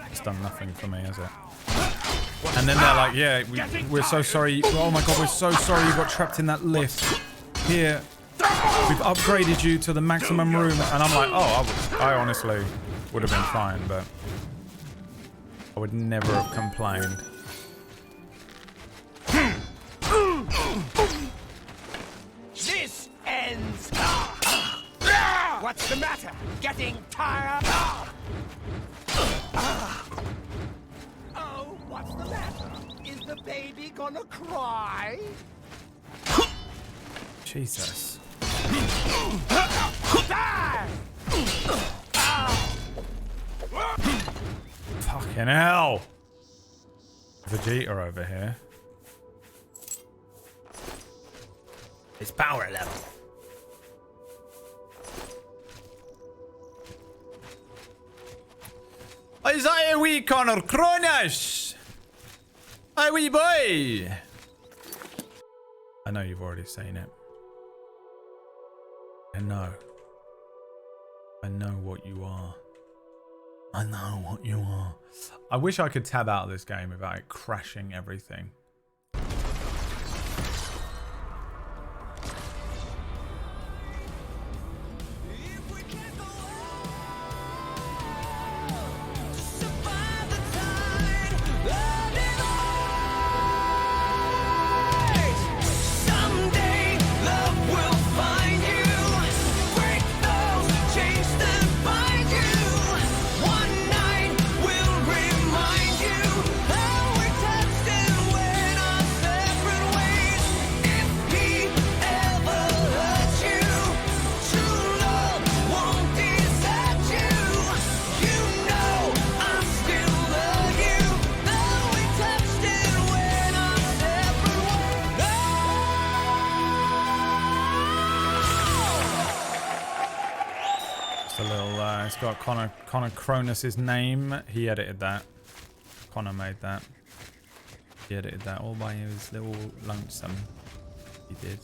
[SPEAKER 1] It's done nothing for me, has it? And then they're like, yeah, we're so sorry. Oh my god, we're so sorry you got trapped in that lift. Here, we've upgraded you to the maximum room. And I'm like, oh, I honestly would have been fine, but I would never have complained.
[SPEAKER 3] This ends. What's the matter? Getting tired? Oh, what's the matter? Is the baby gonna cry?
[SPEAKER 1] Jesus. Fucking hell. Vegeta over here. His power level. Is that a wee Connor Cronus? A wee boy. I know you've already seen it. I know. I know what you are. I know what you are. I wish I could tab out of this game without it crashing everything. It's got Connor Cronus's name. He edited that. Connor made that. He edited that all by his little lonesome. He did.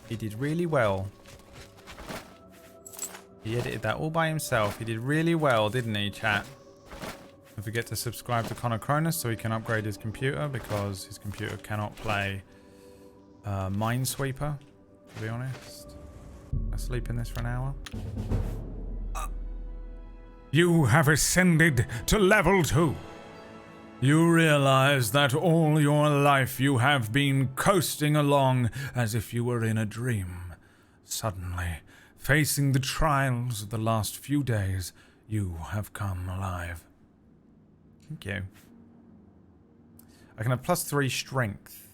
[SPEAKER 1] He did really well. He edited that all by himself. He did really well, didn't he, chat? Don't forget to subscribe to Connor Cronus so he can upgrade his computer, because his computer cannot play Minesweeper, to be honest. I sleep in this for an hour. You have ascended to level 2. You realize that all your life you have been coasting along as if you were in a dream. Suddenly, facing the trials of the last few days, you have come alive. Thank you. I can have +3 strength.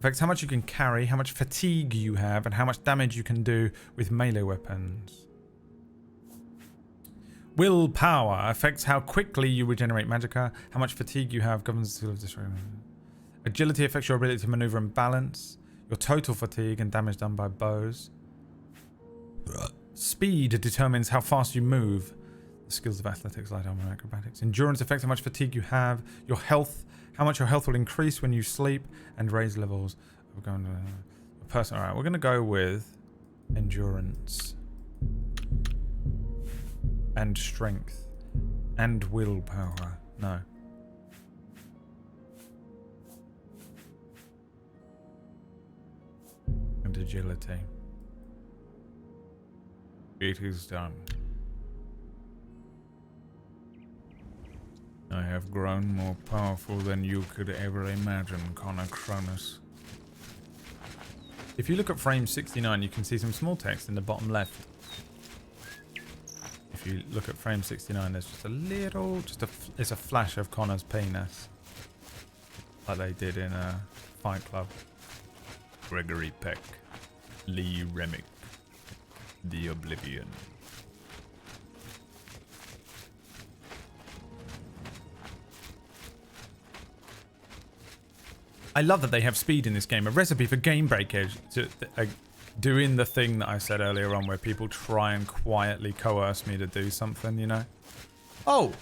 [SPEAKER 1] Affects how much you can carry, how much fatigue you have, and how much damage you can do with melee weapons. Willpower affects how quickly you regenerate magicka, how much fatigue you have, governs the skill of destruction. Agility affects your ability to maneuver and balance, your total fatigue and damage done by bows. Speed determines how fast you move. The skills of athletics, light armor, and acrobatics. Endurance affects how much fatigue you have, your health, how much your health will increase when you sleep, and raise levels. We're going to person. All right, we're going to go with endurance. And strength. And willpower. No. And agility. It is done. I have grown more powerful than you could ever imagine, Connor Cronus. If you look at frame 69, you can see some small text in the bottom left. If you look at frame 69, there's just a little, it's a flash of Connor's penis. Like they did in Fight Club. Gregory Peck. Lee Remick. The Oblivion. I love that they have speed in this game. A recipe for game breakage. Doing the thing that I said earlier on where people try and quietly coerce me to do something, you know? Oh!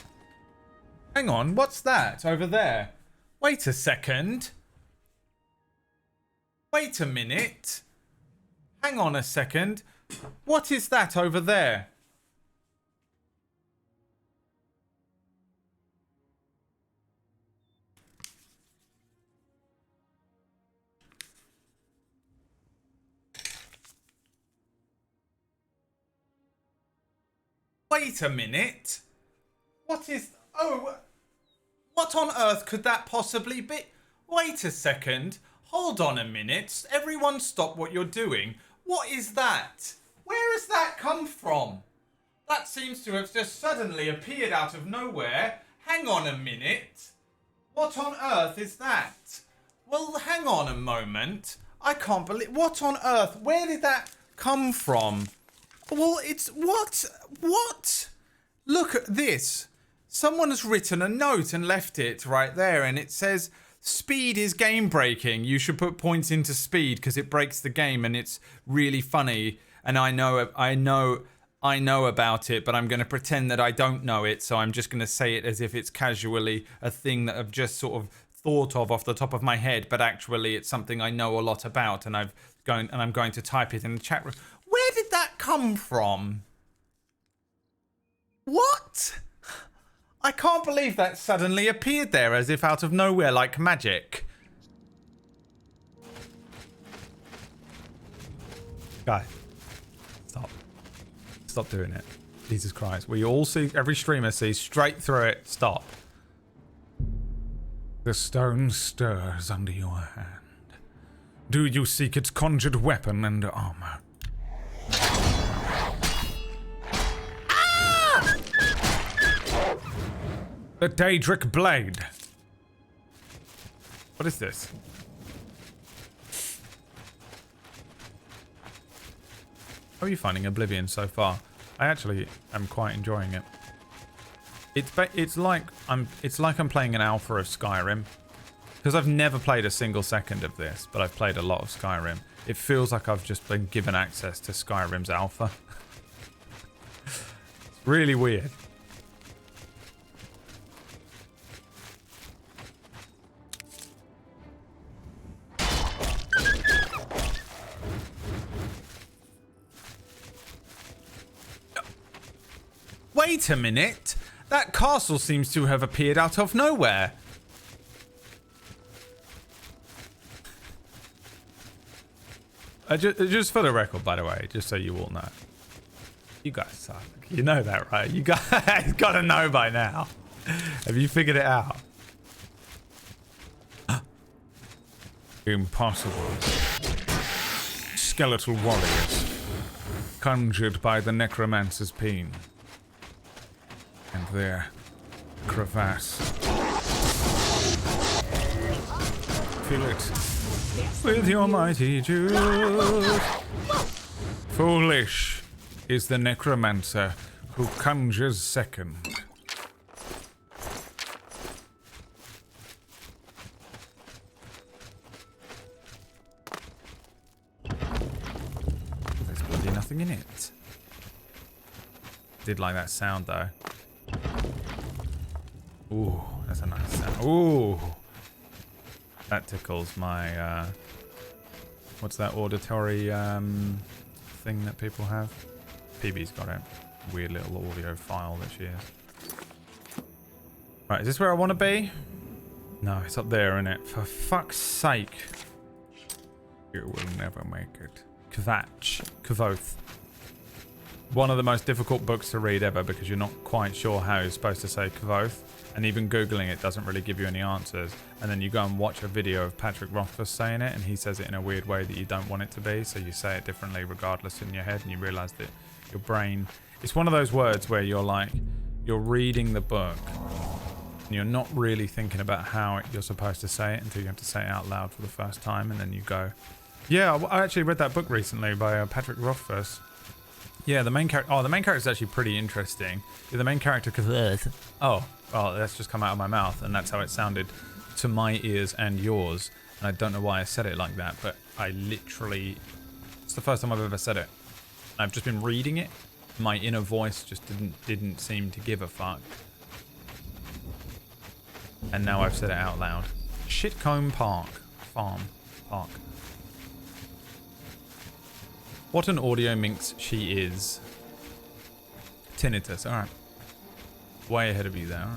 [SPEAKER 1] Hang on, what's that over there? Wait a second. Wait a minute. Hang on a second. What is that over there? Wait a minute. What is... Oh, what on earth could that possibly be? Wait a second. Hold on a minute. Everyone stop what you're doing. What is that? Where has that come from? That seems to have just suddenly appeared out of nowhere. Hang on a minute. What on earth is that? Well, hang on a moment. I can't believe... What on earth? Where did that come from? Well, it's... What? What? Look at this. Someone has written a note and left it right there, and it says, speed is game breaking. You should put points into speed because it breaks the game, and it's really funny. And I know about it, but I'm going to pretend that I don't know it. So I'm just going to say it as if it's casually a thing that I've just sort of thought of off the top of my head, but actually it's something I know a lot about, and I'm going to type it in the chat room. Where did that come from? What? I can't believe that suddenly appeared there as if out of nowhere like magic. Guy, stop. Stop doing it. Jesus Christ. We all see, every streamer sees straight through it. Stop. The stone stirs under your hand. Do you seek its conjured weapon and armor? The Daedric Blade. What is this? How are you finding Oblivion so far? I actually am quite enjoying it. It's like I'm playing an alpha of Skyrim, because I've never played a single second of this, but I've played a lot of Skyrim. It feels like I've just been given access to Skyrim's alpha. It's really weird. Wait a minute. That castle seems to have appeared out of nowhere. Just for the record, by the way, just so you all know. You guys suck. You know that, right? You guys gotta know by now. Have you figured it out? Impossible. Skeletal warriors. Conjured by the necromancer's peen. And their crevasse. Feel it with your mighty juice. Foolish is the necromancer who conjures second. There's bloody nothing in it. Did like that sound though. Ooh, that's a nice sound. Ooh, that tickles my, what's that auditory thing that people have? PB's got it. Weird little audio file that she is. Right, is this where I want to be? No, it's up there, isn't it? For fuck's sake. You will never make it. Kvatch. Kvoth. One of the most difficult books to read ever because you're not quite sure how you're supposed to say Kvoth. And even Googling it doesn't really give you any answers. And then you go and watch a video of Patrick Rothfuss saying it, and he says it in a weird way that you don't want it to be. So you say it differently regardless in your head, and you realise that your brain... It's one of those words where you're like, you're reading the book, and you're not really thinking about how you're supposed to say it until you have to say it out loud for the first time, and then you go... Yeah, I actually read that book recently by Patrick Rothfuss. Yeah, the main character... Oh, the main character is actually pretty interesting. Yeah, the main character... Oh, well, that's just come out of my mouth, and that's how it sounded to my ears and yours. And I don't know why I said it like that, but I literally... It's the first time I've ever said it. I've just been reading it. My inner voice just didn't seem to give a fuck. And now I've said it out loud. Shitcombe Park. Park. What an audio minx she is. Tinnitus, alright. Way ahead of you there.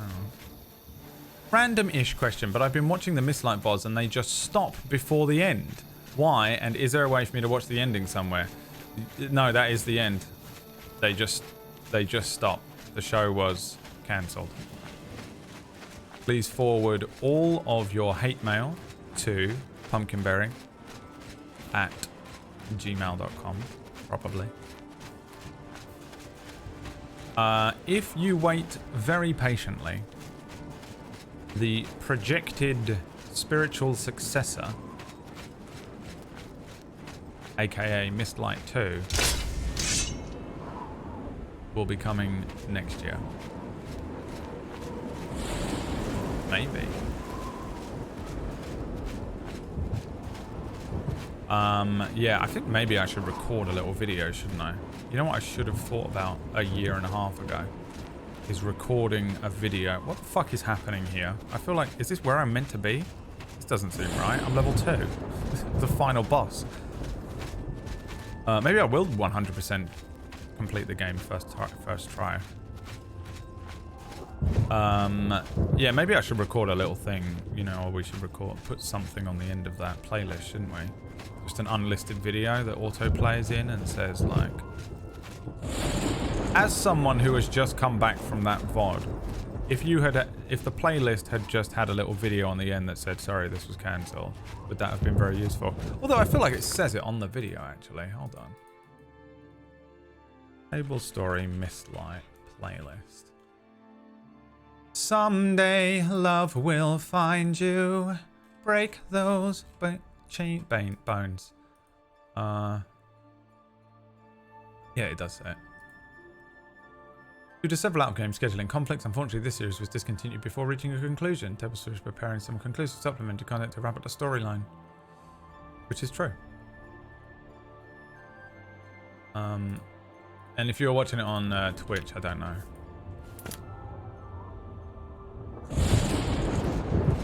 [SPEAKER 1] Random-ish question, but I've been watching the Mistlight VODs and they just stop before the end. Why? And is there a way for me to watch the ending somewhere? No, that is the end. They just stopped. The show was cancelled. Please forward all of your hate mail to pumpkinberry@gmail.com, probably. If you wait very patiently, the projected spiritual successor, aka Mistlight 2, will be coming next year. Maybe. Yeah, I think maybe I should record a little video, shouldn't I? You know what I should have thought about a year and a half ago? Is recording a video. What the fuck is happening here? I feel like, is this where I'm meant to be? This doesn't seem right. I'm level 2. The final boss. Maybe I will 100% complete the game first try. Yeah, maybe I should record a little thing, you know, or we should put something on the end of that playlist, shouldn't we? Just an unlisted video that auto plays in and says, like, as someone who has just come back from that VOD, if the playlist had just had a little video on the end that said, sorry, this was cancelled, would that have been very useful? Although I feel like it says it on the video, actually. Hold on. Table Story Mistlight playlist. Someday love will find you. Break those bones. Yeah, it does say it. Due to several out-of-game scheduling conflicts, unfortunately this series was discontinued before reaching a conclusion. Table Story is preparing some conclusive supplementary content to wrap up the storyline. Which is true. And if you're watching it on Twitch, I don't know.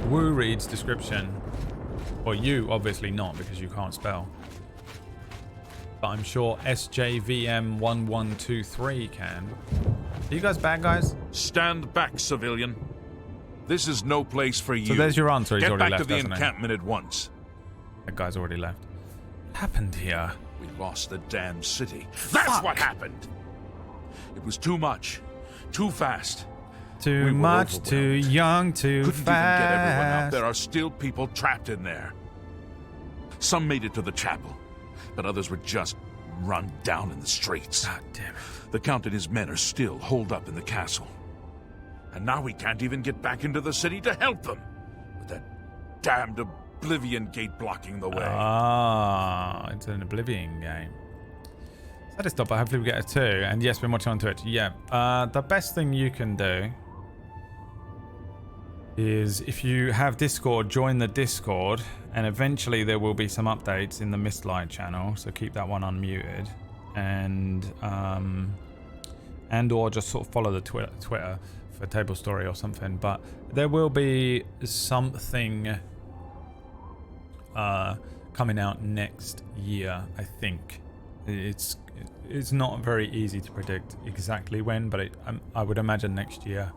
[SPEAKER 1] Woo reads description. Well, you obviously not because you can't spell. But I'm sure SJVM1123 can. Are you guys bad guys?
[SPEAKER 5] Stand back, civilian. This is no place for you.
[SPEAKER 1] So there's your answer. He's already left.
[SPEAKER 5] Get back to the encampment at once.
[SPEAKER 1] That guy's already left. What happened here?
[SPEAKER 5] We lost the damn city. That's what happened. It was too much. Too fast.
[SPEAKER 1] Too much, too young, too
[SPEAKER 5] Couldn't
[SPEAKER 1] fast.
[SPEAKER 5] even get everyone out. There are still people trapped in there. Some made it to the chapel, but others were just run down in the streets.
[SPEAKER 1] God damn it.
[SPEAKER 5] The Count and his men are still holed up in the castle. And now we can't even get back into the city to help them. With that damned Oblivion gate blocking the way.
[SPEAKER 1] Ah, it's an Oblivion game. Let us stop, but hopefully we get a 2. And yes, we're watching on Twitch. Yeah. The best thing you can do is if you have Discord, join the Discord, and eventually there will be some updates in the Mistlight channel, so keep that one unmuted, and or just sort of follow the Twitter for Table Story or something. But there will be something coming out next year, I think. It's not very easy to predict exactly when, but I would imagine next year.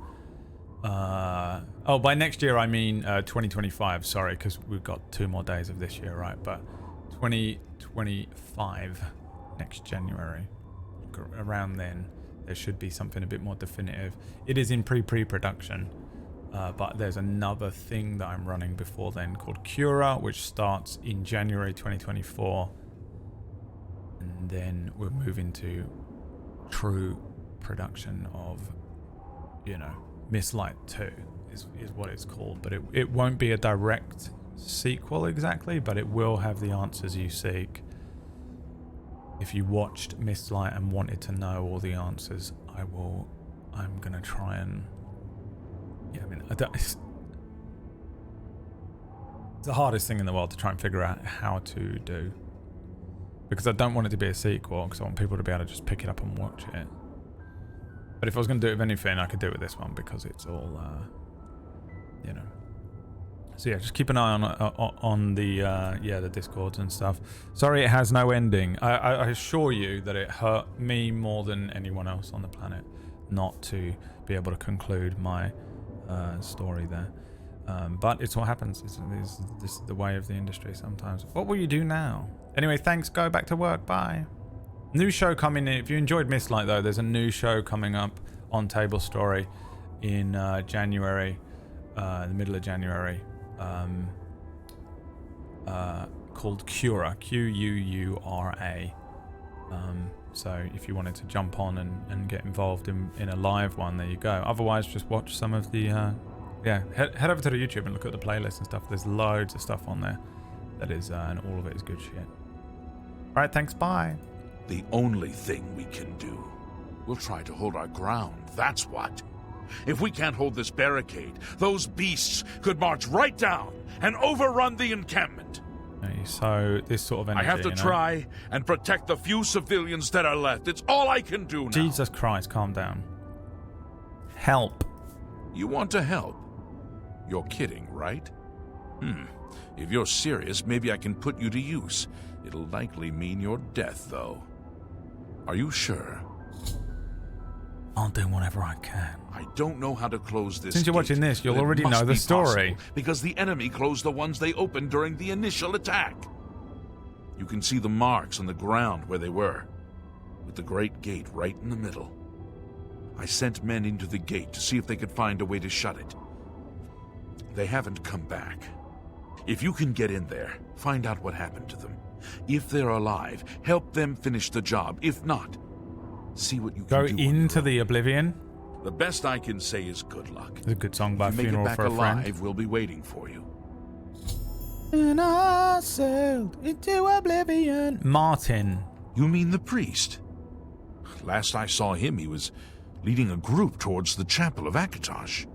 [SPEAKER 1] By next year I mean 2025, sorry, because we've got 2 more days of this year, right? But 2025, next January, around then, there should be something a bit more definitive. It is in pre-production, but there's another thing that I'm running before then called Cura, which starts in January 2024. And then we'll move into true production of, you know, Mistlight 2 is what it's called. But it won't be a direct sequel exactly, but it will have the answers you seek. If you watched Mistlight and wanted to know all the answers, I'm gonna try and, yeah, I mean, it's the hardest thing in the world to try and figure out how to do. Because I don't want it to be a sequel, because I want people to be able to just pick it up and watch it. But if I was going to do it with anything, I could do it with this one, because it's all, you know, So yeah, just keep an eye on the the Discords and stuff. Sorry it has no ending. I assure you that it hurt me more than anyone else on the planet not to be able to conclude my story there. But it's what happens. This is the way of the industry sometimes. What will you do now? Anyway, thanks. Go back to work. Bye. New show coming in. If you enjoyed Mistlight though, there's a new show coming up on Table Story in January, the middle of January. Called Cura, Quura. So if you wanted to jump on and get involved in a live one, there you go. Otherwise, just watch some of the head over to the YouTube and look at the playlist and stuff. There's loads of stuff on there that is and all of it is good shit. All right, thanks. Bye.
[SPEAKER 5] The only thing we can do, we'll try to hold our ground. That's what. If we can't hold this barricade, those beasts could march right down and overrun the encampment.
[SPEAKER 1] Okay, so this sort of energy,
[SPEAKER 5] I have to try and protect the few civilians that are left. It's all I can do now.
[SPEAKER 1] Jesus Christ, calm down. Help.
[SPEAKER 5] You want to help? You're kidding, right? If you're serious, maybe I can put you to use. It'll likely mean your death, though. Are you sure?
[SPEAKER 1] I'll do whatever I can.
[SPEAKER 5] I don't know how to close this.
[SPEAKER 1] Since you're watching this, you'll already know the story.
[SPEAKER 5] Because the enemy closed the ones they opened during the initial attack. You can see the marks on the ground where they were, with the great gate right in the middle. I sent men into the gate to see if they could find a way to shut it. They haven't come back. If you can get in there, find out what happened to them. If they're alive, help them finish the job. If not, see what you can do.
[SPEAKER 1] Go into the Oblivion.
[SPEAKER 5] The best I can say is good luck.
[SPEAKER 1] It's a good song by
[SPEAKER 5] Funeral
[SPEAKER 1] for a Friend.
[SPEAKER 5] Alive, we'll be waiting for you.
[SPEAKER 1] And I sailed into Oblivion. Martin.
[SPEAKER 5] You mean the priest? Last I saw him, he was leading a group towards the chapel of Akatosh.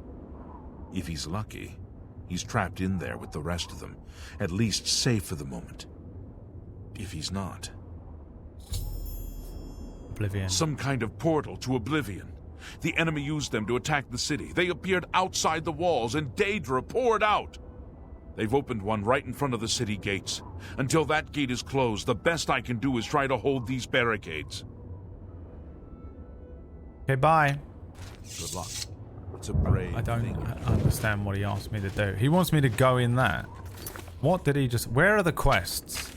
[SPEAKER 5] If he's lucky, he's trapped in there with the rest of them, at least safe for the moment. If he's not...
[SPEAKER 1] Oblivion.
[SPEAKER 5] Some kind of portal to Oblivion. The enemy used them to attack the city. They appeared outside the walls, and Daedra poured out. They've opened one right in front of the city gates. Until that gate is closed, the best I can do is try to hold these barricades.
[SPEAKER 1] Okay, bye.
[SPEAKER 5] Good luck. It's a brave
[SPEAKER 1] I don't understand what he asked me to do. He wants me to go in that. What did he just... Where are the quests?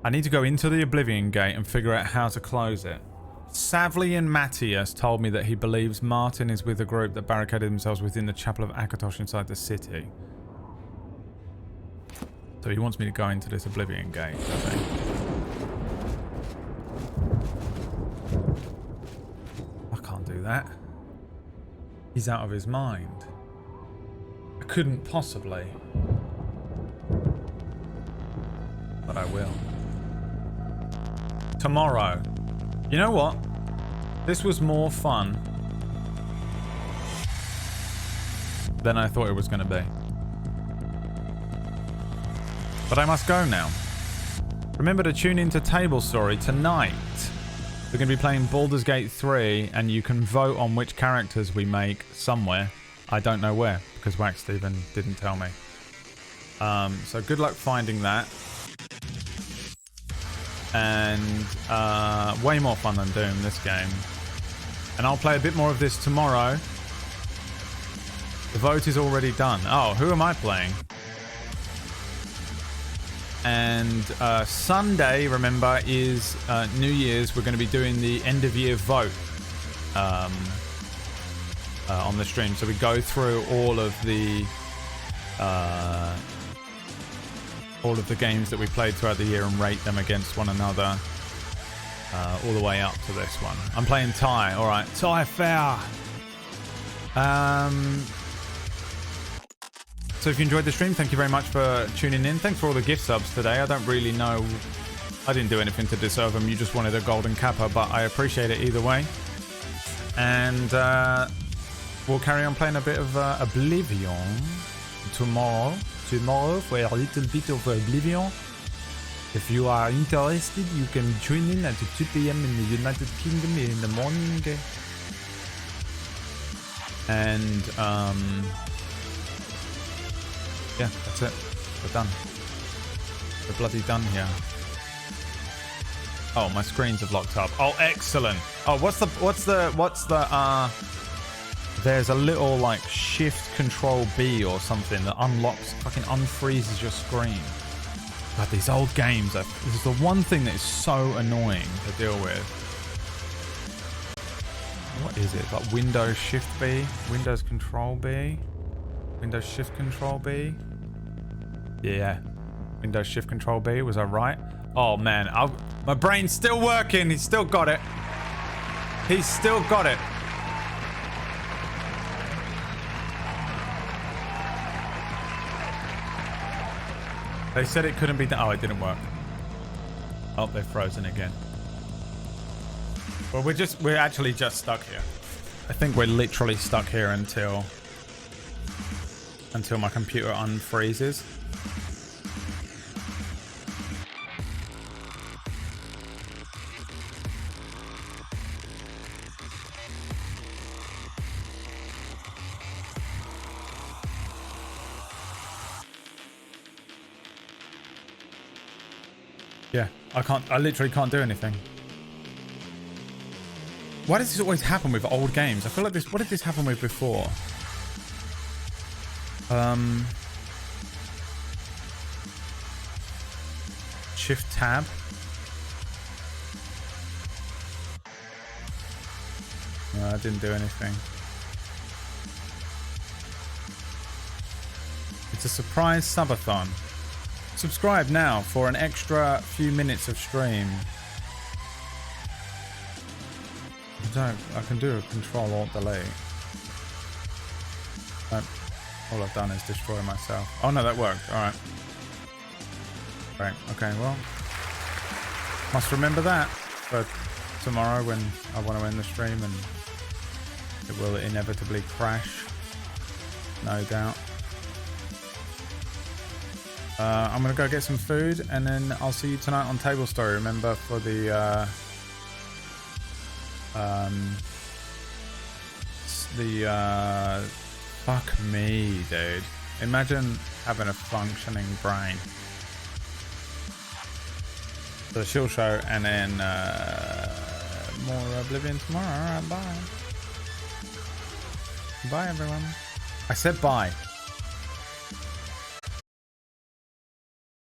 [SPEAKER 1] I need to go into the Oblivion Gate and figure out how to close it. Savlian Matthias told me that he believes Martin is with a group that barricaded themselves within the Chapel of Akatosh inside the city. So he wants me to go into this Oblivion Gate, does he? I can't do that. He's out of his mind. I couldn't possibly. But I will. Tomorrow. You know what? This was more fun than I thought it was going to be. But I must go now. Remember to tune into Table Story tonight. We're going to be playing Baldur's Gate 3 and you can vote on which characters we make somewhere. I don't know where because Wax Steven didn't tell me. So good luck finding that. And way more fun than Doom, this game. And I'll play a bit more of this tomorrow. The vote is already done. Oh, who am I playing? And Sunday, remember, is New Year's. We're going to be doing the end of year vote on the stream. So we go through all of the games that we played throughout the year and rate them against one another all the way up to this one. I'm playing Ty. All right, Ty Fair. So if you enjoyed the stream, thank you very much for tuning in. Thanks for all the gift subs today. I don't really know. I didn't do anything to deserve them. You just wanted a golden kappa, but I appreciate it either way. And we'll carry on playing a bit of Oblivion tomorrow for a little bit of Oblivion. If you are interested, you can tune in at 2 p.m. in the United Kingdom in the morning. And yeah, that's it. We're done. We're bloody done here. Oh, my screens have locked up. Oh, excellent. Oh, what's the there's a little like shift control B or something that unlocks, fucking unfreezes your screen. God, these old games, this is the one thing that is so annoying to deal with. What is it? Like Windows Shift B? Windows Control B? Windows Shift Control B? Yeah. Windows Shift Control B, was I right? Oh man, my brain's still working. He's still got it. He's still got it. They said it couldn't be done. Oh, it didn't work. Oh, they're frozen again. Well, we're actually just stuck here. I think we're literally stuck here until my computer unfreezes. Yeah, I literally can't do anything. Why does this always happen with old games? I feel like what did this happen with before? Shift tab. No, I didn't do anything. It's a surprise subathon. Subscribe now for an extra few minutes of stream. I can do a Control Alt Delete. All I've done is destroy myself. Oh no, that worked. Alright. Right, okay, well. Must remember that for tomorrow when I want to end the stream and it will inevitably crash. No doubt. I'm gonna go get some food and then I'll see you tonight on Table Story. Remember for the fuck me, dude. Imagine having a functioning brain. The Shill Show and then more Oblivion tomorrow. Alright, bye. Bye everyone. I said bye.